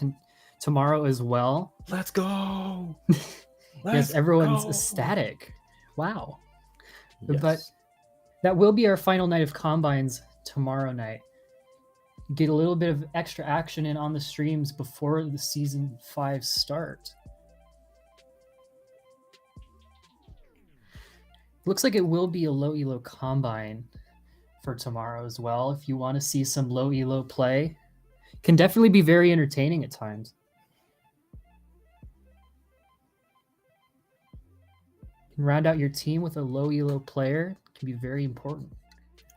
Speaker 2: tomorrow as well.
Speaker 1: Let's go.
Speaker 2: Yes, everyone's
Speaker 1: go.
Speaker 2: ecstatic. Wow.
Speaker 1: Yes.
Speaker 2: But that will be our final night of combines tomorrow night. Get a little bit of extra action in on the streams before the Season 5 start. Looks like it will be a low elo combine for tomorrow as well. If you want to see some low elo play, can definitely be very entertaining at times. Can round out your team with a low elo player, can be very important.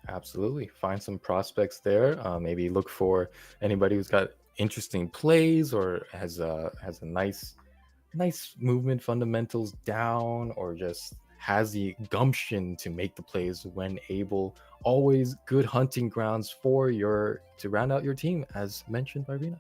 Speaker 1: Absolutely. Find some prospects there. Maybe look for anybody who's got interesting plays or has a nice movement fundamentals down, or just has the gumption to make the plays when able. Always good hunting grounds to round out your team, as mentioned by Rena.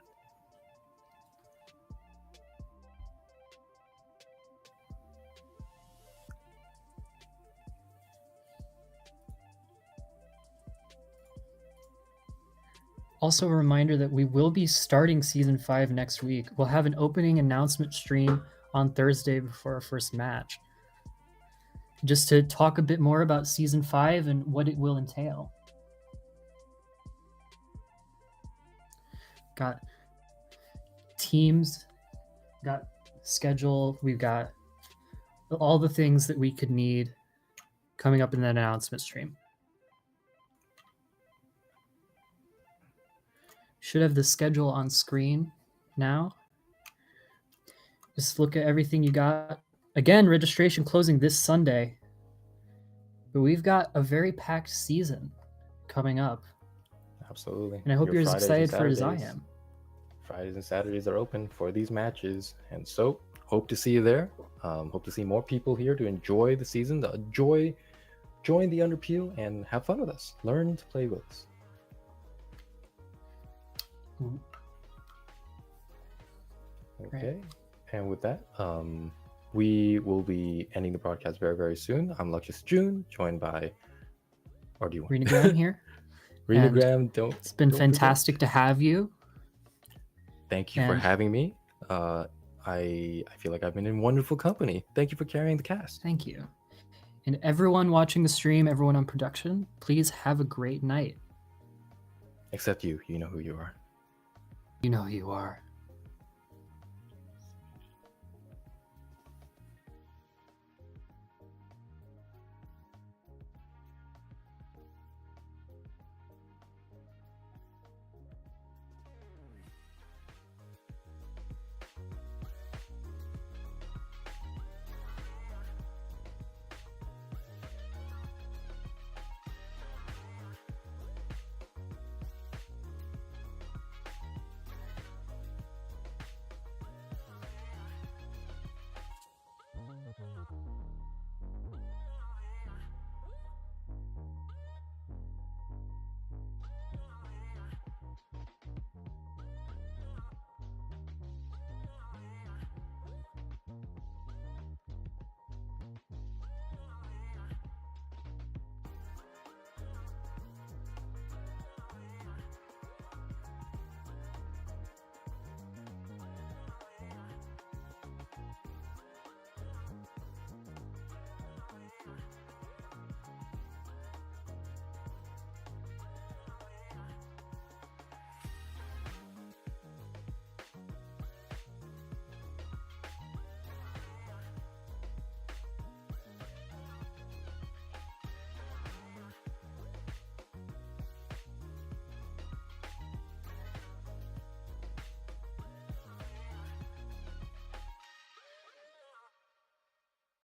Speaker 2: Also a reminder that we will be starting Season 5 next week. We'll have an opening announcement stream on Thursday before our first match, just to talk a bit more about Season 5 and what it will entail. Got teams, got schedule, we've got all the things that we could need coming up in that announcement stream. Should have the schedule on screen now. Just look at everything you got. Again, registration closing this Sunday. But we've got a very packed season coming up.
Speaker 1: Absolutely.
Speaker 2: And I hope
Speaker 1: Your
Speaker 2: you're as
Speaker 1: Fridays and
Speaker 2: excited for it as I
Speaker 1: Saturdays-
Speaker 2: am.
Speaker 1: Fridays and Saturdays are open for these matches. And so hope to see you there. Hope to see more people here to enjoy the season, to join the Underpeel and have fun with us. Learn to play with us. Okay. And with that, we will be ending the broadcast very, very soon. I'm Luxus June, joined by, or do you want
Speaker 2: Rena Graham here.
Speaker 1: Rena
Speaker 2: And
Speaker 1: Graham,
Speaker 2: it's been
Speaker 1: don't forget.
Speaker 2: fantastic to have you.
Speaker 1: Thank you for
Speaker 2: And-
Speaker 1: having me. I feel like I've been in wonderful company. Thank you for carrying the cast.
Speaker 2: Thank you. And everyone watching the stream, everyone on production, please have a great night.
Speaker 1: Except you. You know who you are.
Speaker 2: You know who you are.